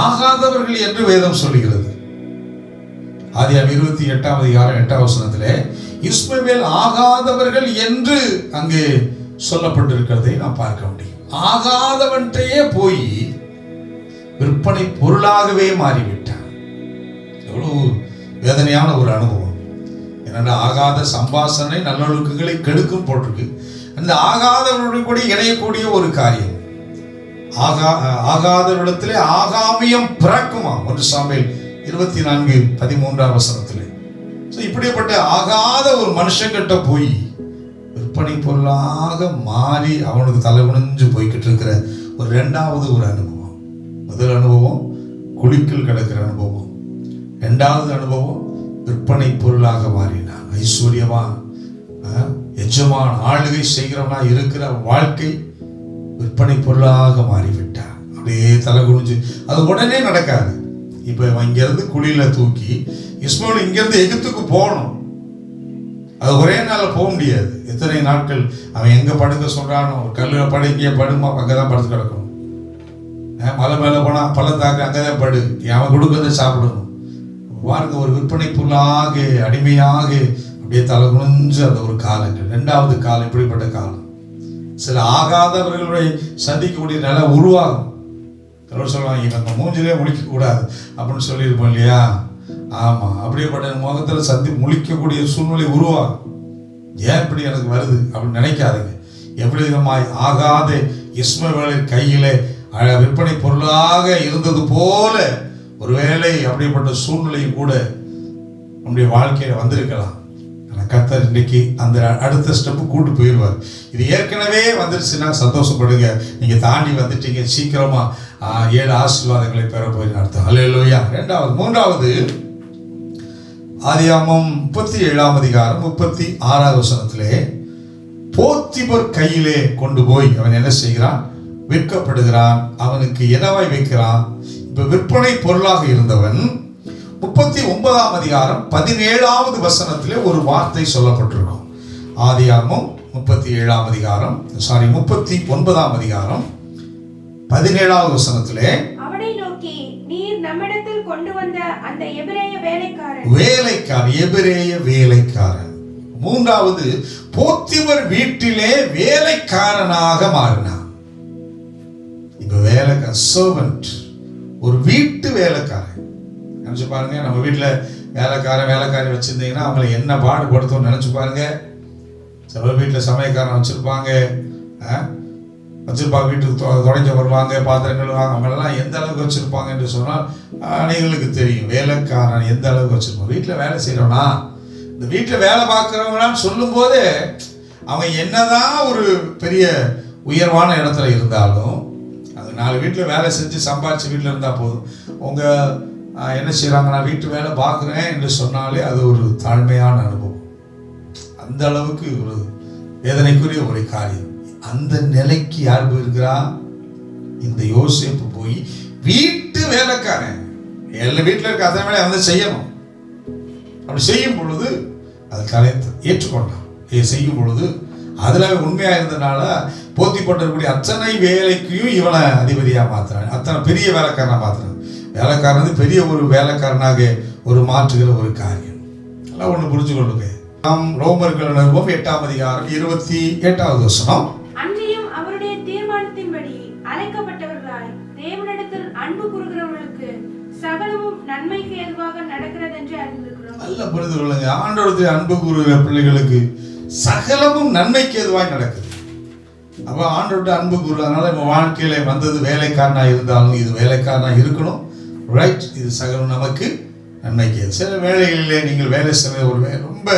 ஆகாதவர்கள் என்று வேதம் சொல்லுகிறது. ஆதியாகமம் 28ஆம் அதிகாரம் 8ஆம் வசனத்திலே இஸ்மவேல் ஆகாதவர்கள் என்று அங்கே சொல்லப்பட்டிருக்கிறதை நாம் பார்க்க முடியும். ஆகாதவன்றையே போய் விற்பனை பொருளாகவே மாறிவிட்டான். எவ்வளவு வேதனையான ஒரு அனுபவம். ஏன்னா ஆகாத சம்பாஷணை நல்லொழுக்கங்களை கெடுக்கும் போட்டிருக்கு. அந்த ஆகாதவர்களுடைய கூட இணையக்கூடிய ஒரு காரியம். ஆகாதவரிடத்திலே ஆகாமியம் பிறக்குமா? 1 சாமுவேல் 24:13ஆம் வசனத்திலே. இப்படிப்பட்ட ஆகாத ஒரு மனுஷங்கிட்ட போய் விற்பனை பொருளாக மாறி அவனுக்கு தலைகுனிஞ்சு போய்கிட்டு இருக்கிற ஒரு 2வது ஒரு அனுபவம். முதல் அனுபவம் குழிக்குள் கிடக்கிற அனுபவம். 2வது அனுபவம் விற்பனை பொருளாக மாறினான். ஐஸ்வர்யவான், எஜமான், ஆளுகை செய்கிறவனா இருக்கிற வாழ்க்கை விற்பனை பொருளாக மாறிவிட்டான். அப்படியே தலை குனிஞ்சு. அது உடனே நடக்காது. இப்ப இங்கிருந்து குழியில தூக்கி இஸ்மவேல் இங்கிருந்து எகிப்துக்கு போகணும். அது ஒரே நாள்ல போக முடியாது. எத்தனை நாட்கள் அவன் எங்க படுக்க சொல்றானோ, ஒரு கல்லுல படு, இங்கே படுமா, அங்கதான் படுத்து கிடக்கணும். மலை மேல போனா பள்ளத்தாக்கு, அங்கதான் படு, அவன் கொடுக்கறத சாப்பிடணும். பாருங்க, ஒரு விற்பனை பொருளாக அடிமையாக அப்படியே தலை குனிஞ்சு அந்த ஒரு காலங்கள். 2வது காலம் இப்படிப்பட்ட காலம். சில ஆகாதவர்களுடைய சந்திக்கக்கூடிய நிலை உருவாகும். சொல்லுவாங்க, இவங்க மூஞ்சிலே முழிக்க கூடாது அப்படின்னு சொல்லியிருப்போம் இல்லையா? ஆமா, அப்படியேப்பட்ட முகத்தில் முழிக்கக்கூடிய சூழ்நிலை உருவாகும். ஏன் இப்படி எனக்கு வருது அப்படின்னு நினைக்காதீங்க. எப்படி விதமாய் ஆகாத இஸ்மவேலின் கையிலே விற்பனை பொருளாக இருந்தது போல ஒருவேளை அப்படிப்பட்ட சூழ்நிலையும் கூட நம்முடைய வாழ்க்கையில வந்திருக்கலாம். கர்த்தர் இன்னைக்கு அந்த அடுத்த ஸ்டெப்பு கூட்டு போயிடுவார். இது ஏற்கனவே வந்துருச்சுன்னா சந்தோஷப்படுங்க. நீங்க தாண்டி வந்துட்டீங்க, சீக்கிரமா 7 ஆசீர்வாதங்களை பெற போய் அர்த்தம். அல்லேலூயா. 3வது ஆதியாகமம் 37ஆம் அதிகாரம் 36ஆம் வசனத்திலே போத்திபர் கையிலே கொண்டு போய் அவன் என்ன செய்கிறான்? விற்கப்படுகிறான். அவனுக்கு என்னவாய் வைக்கிறான்? இப்ப விற்பனை பொருளாக இருந்தவன் 39ஆம் அதிகாரம் 17ஆவது வசனத்திலே ஒரு வார்த்தை சொல்லப்பட்டிருக்கும். ஆதியாகமம் 39ஆம் அதிகாரம் 17ஆவது வசனத்திலே அவனை நோக்கி, நீர் நம்மிடத்தில் கொண்டு வந்த அந்த எபிரேய வேலைக்காரன். 3வது போத்திபர் வீட்டிலே வேலைக்காரனாக மாறினான். இப்ப வேலைக்காரன், சர்வன்ட், ஒரு வீட்டு வேலைக்காரன். நினைச்சு பாருங்க, நம்ம வீட்டுல வேலைக்காரி வச்சிருந்தீங்கன்னா அவங்களை என்ன பாடுபடுத்தும் நினைச்சு பாருங்க. சில வீட்டுல சமயக்காரன் வச்சிருப்பாங்க, வீட்டுக்கு தொடங்க வருவாங்க, பாத்திரங்கள் வாங்க, அவங்களெல்லாம் எந்த அளவுக்கு வச்சிருப்பாங்க என்று சொன்னால் அனைவர்களுக்கு தெரியும். வேலைக்காரன் எந்த அளவுக்கு வச்சிருப்பான். வீட்டுல வேலை செய்யறோம்னா, இந்த வீட்டுல வேலை பார்க்கிறவங்களான்னு சொல்லும் போது அவங்க என்னதான் ஒரு பெரிய உயர்வான இடத்துல இருந்தாலும், அது 4 வீட்டுல வேலை செஞ்சு சம்பாதிச்சு வீட்டுல இருந்தா போதும். உங்க என்ன செய்யறாங்கன்னா வீட்டு வேலை பார்க்குறேன் என்று சொன்னாலே அது ஒரு தாழ்மையான அனுபவம். அந்த அளவுக்கு ஒரு வேதனைக்குரிய ஒரு காரியம். அந்த நிலைக்கு யார் போயிருக்கிறா? இந்த யோசேப்பு போய் வீட்டு வேலைக்காரன். எல்லா வீட்டில் இருக்க அத்தனை வேலை வந்து செய்யணும். அப்படி செய்யும் பொழுது அது ஏற்றுக்கொண்டான். செய்யும் பொழுது அதுல உண்மையா இருந்தனால போத்திப்பட்டிருக்கக்கூடிய அத்தனை வேலைக்கும் இவனை அதிபதியா மாத்துறான். அத்தனை பெரிய வேலைக்காரனா மாத்துறான். வேலைக்காரன் பெரிய ஒரு வேலைக்காரனாக ஒரு மாற்றுகிற ஒரு காரியம். எல்லாம் ஒண்ணு புரிஞ்சு கொள்ளுங்க. நாம் ரோமர்கள் நிருபம் 8ஆம் அதிகாரம் 28வது வசனம். அன்றியும் அவருடைய தீர்மானத்தின்படி அழைக்கப்பட்டவர்களாய் தேவனிடத்தில் அன்பு கூறுகிறவர்களுக்கு சகலமும் நன்மைக்கு ஏதுவாக நடக்கிறது என்று அறிந்திருக்கிறோம். நல்ல புரிந்து கொள்ளுங்க. ஆண்டவரத்தில் அன்பு கூறுகிற பிள்ளைகளுக்கு சகலமும் நன்மைக்கு ஏதுவாய் நடக்குது. அப்ப ஆண்டவர்கிட்ட அன்பு கூறுறதுனால நம்ம வாழ்க்கையில வந்தது வேலைக்காரனா இருந்தாலும் இது வேலைக்காரனா இருக்கணும், ரைட்? இது சகலம் நமக்கு நன்மைக்கு. சில வேலைகளிலே நீங்கள் வேலை செய்ய ஒரு ரொம்ப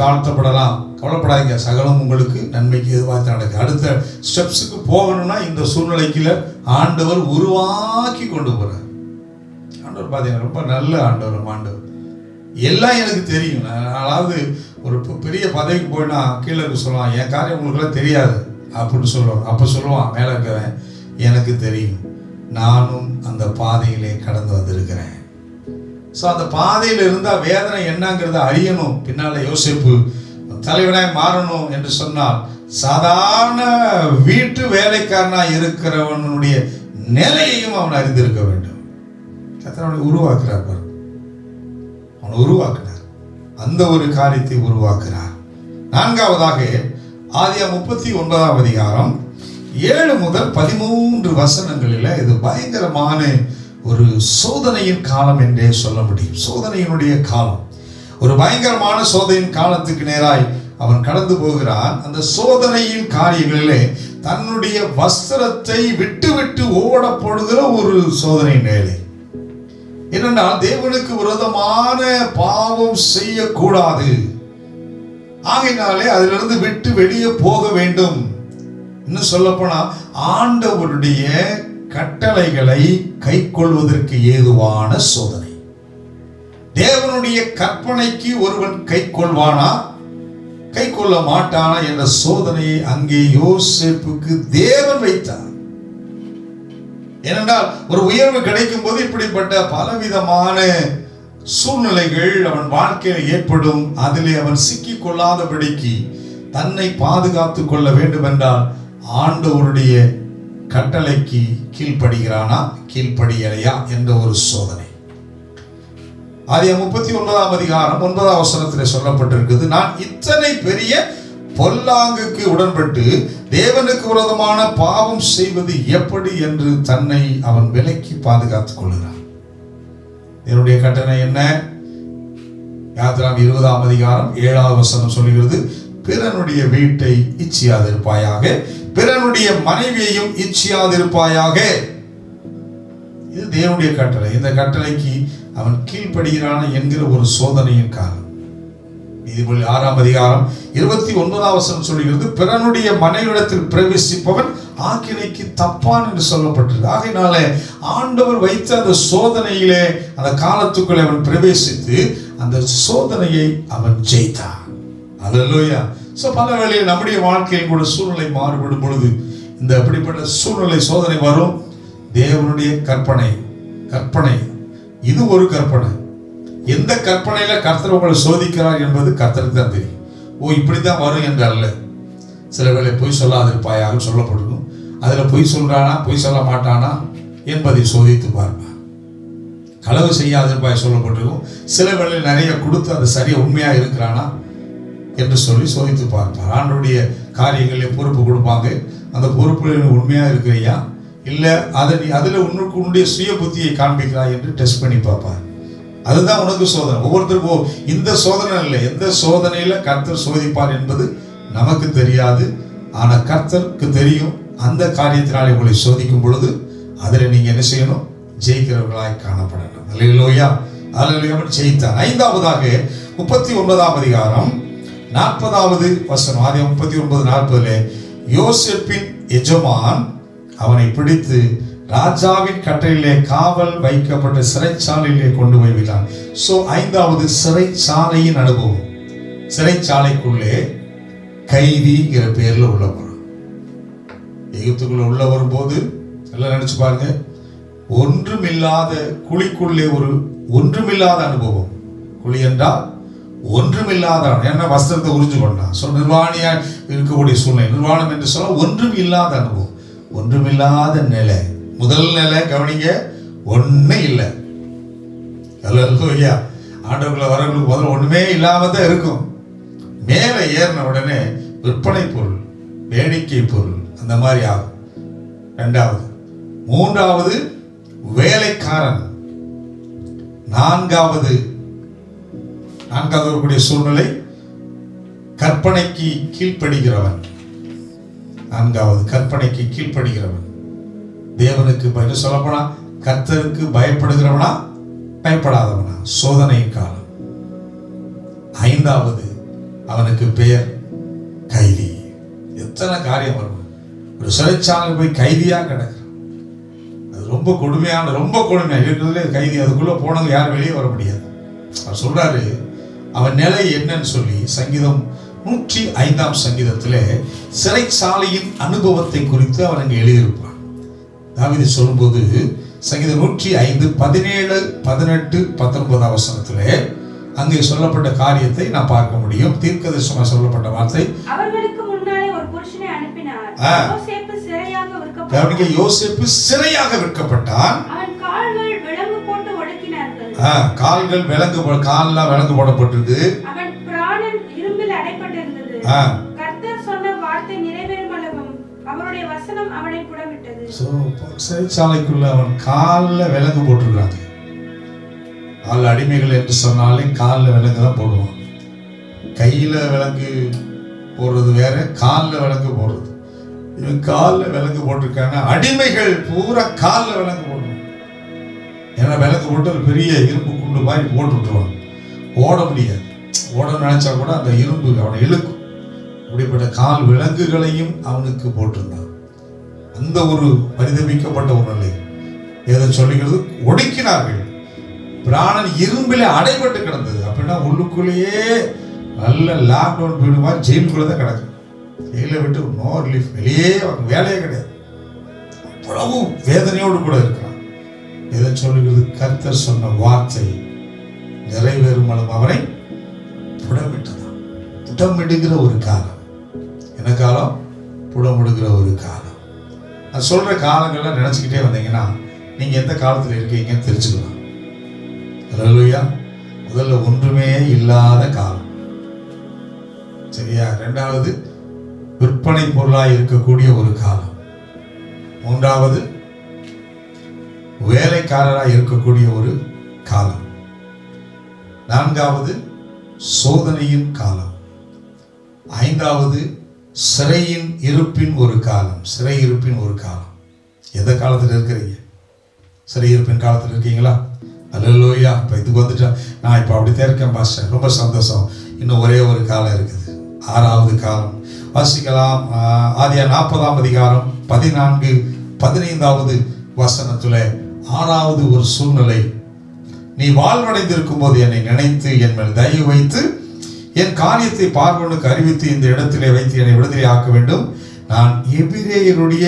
தாழ்த்தப்படலாம், கவலைப்படாதீங்க, சகலம் உங்களுக்கு நன்மைக்கு எதுவாக நடக்குது. அடுத்த ஸ்டெப்ஸுக்கு போகணும்னா இந்த சூழ்நிலைக்குள்ள ஆண்டவர் உருவாக்கி கொண்டு போறார். ஆண்டவர் பார்த்தீங்கன்னா ரொம்ப நல்ல ஆண்டவர். ஆண்டவர் எல்லாம் எனக்கு தெரியும். அதாவது ஒரு பெரிய பதவிக்கு போயினா கீழே இருக்க சொல்லுவான், என் காரியம் உங்களுக்குலாம் தெரியாது அப்படின்னு சொல்லுவான். அப்போ சொல்லுவான் மேலே இருக்கிறேன், எனக்கு தெரியும், நானும் அந்த பாதையிலே கடந்து வந்திருக்கிறேன். ஸோ அந்த பாதையில் இருந்தால் வேதனை என்னங்கிறத அறியணும். பின்னால் யோசிப்பு தலைவனாய் மாறணும் என்று சொன்னால் சாதாரண வீட்டு வேலைக்காரனாய் இருக்கிறவனுடைய நிலையையும் அவன் அறிந்திருக்க வேண்டும். அவனை உருவாக்குறார் பாரு, அவனை உருவாக்குனார், அந்த ஒரு காரியத்தை உருவாக்குறார். 4வதாக ஆதியாகமம் 39ஆம் அதிகாரம் 7 முதல் 13 வசனங்களில் இது பயங்கரமான ஒரு சோதனையின் காலம் என்றே சொல்ல முடியும். சோதனையினுடைய காலம், ஒரு பயங்கரமான சோதனையின் காலத்துக்கு நேராய் அவன் கடந்து போகிறான். அந்த சோதனையின் காரியங்களிலே தன்னுடைய வஸ்திரத்தை விட்டு விட்டு ஓடப்படுகிற ஒரு சோதனை நிலை. ஏனென்றால் தேவனுக்கு விரோதமான பாவம் செய்யக்கூடாது, ஆகையினாலே அதிலிருந்து விட்டு வெளியே போக வேண்டும். இன்னும் சொல்ல போனா ஆண்டவருடைய கட்டளைகளை கை கொள்வதற்கு ஏதுவான சோதனை. தேவனுடைய கற்பனைக்கு ஒருவன் கை கொள்வானா கை கொள்ள மாட்டானா என்ற சோதனையை அங்கே யோசேப்புக்கு தேவன் வைத்தார். ஏனென்றால் ஒரு உயர்வு கிடைக்கும் போது இப்படிப்பட்ட பலவிதமான சூழ்நிலைகள் அவன் வாழ்க்கையில் ஏற்படும். அதிலே அவன் சிக்கிக் கொள்ளாதபடிக்கு தன்னை பாதுகாத்துக் கொள்ள வேண்டும் என்றால் ஆண்டவருடைய கட்டளைக்கு கீழ்ப்படுகிறானா கீழ்ப்படியலையா என்ற ஒரு சோதனை. ஆதியாகமம் 39ஆம் அதிகாரம் 9ஆம் வசனத்தில் சொல்லப்பட்டிருக்குது, நான் இத்தனை பெரிய பொல்லாங்குக்கு உடன்பட்டு தேவனுக்கு விரோதமான பாவம் செய்வது எப்படி என்று தன்னை அவன் விலக்கி பாதுகாத்துக் கொள்கிறான். என்னுடைய கட்டளை என்ன? யாத்திராம் 20ஆம் அதிகாரம் 7ஆம் வசனம் சொல்லுகிறது, பிறனுடைய வீட்டை இச்சியாதிருப்பாயாக, பிறனுடைய மனைவியையும் இச்சியாதிருப்பாயாக. இது தேவனுடைய கட்டளை. இந்த கட்டளைக்கு அவன் கீழ்ப்படுகிறான் என்கிற ஒரு சோதனையின் காலம். நீதிமொழி 6ஆம் அதிகாரம் 29ஆம் வசனம் சொல்லுகிறது, பிறனுடைய மனைவிடத்தில் பிரவேசிப்பவன் ஆக்கினைக்கு தப்பான் என்று சொல்லப்பட்டிருக்கு. ஆகையினாலே ஆண்டவர் வைத்த அந்த சோதனையிலே அந்த காலத்துக்குள்ளே அவன் பிரவேசித்து அந்த சோதனையை அவன் ஜெயித்தான். அல்லேலூயா. ஸோ பல வேளையில் நம்முடைய வாழ்க்கையில் கூட சூழ்நிலை மாறுபடும் பொழுது இந்த அப்படிப்பட்ட சூழ்நிலை சோதனை வரும். தேவனுடைய கற்பனை இது ஒரு கற்பனை. எந்த கற்பனையில கர்த்தர் உங்களை சோதிக்கிறார் என்பது கர்த்தருக்கு தான் தெரியும். இப்படித்தான் வரும் என்று அல்ல. சில வேளை பொய் சொல்லாதிருப்பாயாக சொல்லப்பட்டிருக்கும். அதில் பொய் சொல்றானா பொய் சொல்ல மாட்டானா என்பதை சோதித்து பார்ப்பார். களவு செய்யாதிருப்பாய் சொல்லப்பட்டிருக்கும். சில வேளை நிறைய கொடுத்து அது சரியா உண்மையா இருக்கிறானா என்று சொல்லி சோதித்து பார்ப்பார். ஆண்டவருடைய காரியங்களில் பொறுப்பு கொடுப்பாங்க. அந்த பொறுப்புல உண்மையா இருக்கிறையா இல்லை அதில் உன்னுடைய சுய புத்தியை காண்பிக்கிறாய் என்று டெஸ்ட் பண்ணி பார்ப்பார். அதுதான் உனக்கு சோதனை. ஒவ்வொருத்தருக்கும் இந்த சோதனை இல்லை, எந்த சோதனையில கர்த்தர் சோதிப்பார் என்பது நமக்கு தெரியாது. ஆனால் கர்த்தருக்கு தெரியும். அந்த காரியத்தினாலே உங்களை சோதிக்கும் பொழுது அதில் நீங்க என்ன செய்யணும்? ஜெயிக்கிறவர்களாய் காணப்படணும். அல்லேலூயா. அல்லேலூயா. ஜெயித்தார். 5வதாக 39ஆம் அதிகாரம் 40வது வசனம். ஆதியாகமம் 39:40 யோசேப்பின் எஜமான் அவனை பிடித்து ராஜாவின் கட்டளையிலே காவல் வைக்கப்பட்ட சிறைச்சாலையிலே கொண்டு போய் விட்டான். சோ 5வது சிறைச்சாலையின் அனுபவம். சிறைச்சாலைக்குள்ளே கைதிங்கிற பேர்ல உள்ள வரும். எகிப்துக்குள்ள உள்ள வரும்போது எல்லாம் நினைச்சு பாருங்க, ஒன்றுமில்லாத குழிக்குள்ளே ஒரு ஒன்றுமில்லாத அனுபவம். குழி என்றால் ஒன்றுமில்லாத, என்ன வஸ்திரத்தை உறிஞ்சு கொண்டான். ஸோ நிர்வாணியா இருக்கக்கூடிய சூழ்நிலை. நிர்வாணம் என்று சொல்ல ஒன்றும் இல்லாத அனுபவம், ஒன்றுமில்லாத நிலை. முதல் நிலை கவனிங்க, ஒன்றும் இல்லை. அல்லேலூயா. ஆண்டவர்களை வரவங்களுக்கு முதல்ல ஒண்ணுமே இல்லாம தான் இருக்கும். மேலே ஏறின உடனே விற்பனை பொருள், வேடிக்கை பொருள் அந்த மாதிரி ஆகும். ரெண்டாவது. மூன்றாவது வேலைக்காரன். நான்காவது வரக்கூடிய சூழ்நிலை கற்பனைக்கு கீழ்ப்படுகிறவன். நான்காவது கற்பனைக்கு கீழ்ப்படுகிறவன். தேவனுக்கு பயந்து சொல்லப்போனா கர்த்தருக்கு பயப்படுகிறவனா பயப்படாதவனா, சோதனையின் காலம். ஐந்தாவது அவனுக்கு பெயர் கைதி. எத்தனை காரியம் வரும். ஒரு சிறைச்சாலையில் போய் கைதியா கிடக்கிறான். அது ரொம்ப கொடுமையான, ரொம்ப கொடுமையா இருக்கிறதுலே கைதி. அதுக்குள்ள போனவங்க யாரும் வெளியே வர முடியாது. அவர் சொல்றாரு அவன் நிலை என்னன்னு சொல்லி சங்கீதம் 105 சங்கீதத்திலே சிறைச்சாலையின் அனுபவத்தை குறித்து அவன் அங்கே எழுதியிருப்பான். தாவீது சொல்லும்போது சங்கீதம் 105 17, 18, 19 வசனத்திலே அங்கே சொல்லப்பட்ட காரியத்தை நான் பார்க்க முடியும். தீர்க்கதரிசனமாக சொல்லப்பட்ட வார்த்தை, அவர்களுக்கு முன்னாலே ஒரு புருஷனை அனுப்பினார். யோசேப்பு சிறையாக விற்கப்பட்டான். யோசேப்பு சிறையாக விற்கப்பட்டான். அவன் கால்கள் விலங்கு போட்டு ஒடுக்கினார்கள். கால்கள் கால்லாம் விலங்கு போடப்பட்டிருக்கு. அவன் பிராணன் இரும்பில் அடைப்பட்டிருந்தது. கர்த்தர் சொன்ன வார்த்தை நிறைவேறும் அளவும் அவருடைய வசனம் அவனை புடமிட்டது. சிறைச்சாலைக்குள்ள அவன் காலில் விலங்கு போட்டிருக்காங்க. கால் அடிமைகள் என்று சொன்னாலே காலில் விலங்கு தான் போடுவான். கையில் விலங்கு போடுறது வேற, காலில் விலங்கு போடுறது. இவன் காலில் விலங்கு போட்டிருக்காங்க. அடிமைகள் பூரா காலில் விலங்கு போடுவான். ஏன்னா விலங்கு போட்டு ஒரு பெரிய இரும்பு குண்டு மாதிரி போட்டு விட்டுருவாங்க. ஓட முடியாது. ஓட நினைச்சா கூட அந்த இரும்பு அவனை இழுக்கும். அப்படிப்பட்ட கால் விலங்குகளையும் அவனுக்கு போட்டிருந்தான். அந்த ஒரு பரிதபிக்கப்பட்ட ஒரு நிலை ஏதோ சொல்லுகிறது. ஒடுக்கினார்கள். பிராணன் இரும்பில அடைபட்டு கிடந்தது. அப்படின்னா உள்ளுக்குள்ளேயே நல்ல லாக்டவுன் வீடு மாதிரி ஜெயிலுக்குள்ள தான் கிடக்கு. ஜெயிலை விட்டு நோ ரிலீஃப், வெளியே அவனுக்கு வேலையே கிடையாது. அவ்வளவு வேதனையோடு கூட இருக்கிறான். எதை சொல்லுகிறது? கர்த்தர் சொன்ன வார்த்தை நிறைவேறும் அளவு அவரை புடமிட்டதான். புடமிடுகிற ஒரு காலம். என்ன காலம்? புடமிடுகிற ஒரு காலம். நான் சொல்ற காலங்கள்லாம் நினைச்சுக்கிட்டே வந்தீங்கன்னா நீங்க எந்த காலத்தில் இருக்கீங்கன்னு தெரிஞ்சுக்கலாம். அல்லேலூயா. முதல்ல ஒன்றுமே இல்லாத காலம், சரியா? இரண்டாவது விற்பனை பொருளாய் இருக்கக்கூடிய ஒரு காலம். மூன்றாவது வேலைக்காரராய் இருக்கக்கூடிய ஒரு காலம். நான்காவது சோதனையின் காலம். ஐந்தாவது சிறையின் இருப்பின் ஒரு காலம். சிறை இருப்பின் ஒரு காலம். எந்த காலத்தில் இருக்கிறீங்க? சிறை இருப்பின் காலத்தில் இருக்கீங்களா? அல்லேலூயா. இப்போ இதுக்கு வந்துட்டா நான் இப்போ அப்படித்தான் இருக்கேன் பாஸ்டர், ரொம்ப சந்தோஷம். இன்னும் ஒரே ஒரு காலம் இருக்குது, ஆறாவது காலம். வாசிக்கலாம். ஆதியாகமம் 40ஆம் அதிகாரம் 14, 15வது வசனத்துல ஆறாவது ஒரு சூழ்நிலை. நீ வாழ்வடைந்திருக்கும் போது என்னை நினைத்து என் மேல் தயவு வைத்து என் காரியத்தை பார்வோனுக்கு அறிவித்து இந்த இடத்திலே வைத்து என்னை விடுதலை ஆக்க வேண்டும். நான் எபிரேயருடைய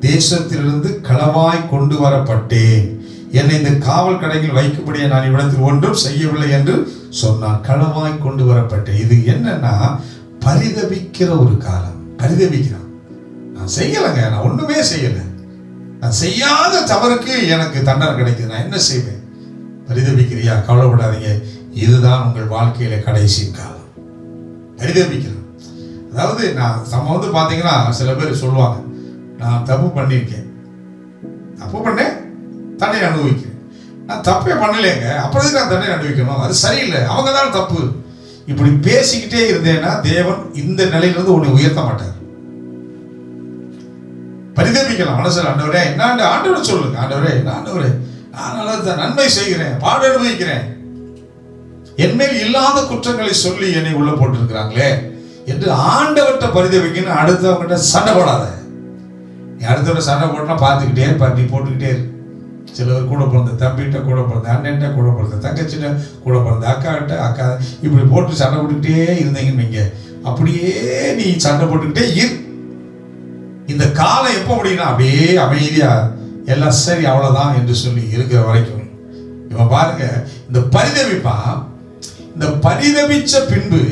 தேசத்திலிருந்து களவாய் கொண்டு வரப்பட்டேன். என்னை இந்த காவல் கடையில் வைக்கும்படியே நான் இவ்விடத்தில் ஒன்றும் செய்யவில்லை என்று சொன்னான். களவாய் கொண்டு வரப்பட்டேன். இது என்னன்னா பரிதபிக்கிற ஒரு காலம். பரிதபிக்கிறான். நான் செய்யலைங்க, நான் ஒண்ணுமே செய்யலை, நான் செய்யாத தவறுக்கு எனக்கு தண்டனை கிடைக்குது, நான் என்ன செய்வேன்? பரிதபிக்கிறியா? கவலைப்படாதீங்க, இதுதான் உங்கள் வாழ்க்கையில கடைசி காலம். பரிதபிக்கிறான். அதாவது நம்ம பாத்தீங்கன்னா சில பேர் சொல்லுவாங்க, நான் தப்பு பண்ணியிருக்கேன், தப்பு பண்ணேன், தண்டனை அனுபவிக்கிறேன். நான் தப்பே பண்ணலைங்க, அப்புறம் நான் தண்டனை அனுபவிக்கணும், அது சரியில்லை, அவங்க தான் தப்பு. இப்படி பேசிக்கிட்டே இருந்தேன்னா தேவன் இந்த நிலையிலிருந்து உன்னை உயர்த்த மாட்டார். பரிதபிக்கலாம் மனசில். ஆண்டவரே என்ன ஆண்டவரை சொல்லுங்க, ஆண்டவரே என்ன ஆண்டவரே, நான் நல்ல நன்மை செய்கிறேன், பாடு அனுபவிக்கிறேன், என்மேல் இல்லாத குற்றங்களை சொல்லி என்னை உள்ள போட்டிருக்கிறாங்களே என்று ஆண்டவர்கிட்ட பரிதபிக்கணும். அடுத்தவங்கிட்ட சண்டை போடாத. நீ அடுத்தவங்க சண்டை போட்டா பார்த்துக்கிட்டே இருப்பார், நீ போட்டுக்கிட்டே இரு. சிலவர் கூட பிறந்த தம்பிகிட்ட, கூட பிறந்த அண்ணன்ட்ட, கூட பிறந்த தங்கச்சிட்ட, கூட பிறந்த அக்காட்ட, அக்கா இப்படி போட்டு சண்டை போட்டுக்கிட்டே இருந்தீங்கன்னு நீங்க அப்படியே நீ சண்டை போட்டுக்கிட்டே இரு. இந்த காலம் எப்போ முடியும்னா அப்படியே அமைதியா எல்லாம் சரி அவ்வளவுதான் என்று சொல்லி இருக்கிற வரைக்கும் இவன் பாருங்க இந்த பரிதவிப்பான். இந்த பரிதவிச்ச பின்பு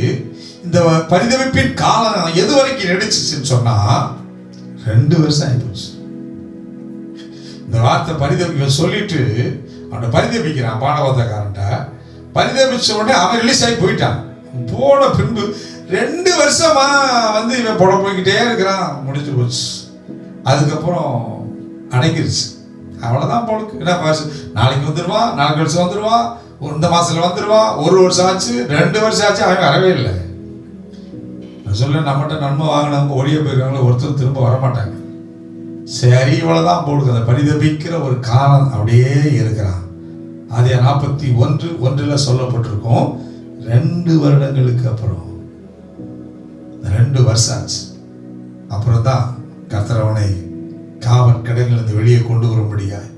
இந்த பரிதவிப்பின் காலம் எது வரைக்கும் நடிச்சுன்னு சொன்னா 2 வருஷம் ஆயிப்போச்சு. இந்த வார்த்தை பரிதவிக்க சொல்லிட்டு அவனை பரிதவிக்கிறான் பானவத்தக்காரன்ட்ட. பரிதவிச்ச உடனே அவன் ரிலீஸ் ஆகி போயிட்டான். போன பின்பு 2 வருஷமா இவன் புட போய்கிட்டே இருக்கிறான். முடிஞ்சு போச்சு. அதுக்கப்புறம் அடங்கிருச்சு. அவ்வளவுதான் பொழுது. என்ன நாளைக்கு வந்துடுவான், 4 வருஷம் வந்துடுவான், இந்த மாசத்துல வந்துடுவான். 1 வருஷம் ஆச்சு, 2 வருஷம் ஆச்சு, அவன் வரவே இல்லை. நான் சொல்ல, நம்மகிட்ட நன்மை வாங்கினவங்க ஒழிய போயிருக்காங்களோ, ஒருத்தர் திரும்ப வரமாட்டாங்க. சரி, இவ்வளவுதான் போடுது. அந்த பரிதபிக்கிற ஒரு காலம் அப்படியே இருக்கிறான். அதே 41:1 சொல்லப்பட்டிருக்கும். 2 வருடங்களுக்கு அப்புறம் 2 வருஷம் ஆச்சு. அப்புறம் தான் கர்த்தர் அவனை காவல் கடலிலிருந்து வெளியே கொண்டு வரும்படியாய்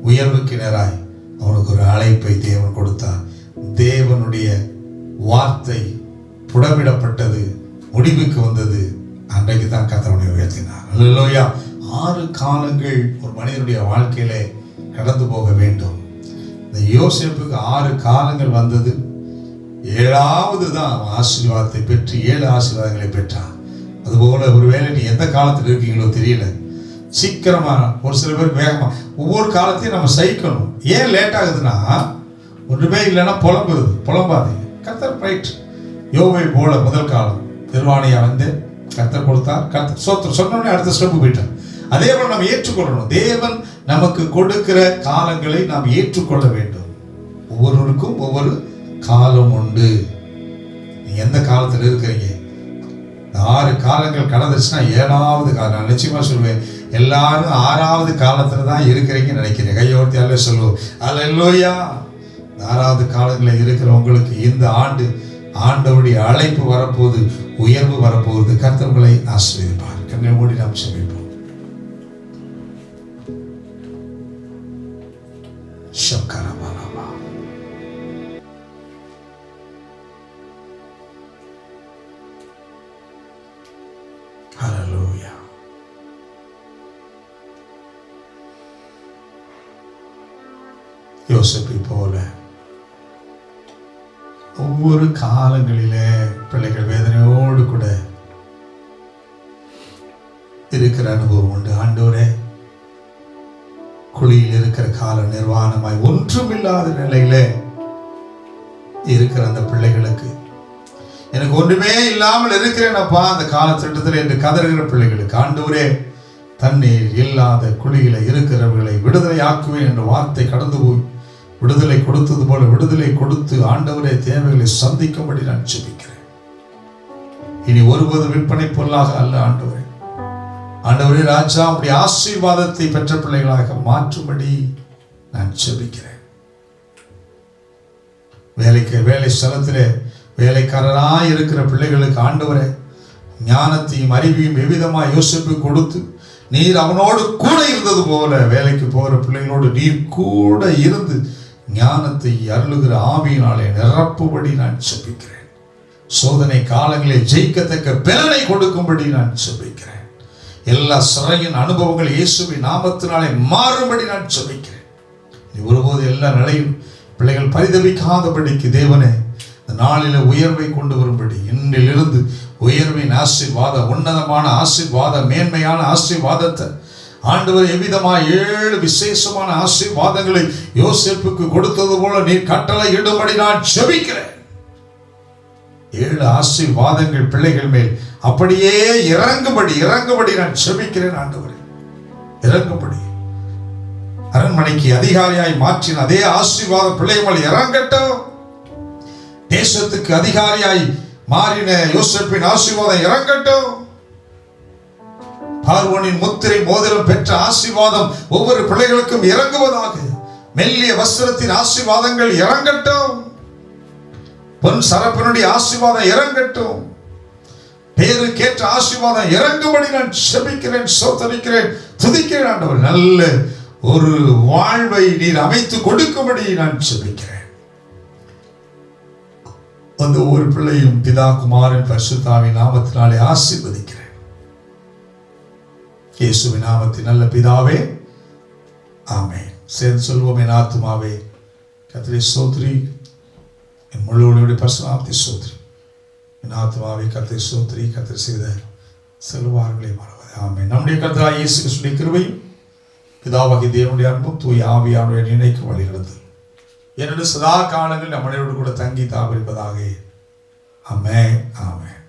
உயர்வுக்கு நேராய் அவனுக்கு ஒரு அழைப்பை தேவன் கொடுத்தார். தேவனுடைய வார்த்தை புடமிடப்பட்டது, முடிவுக்கு வந்தது. அன்றைக்கு தான் கர்த்தர் உயர்த்தினார். அல்லேலூயா. 6 காலங்கள் ஒரு மனிதனுடைய வாழ்க்கையிலே கடந்து போக வேண்டும். இந்த யோசேப்புக்கு 6 காலங்கள் வந்தது. 7வது தான் அவன் ஆசீர்வாதத்தை பெற்று 7 ஆசீர்வாதங்களை பெற்றான். அதுபோல ஒருவேளை நீ எந்த காலத்தில் இருக்கீங்களோ தெரியல, சீக்கிரமா, ஒரு சில பேர் வேகமா, ஒவ்வொரு காலத்தையும் நம்ம சகிக்கணும். ஏன் லேட் ஆகுதுன்னா, ஒன்றுமே இல்லைன்னா புலம்பாதீங்க. கர்த்தர் ரைட். யோபை போல முதல் காலம் திருவாணியா கர்த்தர் கொடுத்தார். கர்த்தர் சோத்திரம் சொன்னோடனே அடுத்த ஸ்டெப்பு போயிட்டார். அதே போல நம்ம ஏற்றுக்கொள்ளணும். தேவன் நமக்கு கொடுக்கிற காலங்களை நாம் ஏற்றுக்கொள்ள வேண்டும். ஒவ்வொருவருக்கும் ஒவ்வொரு காலம் உண்டு. நீங்க எந்த காலத்தில் இருக்கிறீங்க? 6 காலங்கள் கடந்துச்சுன்னா 7வது காலம். நான் நிச்சயமா சொல்லுவேன், எல்லாரும் 6வது காலத்துல தான் இருக்கிறீங்கன்னு நினைக்கிறேன். கையோர்த்தி அல்ல சொல்லுவோம். அல்லேலூயா. 6வது காலங்களில் இருக்கிற உங்களுக்கு இந்த ஆண்டு ஆண்டவருடைய அழைப்பு வரப்போகுது, உயர்வு வரப்போகுது. கர்த்தர் உங்களை ஆசீர்வதிப்பார். கண்களை மூடி நாம் செபிப்போம். Hallelujah. யோசேப்பை போல ஒவ்வொரு காலங்களிலே பிள்ளைகள் வேதனையோடு கூட இருக்கிற அனுபவம் உண்டு. ஆண்டவரே, குழியில் இருக்கிற கால நிர்வாணமாய் ஒன்றுமில்லாத நிலையில இருக்கிற அந்த பிள்ளைகளுக்கு, எனக்கு ஒன்றுமே இல்லாமல் இருக்கிறேனப்பா அந்த காலத்திட்டத்தில் என்று கதறுகிற பிள்ளைகளுக்கு, ஆண்டவரே, தண்ணீர் இல்லாத குழியில இருக்கிறவர்களை விடுதலை ஆக்குவேன் என்ற வார்த்தை கடந்து போய் விடுதலை கொடுத்தது போல விடுதலை கொடுத்து ஆண்டவரே தேவைகளை சந்திக்கும்படி நான் ஜெபிக்கிறேன். இனி ஒருபோதும் விற்பனை பொருளாக அல்ல ஆண்டவரே. ஆண்டவரே ராஜா, உடைய ஆசீர்வாதத்தை பெற்ற பிள்ளைகளாக மாற்றும்படி நான் ஜெபிக்கிறேன். வேலை ஸ்தலத்திலே வேலைக்காரராய் இருக்கிற பிள்ளைகளுக்கு ஆண்டவரே ஞானத்தையும் அறிவையும் எவ்விதமாய் யோசிப்பு கொடுத்து நீர் அவனோடு கூட இருந்தது போல வேலைக்கு போகிற பிள்ளைகளோடு நீர் கூட இருந்து ஞானத்தை அருளுகிற ஆவியினாலே நிரப்பும்படி நான் ஜெபிக்கிறேன். சோதனை காலங்களில் ஜெயிக்கத்தக்க பலனை கொடுக்கும்படி நான் ஜெபிக்கிறேன். எல்லா சிறையின் அனுபவங்கள் இயேசுவின் நாமத்தினாலே மாறும்படி நான் ஜெபிக்கிறேன். ஒருபோது எல்லா நிலையும் பிள்ளைகள் பரிதபிக்காதபடிக்கு தேவனே இந்த நாளில உயர்வை கொண்டு வரும்படி, இன்றிலிருந்து உயர்வின் ஆசீர்வாத, உன்னதமான ஆசீர்வாத, மேன்மையான ஆசீர்வாதத்தை ஆண்டவர் எவ்விதமாக 7 விசேஷமான ஆசீர்வாதங்களை யோசேப்புக்கு கொடுத்தது போல நீர் கட்டளை இடும்படி நான் ஜெபிக்கிறேன். 7 ஆசீர்வாதங்கள் பிள்ளைகள் மேல் அப்படியே இறங்கும்படி நான் ஜெபிக்கிறேன். ஆண்டவரே, இறங்கும்படி அரண்மனைக்கு அதிகாரியாய் மாற்றின அதே ஆசீர்வாதம் பிள்ளைகள் மேல் இறங்கட்டும். தேசத்துக்கு அதிகாரியாய் மாறின யோசேப்பின் ஆசீர்வாதம் இறங்கட்டும். பார்வோனின் முத்திரை மோதிரம் பெற்ற ஆசீர்வாதம் ஒவ்வொரு பிள்ளைகளுக்கும் இறங்குவதாக. மெல்லிய வஸ்திரத்தின் ஆசீர்வாதங்கள் இறங்கட்டும். பொன் சரப்பனுடைய ஆசீர்வாதம் இறங்கட்டும். பேருக்கேற்ற ஆசீர்வாதம் இறங்கும்படி நான் ஜெபிக்கிறேன், ஸ்தோத்திரிக்கிறேன், துதிக்கிறேன். ஆண்டவர், நல்ல ஒரு வாழ்வை நீர் அமைத்து கொடுக்கும்படி நான் ஜெபிக்கிறேன். அந்த ஒவ்வொரு பிள்ளையும் பிதா, குமாரன், பரிசுத்தாவின் நாமத்தினாலே ஆசீர்வதிக்கிறேன். இயேசுவின் நாமத்தில் நல்ல பிதாவே, ஆமென். சேர்ந்து சொல்வோம், என் ஆத்துமாவே கர்த்தரை ஸ்தோத்திரி, என் முழு உலகத்துடைய பரிசுத்த ஸ்தோத்திரி. என் ஆத்துமாவே கர்த்தரை ஸ்தோத்திரி, கர்த்தர் செய்த செல்வார்களை மறவாதே. ஆமென். நம்முடைய கர்த்தராகிய இயேசு கிறிஸ்துவின் கிருபையும் பிதாவாகிய தேவனுடைய அன்பும் தூய ஆவியானவருடைய நினைக்கும் வழிநடத்தல் என்னுடைய சதா காலங்கள் நம்மளோடு கூட தங்கி தாபரிப்பதாக. ஆமென், ஆமென்.